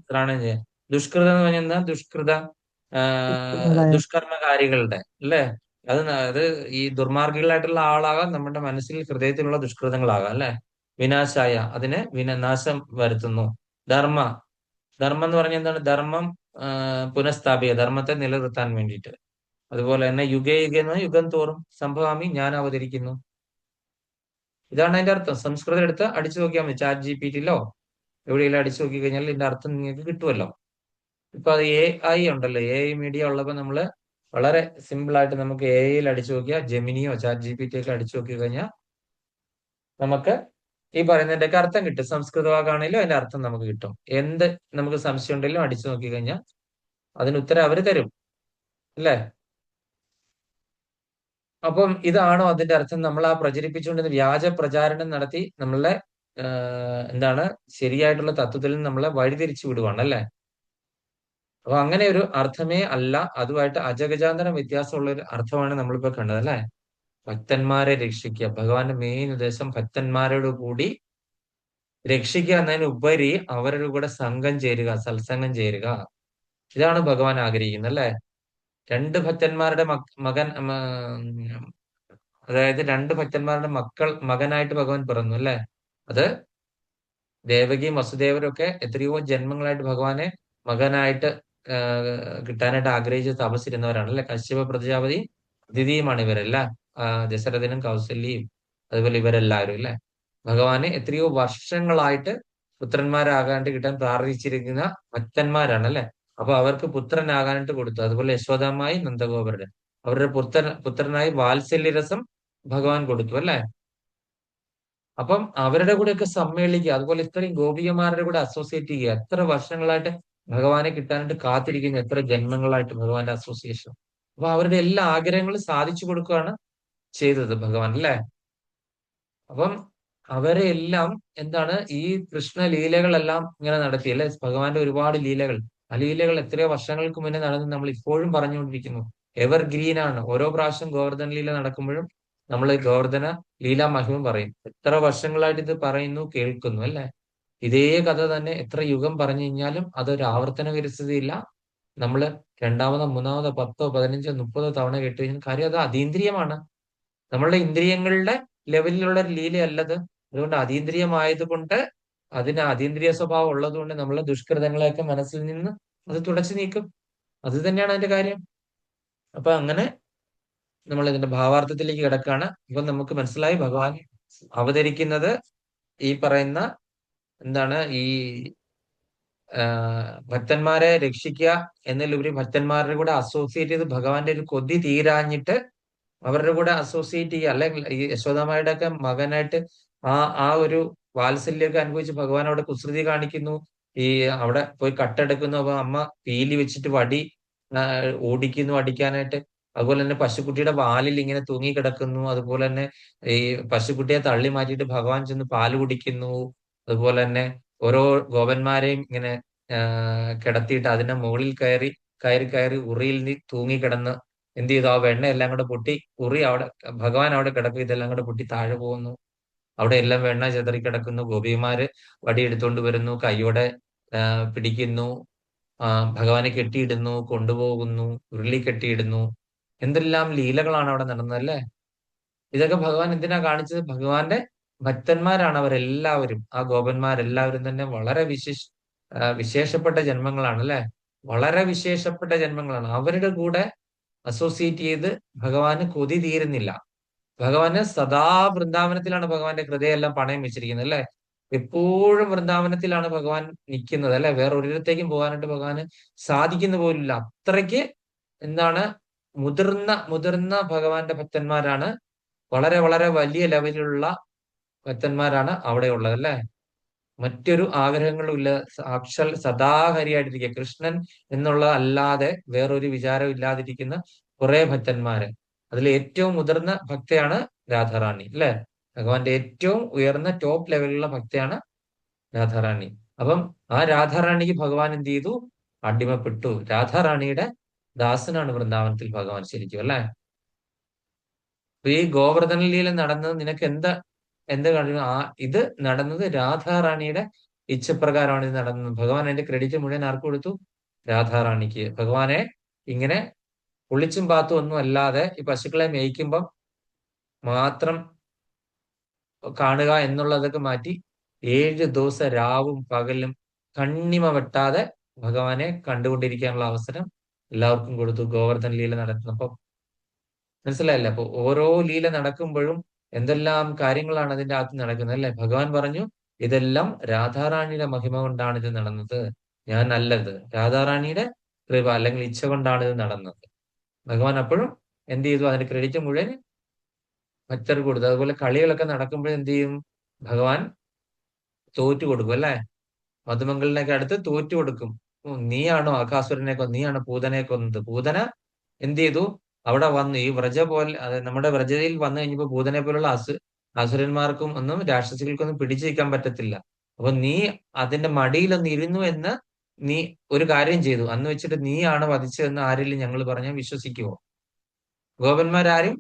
ത്രാണം ചെയ്യുക. ദുഷ്കൃതം എന്ന് പറഞ്ഞാൽ എന്താ? ദുഷ്കൃത ദുഷ്കർമ്മകാരികളുടെ അല്ലേ? അത് ഈ ദുർമാർഗികളായിട്ടുള്ള ആളാകാം, നമ്മുടെ മനസ്സിൽ ഹൃദയത്തിലുള്ള ദുഷ്കൃതങ്ങളാകാം അല്ലെ. വിനാശായ അതിന് നാശം വരുത്തുന്നു. ധർമ്മ ധർമ്മം എന്ന് പറഞ്ഞാൽ എന്താണ്? ധർമ്മം പുനഃസ്ഥാപിക്കുക, ധർമ്മത്തെ നിലനിർത്താൻ വേണ്ടിയിട്ട്. അതുപോലെ തന്നെ യുഗേ യുഗേ എന്ന് പറഞ്ഞാൽ യുഗം തോറും സംഭവാമി, ഞാൻ അവതരിക്കുന്നു. ഇതാണ് അതിന്റെ അർത്ഥം. സംസ്കൃതം എടുത്ത് അടിച്ചു നോക്കിയാൽ മതി. ChatGPT-ലോ എവിടെയെങ്കിലും അടിച്ചു നോക്കി കഴിഞ്ഞാൽ ഇതിന്റെ അർത്ഥം നിങ്ങൾക്ക് കിട്ടുമല്ലോ. ഇപ്പൊ അത് AI ഉണ്ടല്ലോ, AI മീഡിയ ഉള്ളപ്പോൾ നമ്മള് വളരെ സിമ്പിൾ ആയിട്ട് നമുക്ക് AI-യിൽ അടിച്ചു നോക്കിയാൽ, ജെമിനിയോ ChatGPT ഒക്കെ അടിച്ചു നോക്കി കഴിഞ്ഞാൽ നമുക്ക് ഈ പറയുന്നതിന്റെയൊക്കെ അർത്ഥം കിട്ടും. സംസ്കൃത വാക്കാണെങ്കിലും അതിന്റെ അർത്ഥം നമുക്ക് കിട്ടും. എന്ത് നമുക്ക് സംശയം ഉണ്ടെങ്കിലും അടിച്ചു നോക്കി കഴിഞ്ഞാൽ അതിന് ഉത്തരം അവര് തരും അല്ലേ. അപ്പം ഇതാണോ അതിന്റെ അർത്ഥം? നമ്മൾ ആ പ്രചരിപ്പിച്ചുകൊണ്ടിരുന്ന വ്യാജ പ്രചാരണം നടത്തി നമ്മളെ എന്താണ് ശരിയായിട്ടുള്ള തത്വത്തിൽ നിന്ന് നമ്മളെ വഴിതിരിച്ചു വിടുവാണ് അല്ലേ. അപ്പൊ അങ്ങനെ ഒരു അർത്ഥമേ അല്ല, അതുമായിട്ട് അജഗജാന്തരം വ്യത്യാസമുള്ള ഒരു അർത്ഥമാണ് നമ്മളിപ്പോ കണ്ടത് അല്ലെ. ഭക്തന്മാരെ രക്ഷിക്കുക, ഭഗവാന്റെ മെയിൻ ഉദ്ദേശം ഭക്തന്മാരോട് കൂടി രക്ഷിക്കുക എന്നതിനുപരി അവരുടെ കൂടെ സംഘം ചേരുക, സത്സംഗം ചേരുക. ഇതാണ് ഭഗവാൻ ആഗ്രഹിക്കുന്നത് അല്ലെ. രണ്ട് ഭക്തന്മാരുടെ മകൻ, അതായത് രണ്ട് ഭക്തന്മാരുടെ മകനായിട്ട് ഭഗവാൻ പിറന്നു അല്ലെ. അത് ദേവകിയും വസുദേവരും ഒക്കെ എത്രയോ ജന്മങ്ങളായിട്ട് ഭഗവാനെ മകനായിട്ട് കിട്ടാനായിട്ട് ആഗ്രഹിച്ച് തപസ്സിരുന്നവരാണ് അല്ലെ. കശ്യപ പ്രജാപതി ദിതിയുമാണ് ഇവരെല്ലാം, ദശരഥനും കൗസല്യയും അതുപോലെ ഇവരെല്ലാവരും അല്ലെ. ഭഗവാനെ എത്രയോ വർഷങ്ങളായിട്ട് പുത്രന്മാരാകാണ്ട് കിട്ടാൻ പ്രാർത്ഥിച്ചിരിക്കുന്ന ഭക്തന്മാരാണ് അല്ലെ. അപ്പൊ അവർക്ക് പുത്രനാകാനായിട്ട് കൊടുത്തു. അതുപോലെ യശോദാമായി നന്ദഗോപരുടെ അവരുടെ പുത്രനായി വാത്സല്യരസം ഭഗവാൻ കൊടുത്തു അല്ലെ. അപ്പം അവരുടെ കൂടെയൊക്കെ സമ്മേളിക്കുക, അതുപോലെ ഇത്രയും ഗോപികമാരുടെ കൂടെ അസോസിയേറ്റ് ചെയ്യുക. എത്ര വർഷങ്ങളായിട്ട് ഭഗവാനെ കിട്ടാനായിട്ട് കാത്തിരിക്കുന്നു, എത്ര ജന്മങ്ങളായിട്ട് ഭഗവാന്റെ അസോസിയേഷൻ. അപ്പൊ അവരുടെ എല്ലാ ആഗ്രഹങ്ങളും സാധിച്ചു കൊടുക്കുകയാണ് ചെയ്തത് ഭഗവാൻ അല്ലെ. അപ്പം അവരെ എല്ലാം എന്താണ് ഈ കൃഷ്ണ ലീലകളെല്ലാം ഇങ്ങനെ നടത്തി അല്ലെ. ഭഗവാന്റെ ഒരുപാട് ലീലകൾ, ആ ലീലകൾ എത്രയോ വർഷങ്ങൾക്ക് മുന്നേ നടന്ന് നമ്മൾ ഇപ്പോഴും പറഞ്ഞുകൊണ്ടിരിക്കുന്നു. എവർ ഗ്രീൻ ആണ്. ഓരോ പ്രാവശ്യം ഗോവർദ്ധന ലീല നടക്കുമ്പോഴും നമ്മൾ ഗോവർദ്ധന ലീല മഹിമ പറയും. എത്ര വർഷങ്ങളായിട്ട് ഇത് പറയുന്നു, കേൾക്കുന്നു അല്ലെ. ഇതേ കഥ തന്നെ എത്ര യുഗം പറഞ്ഞു കഴിഞ്ഞാലും അതൊരു ആവർത്തന വിരസതയില്ല. നമ്മൾ രണ്ടാമതോ മൂന്നാമതോ 10ഓ 15ഓ 30ഓ തവണ കേട്ട് കഴിഞ്ഞാൽ കാര്യം അത് അതീന്ദ്രിയമാണ്. നമ്മളുടെ ഇന്ദ്രിയങ്ങളുടെ ലെവലിലുള്ള ഒരു ലീലയല്ലത്. അതുകൊണ്ട് അതീന്ദ്രിയമായത് കൊണ്ട്, അതിന് അതീന്ദ്രിയ സ്വഭാവം ഉള്ളത് കൊണ്ട് നമ്മളെ ദുഷ്കൃതങ്ങളെയൊക്കെ മനസ്സിൽ നിന്ന് അത് തുടച്ചു നീക്കും. അത് തന്നെയാണ് അതിന്റെ കാര്യം. അപ്പൊ അങ്ങനെ നമ്മൾ ഇതിന്റെ ഭാവാർത്ഥത്തിലേക്ക് കിടക്കുകയാണ്. ഇപ്പൊ നമുക്ക് മനസ്സിലായി ഭഗവാൻ അവതരിക്കുന്നത് ഈ പറയുന്ന എന്താണ് ഈ ഭക്തന്മാരെ രക്ഷിക്കുക എന്നതിലുപരി ഭക്തന്മാരുടെ കൂടെ അസോസിയേറ്റ് ചെയ്ത് ഭഗവാന്റെ ഒരു കൊതി തീരാഞ്ഞിട്ട് അവരുടെ കൂടെ അസോസിയേറ്റ് ചെയ്യുക. അല്ലെങ്കിൽ ഈ യശോദാമ്മയുടെ ഒക്കെ മകനായിട്ട് ആ ഒരു വാത്സല്യമൊക്കെ അനുഭവിച്ച് ഭഗവാൻ അവിടെ കുസൃതി കാണിക്കുന്നു. ഈ അവിടെ പോയി കട്ടെടുക്കുന്നു. അപ്പൊ അമ്മ പീലി വെച്ചിട്ട് വടി ഓടിക്കുന്നു അടിക്കാനായിട്ട്. അതുപോലെ തന്നെ പശുക്കുട്ടിയുടെ വാലിൽ ഇങ്ങനെ തൂങ്ങി കിടക്കുന്നു. അതുപോലെ തന്നെ ഈ പശുക്കുട്ടിയെ തള്ളി മാറ്റിയിട്ട് ഭഗവാൻ ചെന്ന് പാല് കുടിക്കുന്നു. അതുപോലെ തന്നെ ഓരോ ഗോപന്മാരെയും ഇങ്ങനെ കിടത്തിയിട്ട് അതിന്റെ മുകളിൽ കയറി കയറി ഉറിയിൽ തൂങ്ങിക്കിടന്ന് എന്ത് ചെയ്തു? ആ വെണ്ണ എല്ലാം കൂടെ പൊട്ടി, ഉറി അവിടെ ഭഗവാൻ അവിടെ കിടക്കും, ഇതെല്ലാം കൂടെ പൊട്ടി താഴെ പോകുന്നു. അവിടെ എല്ലാം വെണ്ണ ചെതറി കിടക്കുന്നു. ഗോപിമാര് വടിയെടുത്തോണ്ട് വരുന്നു, കൈയോടെ പിടിക്കുന്നു, ഭഗവാനെ കെട്ടിയിടുന്നു, കൊണ്ടുപോകുന്നു, ഉരുളി കെട്ടിയിടുന്നു. എന്തെല്ലാം ലീലകളാണ് അവിടെ നടന്നത് അല്ലേ. ഇതൊക്കെ ഭഗവാൻ എന്തിനാ കാണിച്ചത്? ഭഗവാന്റെ ഭക്തന്മാരാണ് അവരെല്ലാവരും. ആ ഗോപന്മാരെല്ലാവരും തന്നെ വളരെ വിശേഷപ്പെട്ട ജന്മങ്ങളാണ് അല്ലെ. വളരെ വിശേഷപ്പെട്ട ജന്മങ്ങളാണ്. അവരുടെ കൂടെ അസോസിയേറ്റ് ചെയ്ത് ഭഗവാന് കൊതി തീരുന്നില്ല. ഭഗവാന് സദാ വൃന്ദാവനത്തിലാണ് ഭഗവാന്റെ ഹൃദയമെല്ലാം പണയം വെച്ചിരിക്കുന്നത് അല്ലെ. എപ്പോഴും വൃന്ദാവനത്തിലാണ് ഭഗവാൻ നിൽക്കുന്നത് അല്ലെ. വേറെ ഒരിടത്തേക്കും പോകാനായിട്ട് ഭഗവാന് സാധിക്കുന്ന പോലില്ല. അത്രയ്ക്ക് എന്താണ് മുതിർന്ന ഭഗവാന്റെ ഭക്തന്മാരാണ്. വളരെ വളരെ വലിയ ലെവലിലുള്ള ഭക്തന്മാരാണ് അവിടെ ഉള്ളത് അല്ലെ. മറ്റൊരു ആഗ്രഹങ്ങളും ഇല്ല. സാക്ഷാൽ സദാഹരിയായിട്ടിരിക്കുക, കൃഷ്ണൻ എന്നുള്ളതല്ലാതെ വേറൊരു വിചാരം ഇല്ലാതിരിക്കുന്ന കുറെ ഭക്തന്മാര്. അതിൽ ഏറ്റവും മുതിർന്ന ഭക്തയാണ് രാധാറാണി അല്ലെ. ഭഗവാന്റെ ഏറ്റവും ഉയർന്ന ടോപ്പ് ലെവലിലുള്ള ഭക്തയാണ് രാധാറാണി. അപ്പം ആ രാധാറാണിക്ക് ഭഗവാൻ എന്ത് ചെയ്തു? അടിമപ്പെട്ടു. രാധാറാണിയുടെ ദാസനാണ് വൃന്ദാവനത്തിൽ ഭഗവാൻ ശരിക്കും അല്ലെ. അപ്പൊ ഈ ഗോവർദ്ധന ലീല നടന്നത് നിനക്ക് എന്ത് കാണിക്കുന്നു? ഇത് നടന്നത് രാധാറാണിയുടെ ഇച്ഛപ്രകാരമാണ് ഇത് നടന്നത്. ഭഗവാൻ അതിന്റെ ക്രെഡിറ്റ് മുഴുവൻ ആർക്ക് കൊടുത്തു? രാധാറാണിക്ക്. ഭഗവാനെ ഇങ്ങനെ ഒളിച്ചും പാത്തും ഒന്നും അല്ലാതെ ഈ പശുക്കളെ മേയ്ക്കുമ്പം മാത്രം കാണുക എന്നുള്ളതൊക്കെ മാറ്റി 7 ദിവസം രാവും പകലും കണ്ണിമ വെട്ടാതെ ഭഗവാനെ കണ്ടുകൊണ്ടിരിക്കാനുള്ള അവസരം എല്ലാവർക്കും കൊടുത്തു ഗോവർദ്ധന ലീല നടത്തുന്നപ്പം. മനസ്സിലായില്ല? അപ്പൊ ഓരോ ലീല നടക്കുമ്പോഴും എന്തെല്ലാം കാര്യങ്ങളാണ് അതിന്റെ അകത്ത് നടക്കുന്നത് അല്ലെ? ഭഗവാൻ പറഞ്ഞു ഇതെല്ലാം രാധാറാണിയുടെ മഹിമ കൊണ്ടാണ് ഇത് നടന്നത്, ഞാൻ നല്ലത് രാധാറാണിയുടെ കൃപ അല്ലെങ്കിൽ ഇച്ഛ കൊണ്ടാണ് ഇത് നടന്നത്. ഭഗവാൻ അപ്പോഴും എന്ത് ചെയ്തു? അതിന്റെ ക്രെഡിറ്റ് മുഴുവൻ ഭക്തർക്ക് കൊടുത്തു. അതുപോലെ കളികളൊക്കെ നടക്കുമ്പോൾ എന്ത് ചെയ്യും? ഭഗവാൻ തോറ്റു കൊടുക്കും അല്ലെ? മധുമംഗലിനൊക്കെ അടുത്ത് തോറ്റു കൊടുക്കും. നീയാണോ അകാസുരനെ കൊന്നത്, നീയാണോ പൂതനെ കൊന്നത്? പൂതന എന്ത് ചെയ്തു? അവിടെ വന്നു ഈ വ്രജ പോലെ നമ്മുടെ വ്രജതയിൽ വന്നു കഴിഞ്ഞപ്പോ പൂതനെ പോലുള്ള അസുരന്മാർക്കും ഒന്നും രാക്ഷസികൾക്കൊന്നും പിടിച്ചു നിൽക്കാൻ പറ്റത്തില്ല. അപ്പൊ നീ അതിന്റെ മടിയിലൊന്ന് ഇരുന്നു എന്ന് നീ ഒരു കാര്യം ചെയ്തു, അന്ന് വെച്ചിട്ട് നീയാണ് വധിച്ചതെന്ന് ആരെങ്കിലും ഞങ്ങൾ പറഞ്ഞാൽ വിശ്വസിക്കുമോ? ഗോപന്മാരാരും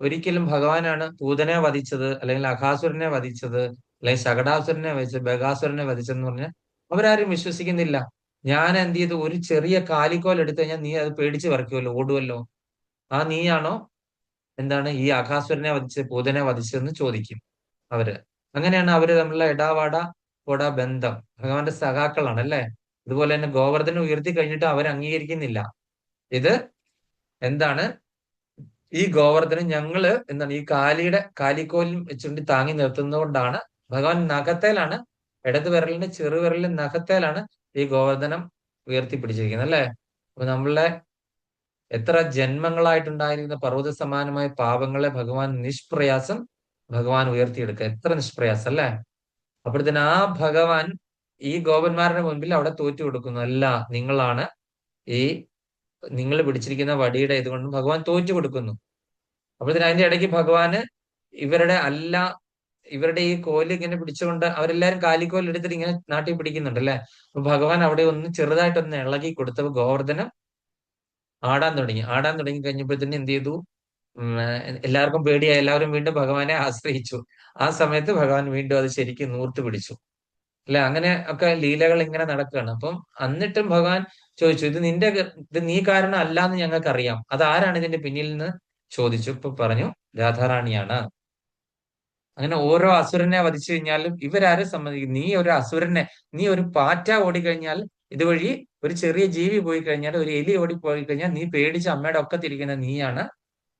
ഒരിക്കലും ഭഗവാനാണ് പൂതനെ വധിച്ചത് അല്ലെങ്കിൽ അഘാസുരനെ വധിച്ചത് അല്ലെങ്കിൽ ശകടാസുരനെ വധിച്ചത് ബകാസുരനെ വധിച്ചതെന്ന് പറഞ്ഞാൽ അവരാരും വിശ്വസിക്കുന്നില്ല. ഞാൻ എന്ത് ചെയ്തു? ഒരു ചെറിയ കാലിക്കോൽ എടുത്തു കഴിഞ്ഞാൽ നീ അത് പേടിച്ച് വിറയ്ക്കുമല്ലോ, ഓടുമല്ലോ. ആ നീയാണോ എന്താണ് ഈ അഘാസുരനെ വധിച്ച് പൂതനെ വധിച്ചതെന്ന് ചോദിക്കും അവര്. അങ്ങനെയാണ് അവര് തമ്മിലുള്ള എടാവാട പോടാ ബന്ധം. ഭഗവാന്റെ സഖാക്കളാണ് അല്ലെ? ഇതുപോലെ തന്നെ ഗോവർദ്ധനം ഉയർത്തി കഴിഞ്ഞിട്ട് അവർ അംഗീകരിക്കുന്നില്ല. ഇത് എന്താണ്? ഈ ഗോവർദ്ധനം ഞങ്ങള് എന്താണ് ഈ കാലിക്കോലും വെച്ചുകൊണ്ട് താങ്ങി നിർത്തുന്നത് കൊണ്ടാണ് ഭഗവാൻ നഖത്തേലാണ്, ഇടത് വിരലിന്റെ ചെറുവിരലിന്റെ നഖത്തേലാണ് ഈ ഗോവർദ്ധനം ഉയർത്തിപ്പിടിച്ചിരിക്കുന്നത് അല്ലെ? അപ്പൊ നമ്മളുടെ എത്ര ജന്മങ്ങളായിട്ടുണ്ടായിരിക്കുന്ന പർവ്വത സമാനമായ പാപങ്ങളെ ഭഗവാൻ നിഷ്പ്രയാസം ഭഗവാൻ ഉയർത്തിയെടുക്കുക. എത്ര നിഷ്പ്രയാസം അല്ലെ? അപ്പോഴത്തേന് ആ ഭഗവാൻ ഈ ഗോപന്മാരുടെ മുൻപിൽ അവിടെ തോറ്റു കൊടുക്കുന്നു. അല്ല, നിങ്ങളാണ് ഈ നിങ്ങൾ പിടിച്ചിരിക്കുന്ന വടിയുടെ ഇതുകൊണ്ട് ഭഗവാൻ തോറ്റു കൊടുക്കുന്നു. അപ്പോഴത്തേന് അതിന്റെ ഇടയ്ക്ക് ഭഗവാന് ഇവരുടെ ഈ കോല് ഇങ്ങനെ പിടിച്ചുകൊണ്ട് അവരെല്ലാരും കാലിക്കോൽ എടുത്തിട്ട് ഇങ്ങനെ നാട്ടി പിടിക്കുന്നുണ്ട് അല്ലെ? അപ്പൊ ഭഗവാൻ അവിടെ ഒന്ന് ചെറുതായിട്ടൊന്ന് ഇളകി കൊടുത്തപ്പോൾ ഗോവർദ്ധനം ആടാൻ തുടങ്ങി കഴിഞ്ഞപ്പോഴത്തേന് എന്ത് ചെയ്തു? എല്ലാവർക്കും പേടിയായി. എല്ലാവരും വീണ്ടും ഭഗവാനെ ആശ്രയിച്ചു. ആ സമയത്ത് ഭഗവാൻ വീണ്ടും അത് ശരിക്കും നൂർത്ത് പിടിച്ചു അല്ലെ? അങ്ങനെ ഒക്കെ ലീലകൾ ഇങ്ങനെ നടക്കുകയാണ്. അപ്പം എന്നിട്ടും ഭഗവാൻ ചോദിച്ചു, ഇത് നീ കാരണം അല്ല എന്ന് ഞങ്ങൾക്ക് അറിയാം, അത് ആരാണ് ഇതിന്റെ പിന്നിൽ നിന്ന് ചോദിച്ചു. ഇപ്പൊ പറഞ്ഞു രാധാറാണിയാണ്. അങ്ങനെ ഓരോ അസുരനെ വധിച്ചു കഴിഞ്ഞാലും ഇവരാരും സമ്മതിക്കും. നീ ഒരു പാറ്റ ഓടിക്കഴിഞ്ഞാൽ, ഇതുവഴി ഒരു ചെറിയ ജീവി പോയി കഴിഞ്ഞാൽ, ഒരു എലി ഓടിപ്പോയി കഴിഞ്ഞാൽ നീ പേടിച്ച് അമ്മയുടെ ഒക്കത്തിരിക്കുന്ന നീയാണ്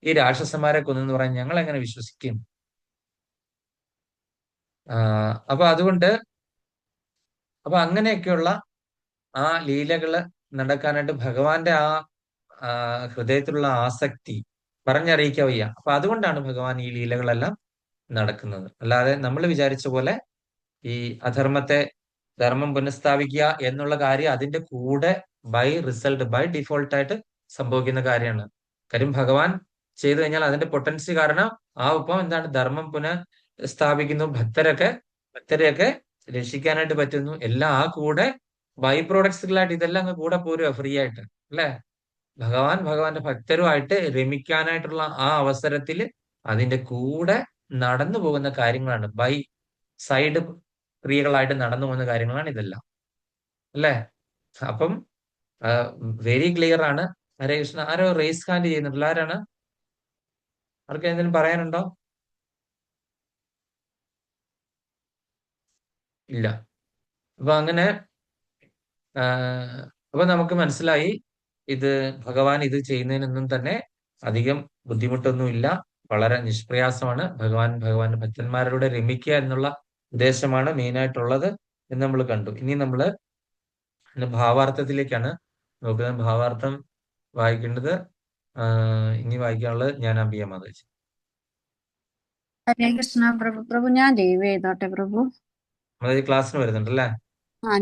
ഈ രാക്ഷസന്മാരെ കൊന്നെന്ന് പറയാൻ ഞങ്ങൾ എങ്ങനെ വിശ്വസിക്കും? അപ്പൊ അങ്ങനെയൊക്കെയുള്ള ആ ലീലകള് നടക്കാനായിട്ട് ഭഗവാന്റെ ആ ഹൃദയത്തിലുള്ള ആസക്തി പറഞ്ഞറിയിക്കാൻ വയ്യ. അപ്പൊ അതുകൊണ്ടാണ് ഭഗവാൻ ഈ ലീലകളെല്ലാം നടക്കുന്നത്. അല്ലാതെ നമ്മൾ വിചാരിച്ച പോലെ ഈ അധർമ്മത്തെ ധർമ്മം പുനഃസ്ഥാപിക്കുക എന്നുള്ള കാര്യം അതിന്റെ കൂടെ ബൈ ഡിഫോൾട്ട് ആയിട്ട് സംഭവിക്കുന്ന കാര്യമാണ്. കാര്യം ഭഗവാൻ ചെയ്തു കഴിഞ്ഞാൽ അതിന്റെ പൊട്ടൻസി കാരണം ഒപ്പം എന്താണ്? ധർമ്മം പുനഃസ്ഥാപിക്കുന്നു, ഭക്തരെയൊക്കെ രക്ഷിക്കാനായിട്ട് പറ്റുന്നു. എല്ലാം ആ കൂടെ ബൈ പ്രോഡക്ട്സുകളായിട്ട് ഇതെല്ലാം അങ്ങ് കൂടെ പോരുക ഫ്രീ ആയിട്ട് അല്ലെ? ഭഗവാന്റെ ഭക്തരുമായിട്ട് രമിക്കാനായിട്ടുള്ള ആ അവസരത്തിൽ അതിന്റെ കൂടെ നടന്നു പോകുന്ന കാര്യങ്ങളാണ്, ബൈ സൈഡ് ക്രിയകളായിട്ട് നടന്നു പോകുന്ന കാര്യങ്ങളാണ് ഇതെല്ലാം അല്ലേ? അപ്പം വെരി ക്ലിയർ ആണ്. ഹരേ കൃഷ്ണ. ആരോ റേസ് ഹാൻഡ് ചെയ്യുന്നുണ്ടല്ലോ, ആരാണ്? ആർക്ക് എന്തെങ്കിലും പറയാനുണ്ടോ? ഇല്ല. അപ്പൊ അങ്ങനെ അപ്പൊ നമുക്ക് മനസ്സിലായി ഇത് ഭഗവാൻ ഇത് ചെയ്യുന്നതിനൊന്നും തന്നെ അധികം ബുദ്ധിമുട്ടൊന്നുമില്ല, വളരെ നിഷ്പ്രയാസമാണ്. ഭഗവാന്റെ ഭക്തന്മാരുടെ രമിക്കുക എന്നുള്ള ഉദ്ദേശമാണ് മെയിനായിട്ടുള്ളത് എന്ന് നമ്മൾ കണ്ടു. ഇനി നമ്മള് ഭാവാർത്ഥത്തിലേക്കാണ് നോക്കുന്നത്. ഭാവാർത്ഥം വായിക്കേണ്ടത് ഇനി വായിക്കാനുള്ളത് ഞാൻ അമ്പിയ മാതാജി. ഹരേ കൃഷ്ണ പ്രഭു. ഞാൻ ദൈവം ചെയ്തോട്ടെ പ്രഭു. മാതാജി ക്ലാസ്സിന് വരുന്നുണ്ടല്ലേ?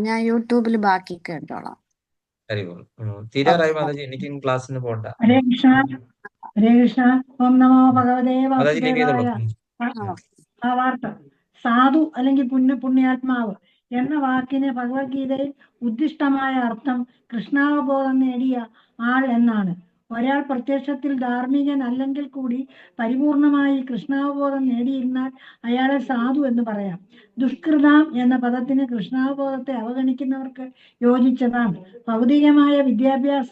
ഞാൻ യൂട്യൂബിൽ ബാക്കി കേട്ടോളാം. തീരാറായി മാതാജി, എനിക്കും ക്ലാസ്സിന് പോകണ്ട. ഹരേ കൃഷ്ണ. ഹരേ കൃഷ്ണ. ഓം നമോ ഭഗവതേ വാസുദേവായ. ഭാവാർത്ഥം. സാധു അല്ലെങ്കിൽ പുണ്യാത്മാവ് എന്ന വാക്കിന് ഭഗവത്ഗീതയിൽ ഉദ്ദിഷ്ടമായ അർത്ഥം കൃഷ്ണാവബോധം നേടിയ ആൾ എന്നാണ്. ഒരാൾ പ്രത്യക്ഷത്തിൽ ധാർമ്മികൻ അല്ലെങ്കിൽ കൂടി പരിപൂർണമായി കൃഷ്ണാവബോധം നേടിയിരുന്നാൽ അയാളെ സാധു എന്ന് പറയാം. ദുഷ്കൃതാം എന്ന പദത്തിന് കൃഷ്ണാവബോധത്തെ അവഗണിക്കുന്നവർക്ക് യോജിച്ചതാണ്. ഭൗതികമായ വിദ്യാഭ്യാസ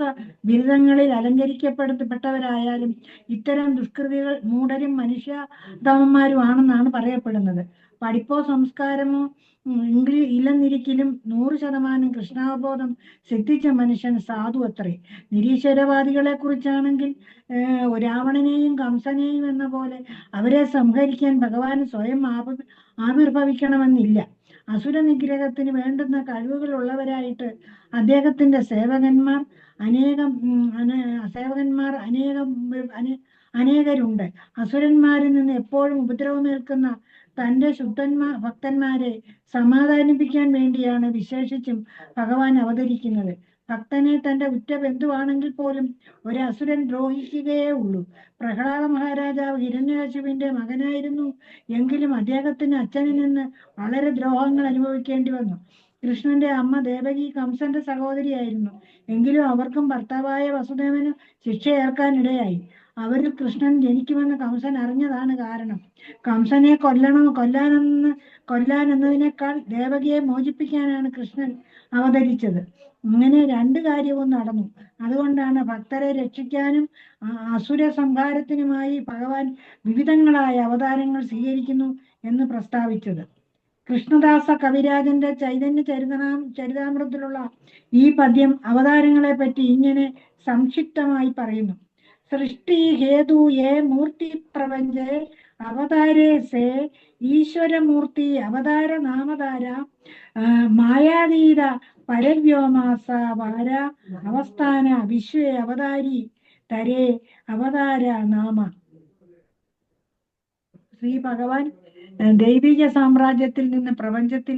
ബിരുദങ്ങളിൽ അലങ്കരിക്കപ്പെട്ടവരായാലും ഇത്തരം ദുഷ്കൃതികൾ മൂഢരും മനുഷ്യതമന്മാരുമാണെന്നാണ് പറയപ്പെടുന്നത്. പഠിപ്പോ സംസ്കാരമോ ഇല്ലെന്നിരിക്കലും 100% കൃഷ്ണാവബോധം സിദ്ധിച്ച മനുഷ്യൻ സാധു അത്രേ. നിരീശ്വരവാദികളെ കുറിച്ചാണെങ്കിൽ രാവണനെയും കംസനെയും എന്ന പോലെ അവരെ സംഹരിക്കാൻ ഭഗവാൻ സ്വയം ആവിർഭവിക്കണമെന്നില്ല. അസുര നിഗ്രഹത്തിന് വേണ്ടുന്ന കഴിവുകളുള്ളവരായിട്ട് അദ്ദേഹത്തിന്റെ സേവകന്മാർ അനേകരുണ്ട്. അസുരന്മാരിൽ നിന്ന് എപ്പോഴും ഉപദ്രവമേൽക്കുന്ന തന്റെ ഭക്തന്മാരെ സമാധാനിപ്പിക്കാൻ വേണ്ടിയാണ് വിശേഷിച്ചും ഭഗവാൻ അവതരിക്കുന്നത്. ഭക്തനെ തന്റെ ഉറ്റ ബന്ധുവാണെങ്കിൽ പോലും ഒരു അസുരൻ ദ്രോഹിക്കുകയേ ഉള്ളൂ. പ്രഹ്ലാദ മഹാരാജാവ് ഹിരണ്യകശിപുവിന്റെ മകനായിരുന്നു എങ്കിലും അദ്ദേഹത്തിന് അച്ഛനിൽ നിന്ന് വളരെ ദ്രോഹങ്ങൾ അനുഭവിക്കേണ്ടി വന്നു. കൃഷ്ണന്റെ അമ്മ ദേവകി കംസന്റെ സഹോദരിയായിരുന്നു എങ്കിലും അവർക്കും ഭർത്താവായ വസുദേവന് ശിക്ഷയേൽക്കാനിടയായി. അവരിൽ കൃഷ്ണൻ ജനിക്കുമെന്ന് കംസൻ അറിഞ്ഞതാണ് കാരണം. കംസനെ കൊല്ലാൻ എന്നതിനേക്കാൾ ദേവകിയെ മോചിപ്പിക്കാനാണ് കൃഷ്ണൻ അവതരിച്ചത്. അങ്ങനെ 2 കാര്യവും നടന്നു. അതുകൊണ്ടാണ് ഭക്തരെ രക്ഷിക്കാനും അസുര സംഹാരത്തിനുമായി ഭഗവാൻ വിവിധങ്ങളായ അവതാരങ്ങൾ സ്വീകരിക്കുന്നു എന്ന് പ്രസ്താവിച്ചത്. കൃഷ്ണദാസ കവിരാജന്റെ ചൈതന്യ ചരിതാമൃതത്തിലുള്ള ഈ പദ്യം അവതാരങ്ങളെ പറ്റി ഇങ്ങനെ സംക്ഷിപ്തമായി പറയുന്നു. സൃഷ്ടി ഹേതു യേ മൂർത്തി പ്രപഞ്ചേ അവതാരേ സേ ഈശ്വരമൂർത്തി അവതാര നാമധാര മായാതീത പരവ്യോമാസ വാര അവസ്ഥാന വിശ്വേ അവതാരി തരേ അവതാര നാമ. ശ്രീ ഭഗവാൻ ദൈവിക സാമ്രാജ്യത്തിൽ നിന്ന് പ്രപഞ്ചത്തിൽ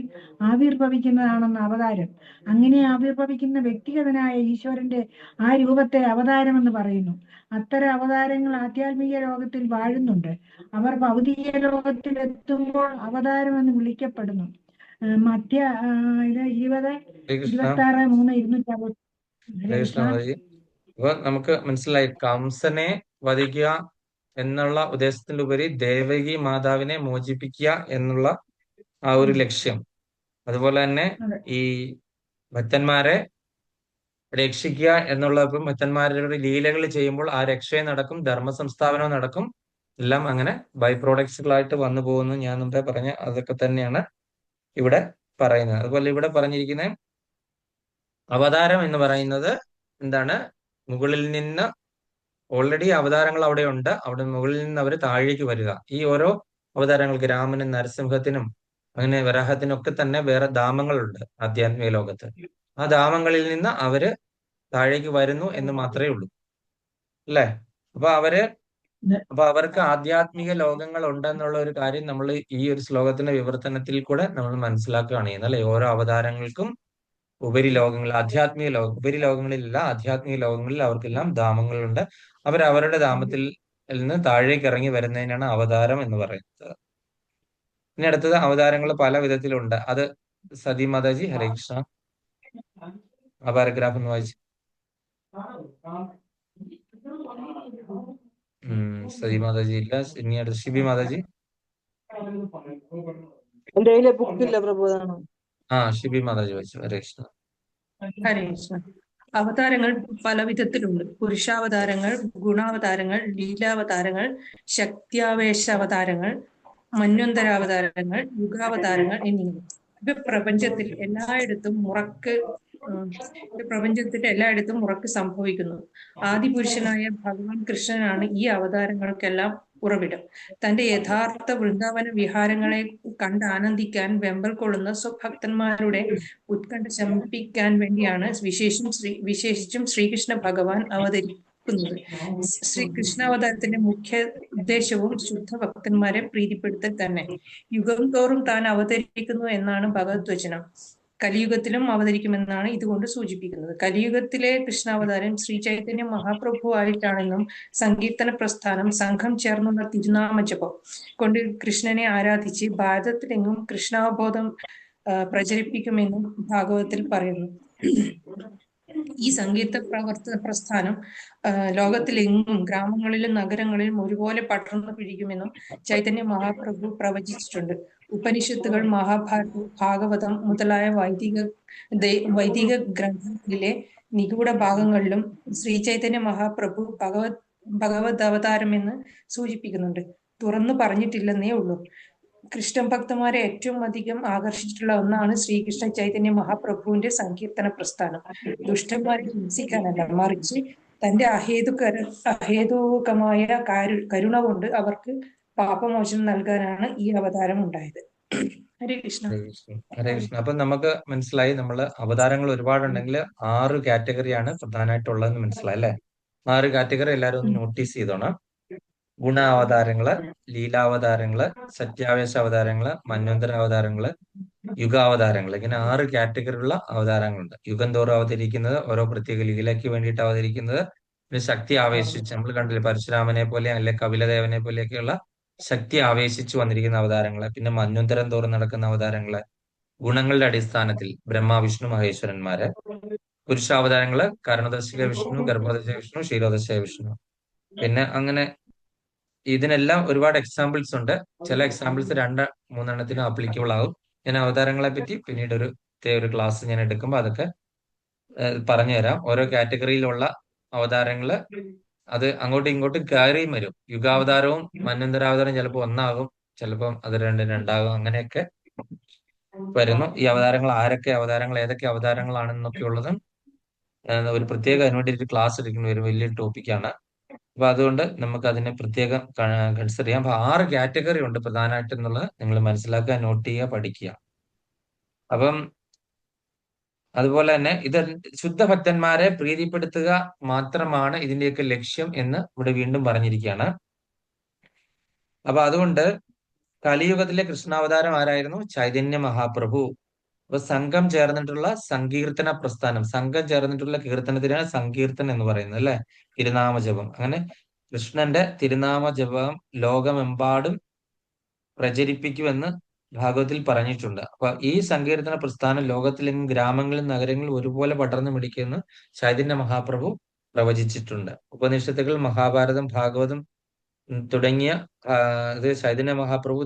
ആവിർഭവിക്കുന്നതാണെന്ന് അവതാരം. അങ്ങനെ ആവിർഭവിക്കുന്ന വ്യക്തിഗതനായ ഈശ്വരന്റെ ആ രൂപത്തെ അവതാരമെന്ന് പറയുന്നു. അത്തരം അവതാരങ്ങൾ ആധ്യാത്മിക ലോകത്തിൽ വാഴുന്നുണ്ട്. അവർ ഭൗതിക ലോകത്തിൽ എത്തുമ്പോൾ അവതാരം എന്ന് വിളിക്കപ്പെടുന്നു. മധ്യ ഇത് 26:3 അപ്പൊ നമുക്ക് മനസ്സിലായി, കംസനെ വധിക്കുക എന്നുള്ള ഉദ്ദേശത്തിലുപരി ദേവകി മാതാവിനെ മോചിപ്പിക്കുക എന്നുള്ള ആ ഒരു ലക്ഷ്യം. അതുപോലെ തന്നെ ഈ ഭക്തന്മാരെ രക്ഷിക്കുക എന്നുള്ള, ഇപ്പം ഭക്തന്മാരുടെ ലീലകൾ ചെയ്യുമ്പോൾ ആ രക്ഷയും നടക്കും, ധർമ്മ സംസ്ഥാപനവും നടക്കും. എല്ലാം അങ്ങനെ ബൈ പ്രോഡക്ട്സുകളായിട്ട് വന്നു പോകുന്നു. ഞാൻ മുമ്പേ പറഞ്ഞ അതൊക്കെ തന്നെയാണ് ഇവിടെ പറയുന്നത്. അതുപോലെ ഇവിടെ പറഞ്ഞിരിക്കുന്ന അവതാരം എന്ന് പറയുന്നത് എന്താണ്? മുകളിൽ നിന്ന് ഓൾറെഡി അവതാരങ്ങൾ അവിടെ ഉണ്ട്. അവിടെ മുകളിൽ നിന്ന് അവർ താഴേക്ക് വരിക. ഈ ഓരോ അവതാരങ്ങൾക്ക്, രാമനും നരസിംഹത്തിനും അങ്ങനെ വരാഹത്തിനും ഒക്കെ തന്നെ വേറെ ധാമങ്ങളുണ്ട് ആധ്യാത്മിക ലോകത്ത്. ആ ധാമങ്ങളിൽ നിന്ന് അവര് താഴേക്ക് വരുന്നു എന്ന് മാത്രമേ ഉള്ളൂ, അല്ലേ? അപ്പൊ അവർക്ക് ആധ്യാത്മിക ലോകങ്ങൾ ഉണ്ടെന്നുള്ള ഒരു കാര്യം നമ്മൾ ഈ ഒരു ശ്ലോകത്തിന്റെ വിവർത്തനത്തിൽ കൂടെ നമ്മൾ മനസ്സിലാക്കുകയാണ് ചെയ്യുന്നത്, അല്ലെ? ഓരോ അവതാരങ്ങൾക്കും ഉപരിലോകങ്ങളിൽ, ഉപരിലോകങ്ങളിലല്ല, ആധ്യാത്മിക ലോകങ്ങളിൽ അവർക്കെല്ലാം ധാമങ്ങളുണ്ട്. അവരവരുടെ ധാമത്തിൽ നിന്ന് താഴേക്ക് ഇറങ്ങി വരുന്നതിനാണ് അവതാരം എന്ന് പറയുന്നത്. ഇനി അടുത്തത്, അവതാരങ്ങൾ പല വിധത്തിലുണ്ട്. അത് സതി മാതാജി, ഹരേ കൃഷ്ണ, ആ പാരഗ്രാഫ് ഒന്ന് വായിച്ചു. സതി മാതാജി ഇല്ല. ഇനി അടുത്ത് ഷിബി മാതാജി. എന്റെ കയ്യിലെ ബുക്കില്ല പ്രഭുതാണ്. ഷിബി മാതാജി വായിച്ചു. ഹരേ കൃഷ്ണ. ഹരേ കൃഷ്ണ. അവതാരങ്ങൾ പല വിധത്തിലുണ്ട്. പുരുഷാവതാരങ്ങൾ, ഗുണാവതാരങ്ങൾ, ലീലാവതാരങ്ങൾ, ശക്തിയാവേശ അവതാരങ്ങൾ, മന്വന്തരാവതാരങ്ങൾ, യുഗാവതാരങ്ങൾ എന്നിങ്ങനെ. ഇത് പ്രപഞ്ചത്തിന്റെ എല്ലായിടത്തും മുറക്ക് സംഭവിക്കുന്നു. ആദിപുരുഷനായ ഭഗവാൻ കൃഷ്ണനാണ് ഈ അവതാരങ്ങൾക്കെല്ലാം ഉറവിടം. തന്റെ യഥാർത്ഥ വൃന്ദാവന വിഹാരങ്ങളെ കണ്ട് ആനന്ദിക്കാൻ വെമ്പൽ കൊള്ളുന്ന സ്വഭക്തന്മാരുടെ ഉത്കണ്ഠ ശമിപ്പിക്കാൻ വേണ്ടിയാണ് വിശേഷിച്ചും ശ്രീകൃഷ്ണ ഭഗവാൻ അവതരിക്കുന്നത്. ശ്രീകൃഷ്ണാവതാരത്തിന്റെ മുഖ്യ ഉദ്ദേശവും ശുദ്ധ ഭക്തന്മാരെ പ്രീതിപ്പെടുത്തൽ തന്നെ. യുഗം തോറും താൻ അവതരിക്കുന്നു എന്നാണ് ഭഗവദ്വചനം. കലിയുഗത്തിലും അവതരിക്കുമെന്നാണ് ഇതുകൊണ്ട് സൂചിപ്പിക്കുന്നത്. കലിയുഗത്തിലെ കൃഷ്ണാവതാരം ശ്രീ ചൈതന്യ മഹാപ്രഭു ആയിട്ടാണെന്നും സങ്കീർത്തന പ്രസ്ഥാനം, സംഘം ചേർന്നുള്ള തിരുനാമജപം കൊണ്ട് കൃഷ്ണനെ ആരാധിച്ച് ഭാരതത്തിലെങ്ങും കൃഷ്ണാവബോധം പ്രചരിപ്പിക്കുമെന്നും ഭാഗവതത്തിൽ പറയുന്നു. ഈ സംഗീത പ്രസ്ഥാനം ലോകത്തിലെങ്ങും ഗ്രാമങ്ങളിലും നഗരങ്ങളിലും ഒരുപോലെ പടർന്നു പിടിക്കുമെന്നും ചൈതന്യ മഹാപ്രഭു പ്രവചിച്ചിട്ടുണ്ട്. ഉപനിഷത്തുകൾ, മഹാഭാരതം, ഭാഗവതം മുതലായ വൈദിക ഗ്രന്ഥങ്ങളിലെ നിഗൂഢ ഭാഗങ്ങളിലും ശ്രീ ചൈതന്യ മഹാപ്രഭു ഭഗവത് അവതാരമെന്ന് സൂചിപ്പിക്കുന്നുണ്ട്. തുറന്നു പറഞ്ഞിട്ടില്ലെന്നേ ഉള്ളൂ. കൃഷ്ണ ഭക്തന്മാരെ ഏറ്റവും അധികം ആകർഷിച്ചിട്ടുള്ള ഒന്നാണ് ശ്രീകൃഷ്ണ ചൈതന്യ മഹാപ്രഭുവിന്റെ സങ്കീർത്തന പ്രസ്ഥാനം. ദുഷ്ടന്മാരെ ഹിംസിക്കാനല്ല, മറിച്ച് തന്റെ അഹേതുകമായ കരുണ കൊണ്ട് അവർക്ക് പാപമോചനം നൽകാനാണ് ഈ അവതാരം ഉണ്ടായത്. ഹരേ കൃഷ്ണ. ഹരേ കൃഷ്ണ. ഹരേ കൃഷ്ണ. അപ്പൊ നമുക്ക് മനസ്സിലായി, നമ്മള് അവതാരങ്ങൾ ഒരുപാടുണ്ടെങ്കിൽ 6 കാറ്റഗറിയാണ് പ്രധാനമായിട്ടുള്ളതെന്ന് മനസ്സിലായി അല്ലെ? 6 കാറ്റഗറി എല്ലാവരും ഒന്ന് നോട്ടീസ് ചെയ്തോണം. ഗുണ അവതാരങ്ങള്, ലീലാവതാരങ്ങള്, സത്യാവേശ അവതാരങ്ങള്, മന്വന്തര അവതാരങ്ങള്, യുഗാവതാരങ്ങൾ, ഇങ്ങനെ 6 കാറ്റഗറിയുള്ള അവതാരങ്ങളുണ്ട്. യുഗം തോറും അവതരിക്കുന്നത്, ഓരോ പ്രത്യേക ലീലയ്ക്ക് വേണ്ടിയിട്ട് അവതരിക്കുന്നത്, പിന്നെ ശക്തി ആവേശിച്ച്, നമ്മൾ കണ്ടില്ലേ പരശുരാമനെ പോലെ അല്ലെ കപിലദേവനെ പോലെയൊക്കെയുള്ള ശക്തി ആവേശിച്ചു വന്നിരിക്കുന്ന അവതാരങ്ങള്, പിന്നെ മന്വന്തരം തോറും നടക്കുന്ന അവതാരങ്ങള്, ഗുണങ്ങളുടെ അടിസ്ഥാനത്തിൽ ബ്രഹ്മ വിഷ്ണു മഹേശ്വരന്മാര്, പുരുഷാവതാരങ്ങള് കരുണദർശക വിഷ്ണു, ഗർഭദർശക വിഷ്ണു, ക്ഷീരോദശക വിഷ്ണു. പിന്നെ അങ്ങനെ ഇതിനെല്ലാം ഒരുപാട് എക്സാമ്പിൾസ് ഉണ്ട്. ചില എക്സാമ്പിൾസ് 2-3 ആപ്ലിക്കബിൾ ആകും. ഞാൻ അവതാരങ്ങളെ പറ്റി പിന്നീട് ഒരു ക്ലാസ് ഞാൻ എടുക്കുമ്പോൾ അതൊക്കെ പറഞ്ഞുതരാം. ഓരോ കാറ്റഗറിയിലുള്ള അവതാരങ്ങള് അത് അങ്ങോട്ടും ഇങ്ങോട്ടും കയറിയും വരും. യുഗാവതാരവും മന്വന്തരാവതാരവും ചിലപ്പോൾ ഒന്നാകും, ചിലപ്പം അത് രണ്ടാകും, അങ്ങനെയൊക്കെ വരുന്നു. ഈ അവതാരങ്ങൾ ആരൊക്കെ അവതാരങ്ങൾ, ഏതൊക്കെ അവതാരങ്ങളാണെന്നൊക്കെ ഉള്ളതും ഒരു പ്രത്യേക അതിനുവേണ്ടി ഒരു ക്ലാസ് എടുക്കുന്ന ഒരു വലിയൊരു ടോപ്പിക്കാണ്. അപ്പൊ അതുകൊണ്ട് നമുക്ക് അതിനെ പ്രത്യേകം കൺസിഡർ ചെയ്യാം. അപ്പൊ 6 കാറ്റഗറി ഉണ്ട് പ്രധാനമായിട്ട് എന്നുള്ളത് നിങ്ങൾ മനസ്സിലാക്കുക, നോട്ട് ചെയ്യുക, പഠിക്കുക. അപ്പം അതുപോലെ തന്നെ ഇത് ശുദ്ധഭക്തന്മാരെ പ്രീതിപ്പെടുത്തുക മാത്രമാണ് ഇതിന്റെയൊക്കെ ലക്ഷ്യം എന്ന് ഇവിടെ വീണ്ടും പറഞ്ഞിരിക്കുകയാണ്. അപ്പൊ അതുകൊണ്ട് കലിയുഗത്തിലെ കൃഷ്ണാവതാരം ആരായിരുന്നു? ചൈതന്യ മഹാപ്രഭു. അപ്പൊ സംഘം ചേർന്നിട്ടുള്ള സങ്കീർത്തന പ്രസ്ഥാനം, സംഘം ചേർന്നിട്ടുള്ള കീർത്തനത്തിനാണ് സങ്കീർത്തനം എന്ന് പറയുന്നത് അല്ലെ? തിരുനാമജപം. അങ്ങനെ കൃഷ്ണന്റെ തിരുനാമജപം ലോകമെമ്പാടും പ്രചരിപ്പിക്കുമെന്ന് ഭാഗവത്തിൽ പറഞ്ഞിട്ടുണ്ട്. അപ്പൊ ഈ സങ്കീർത്തന പ്രസ്ഥാനം ലോകത്തിലെങ്ങും ഗ്രാമങ്ങളിലും നഗരങ്ങളിലും ഒരുപോലെ പടർന്നു പിടിക്കുമെന്ന് ചൈതന്യ മഹാപ്രഭു പ്രവചിച്ചിട്ടുണ്ട്. ഉപനിഷത്തുകൾ, മഹാഭാരതം, ഭാഗവതം തുടങ്ങിയ ഇത് ചൈതന്യ മഹാപ്രഭു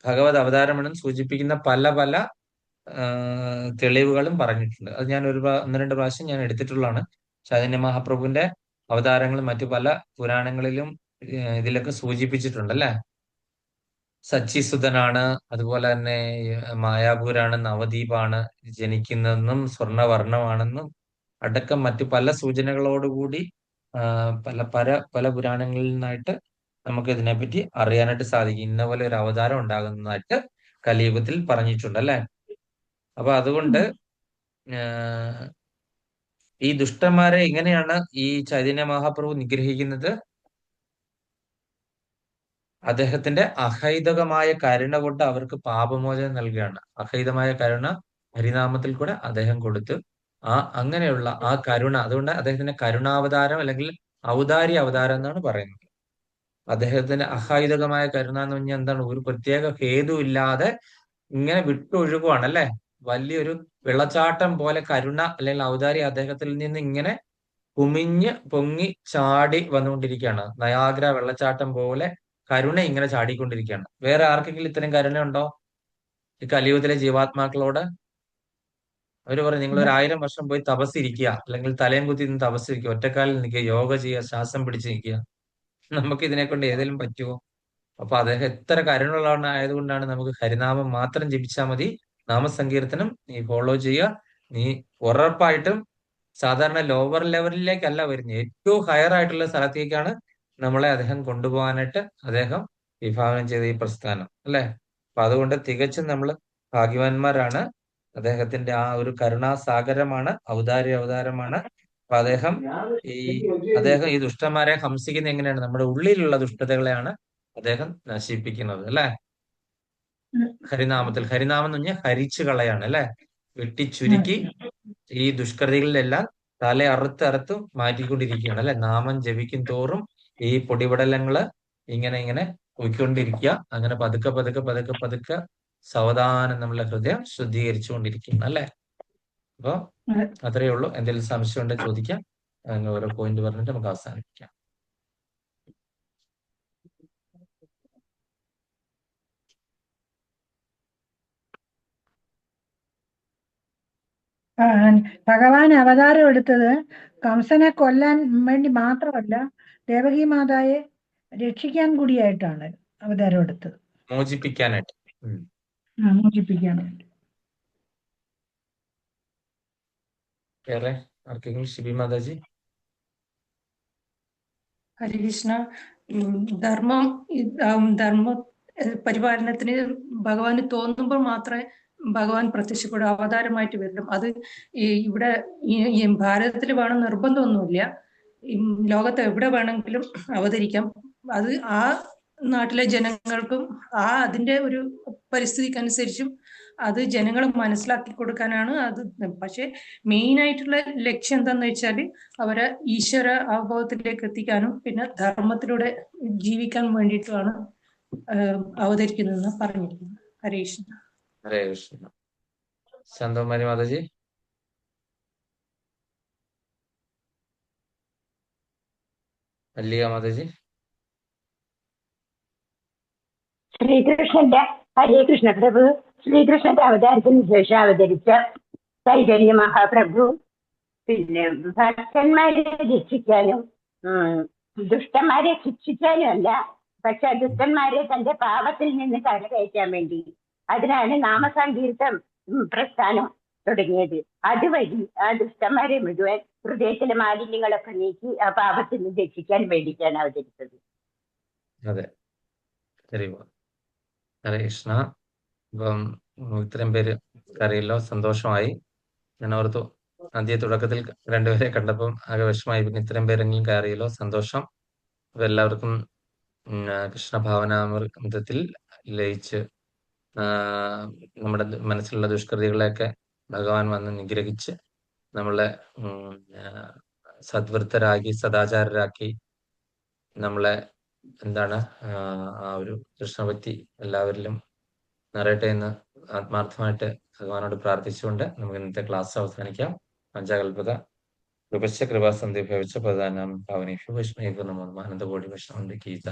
ഭഗവത് അവതാരമെന്ന് സൂചിപ്പിക്കുന്ന പല പല തെളിവുകളും പറഞ്ഞിട്ടുണ്ട്. അത് ഞാൻ 1-2 പ്രാവശ്യം ഞാൻ എടുത്തിട്ടുള്ളതാണ്. ചൈതന്യ മഹാപ്രഭുവിന്റെ അവതാരങ്ങളും മറ്റു പല പുരാണങ്ങളിലും ഇതിലൊക്കെ സൂചിപ്പിച്ചിട്ടുണ്ട് അല്ലെ? സച്ചിസുതനാണ്, അതുപോലെ തന്നെ മായാപൂരാണ്, നവദ്വീപാണ്, ജനിക്കുന്നതെന്നും സ്വർണവർണ്ണമാണെന്നും അടക്കം മറ്റു പല സൂചനകളോടുകൂടി പല പുരാണങ്ങളിൽ നിന്നായിട്ട് നമുക്ക് ഇതിനെപ്പറ്റി അറിയാനായിട്ട് സാധിക്കും. ഇന്ന പോലെ ഒരു അവതാരം ഉണ്ടാകുന്നതായിട്ട് കലിയുഗത്തിൽ പറഞ്ഞിട്ടുണ്ട് അല്ലെ? അപ്പൊ അതുകൊണ്ട് ഈ ദുഷ്ടന്മാരെ എങ്ങനെയാണ് ഈ ചൈതന്യ മഹാപ്രഭു നിഗ്രഹിക്കുന്നത്? അദ്ദേഹത്തിന്റെ അഹൈതകമായ കരുണ കൊണ്ട് അവർക്ക് പാപമോചനം നൽകുകയാണ്. അഹൈതമായ കരുണ ഹരിനാമത്തിൽ കൂടെ അദ്ദേഹം കൊടുത്തു. അങ്ങനെയുള്ള ആ കരുണ, അതുകൊണ്ട് അദ്ദേഹത്തിന്റെ കരുണാവതാരം അല്ലെങ്കിൽ ഔദാര്യ അവതാരം എന്നാണ് പറയുന്നത്. അദ്ദേഹത്തിന്റെ അഹൈതകമായ കരുണ എന്ന് പറഞ്ഞാൽ എന്താണ്? ഒരു പ്രത്യേക ഹേതു ഇല്ലാതെ ഇങ്ങനെ വിട്ടൊഴുകുവാണ് അല്ലെ? വലിയൊരു വെള്ളച്ചാട്ടം പോലെ കരുണ അല്ലെങ്കിൽ ഔദാര്യ അദ്ദേഹത്തിൽ നിന്ന് ഇങ്ങനെ കുമിഞ്ഞ് പൊങ്ങി ചാടി വന്നുകൊണ്ടിരിക്കുകയാണ്. നയാഗ്ര വെള്ളച്ചാട്ടം പോലെ കരുണ ഇങ്ങനെ ചാടിക്കൊണ്ടിരിക്കുകയാണ്. വേറെ ആർക്കെങ്കിലും ഇത്തരം കരുണ ഉണ്ടോ ഈ കലിയുഗത്തിലെ ജീവാത്മാക്കളോട്? അവര് പറയും, നിങ്ങൾ 1000 വർഷം പോയി തപസ്സിരിക്കുക, അല്ലെങ്കിൽ തലയും കുത്തി നിന്ന് തപസ്സിരിക്കുക, ഒറ്റക്കാലിൽ നിൽക്കുക, യോഗ ചെയ്യുക, ശ്വാസം പിടിച്ച് നിൽക്കുക. നമുക്ക് ഇതിനെ കൊണ്ട് ഏതെങ്കിലും പറ്റുമോ? അപ്പൊ അദ്ദേഹം എത്ര കരുണുള്ളവൻ ആയതുകൊണ്ടാണ് നമുക്ക് ഹരിനാമം മാത്രം ജപിച്ചാൽ മതി. നാമസങ്കീർത്തനം നീ ഫോളോ ചെയ്യുക, നീ ഉറപ്പായിട്ടും സാധാരണ ലോവർ ലെവലിലേക്കല്ല വരുന്നത്, ഏറ്റവും ഹയർ ആയിട്ടുള്ള സ്ഥലത്തേക്കാണ് നമ്മളെ അദ്ദേഹം കൊണ്ടുപോകാനായിട്ട് അദ്ദേഹം വിഭാവനം ചെയ്ത ഈ പ്രസ്ഥാനം അല്ലെ? അപ്പൊ അതുകൊണ്ട് തികച്ചും നമ്മൾ ഭാഗ്യവാന്മാരാണ്. അദ്ദേഹത്തിന്റെ ആ ഒരു കരുണാസാഗരമാണ്, ഔദാര്യ അവതാരമാണ്. അപ്പൊ അദ്ദേഹം ഈ ദുഷ്ടന്മാരെ ഹംസിക്കുന്നത് എങ്ങനെയാണ്? നമ്മുടെ ഉള്ളിലുള്ള ദുഷ്ടതകളെയാണ് അദ്ദേഹം നശിപ്പിക്കുന്നത് അല്ലെ? ഹരിനാമത്തിൽ. ഹരിനാമം എന്ന് പറഞ്ഞാൽ ഹരിച്ചു കളയാണ് അല്ലെ? വെട്ടിച്ചുരുക്കി ഈ ദുഷ്കൃതികളിലെല്ലാം തല അറുത്ത് മാറ്റിക്കൊണ്ടിരിക്കുകയാണ് അല്ലെ? നാമം ജപിക്കും തോറും ഈ പൊടിപടലങ്ങള് ഇങ്ങനെ പോയിക്കൊണ്ടിരിക്കുക. അങ്ങനെ പതുക്കെ സാവധാനം നമ്മളെ ഹൃദയം ശുദ്ധീകരിച്ചു കൊണ്ടിരിക്കുന്നു അല്ലെ? അപ്പൊ അതെ. അത്രയേ ഉള്ളൂ. എന്തെങ്കിലും സംശയം ഉണ്ടെങ്കിൽ ചോദിക്കാം. അങ്ങനെ ഓരോ പോയിന്റ് പറഞ്ഞിട്ട് നമുക്ക് അവസാനിപ്പിക്കാം. ആ, ഭഗവാൻ അവതാരം എടുത്തത് കംസനെ കൊല്ലാൻ വേണ്ടി മാത്രമല്ല, ദേവകി മാതായെ രക്ഷിക്കാൻ കൂടിയായിട്ടാണ് അവതാരം എടുത്തത്. മോചിപ്പിക്കാനായിട്ട്. മോചിപ്പിക്കാൻ വേണ്ടി. വേറെ ആർക്കെങ്കിലും? ഷിബി മാതാജി. ഹരികൃഷ്ണ, ധർമ്മം പരിപാലനത്തിന് ഭഗവാന് തോന്നുമ്പോൾ മാത്രമേ ഭഗവാൻ പ്രത്യക്ഷപ്പെടും, അവതാരമായിട്ട് വരണം. അത് ഇവിടെ ഈ ഭാരതത്തിൽ വേണം നിർബന്ധമൊന്നുമില്ല. ലോകത്ത് എവിടെ വേണമെങ്കിലും അവതരിക്കാം. അത് ആ നാട്ടിലെ ജനങ്ങൾക്കും അതിന്റെ ഒരു പരിസ്ഥിതിക്കനുസരിച്ചും അത് ജനങ്ങൾ മനസ്സിലാക്കി കൊടുക്കാനാണ് അത്. പക്ഷെ മെയിൻ ആയിട്ടുള്ള ലക്ഷ്യം എന്താന്ന് വെച്ചാൽ അവരെ ഈശ്വര അവബോധത്തിലേക്ക് എത്തിക്കാനും പിന്നെ ധർമ്മത്തിലൂടെ ജീവിക്കാൻ വേണ്ടിയിട്ടുമാണ് അവതരിക്കുന്നതെന്ന് പറഞ്ഞിരിക്കുന്നത്. ഹരേ കൃഷ്ണ. ഹരേ കൃഷ്ണ. ശാന്തകുമാരി മാതാജി. മല്ലിക മാതാജി. ശ്രീകൃഷ്ണന്റെ ഹരേ കൃഷ്ണ പ്രഭു. ശ്രീകൃഷ്ണന്റെ അവതാരത്തിന് ശേഷം അവതരിച്ച ചൈതന്യ മഹാപ്രഭു പിന്നെ ഭക്തന്മാരെ രക്ഷിക്കാനും ദുഷ്ടന്മാരെ ശിക്ഷിക്കാനും അല്ല, പക്ഷെ ദുഷ്ടന്മാരെ തന്റെ പാപത്തിൽ നിന്ന് കരകയറ്റാൻ വേണ്ടി അതിനാണ് നാമസങ്കീർത്തം പ്രസ്ഥാനം തുടങ്ങിയത്. അതുവഴി ആ ദുഷ്ടന്മാരെ മുഴുവൻ ഹൃദയത്തിലെ മാലിന്യങ്ങളൊക്കെ നീക്കി ആ പാപത്തിൽ നിന്ന് രക്ഷിക്കാൻ വേണ്ടിയിട്ടാണ് അവതരിച്ചത്. അതെ, ഹരേ കൃഷ്ണ. ഇപ്പം ഇത്രയും പേര് അറിയല്ലോ, സന്തോഷമായി. ഞാൻ ഓർത്തു ആദ്യ തുടക്കത്തിൽ രണ്ടുപേരെ കണ്ടപ്പം ആകെ വിഷമായി. പിന്നെ ഇത്രയും പേരെങ്കിലും കയറിയല്ലോ, സന്തോഷം. അപ്പൊ എല്ലാവർക്കും കൃഷ്ണഭാവനാമൃതത്തിൽ ലയിച്ച് നമ്മുടെ മനസ്സിലുള്ള ദുഷ്കൃതികളെയൊക്കെ ഭഗവാൻ വന്ന് നിഗ്രഹിച്ച് നമ്മളെ സദ്വൃത്തരാക്കി സദാചാരരാക്കി നമ്മളെ ആ ഒരു കൃഷ്ണഭക്തി എല്ലാവരിലും നിറയട്ടെ എന്ന് ആത്മാർത്ഥമായിട്ട് ഭഗവാനോട് പ്രാർത്ഥിച്ചുകൊണ്ട് നമുക്ക് ഇന്നത്തെ ക്ലാസ് അവസാനിക്കാം. പഞ്ചകൽപത കൃപശ്ച കൃപാസന്ധി ഭവിച്ച പ്രധാനം പാവനേഷു വൈഷ്ണവ നമോ ആനന്ദകോടി വൈഷ്ണവന്റെ ഗീത.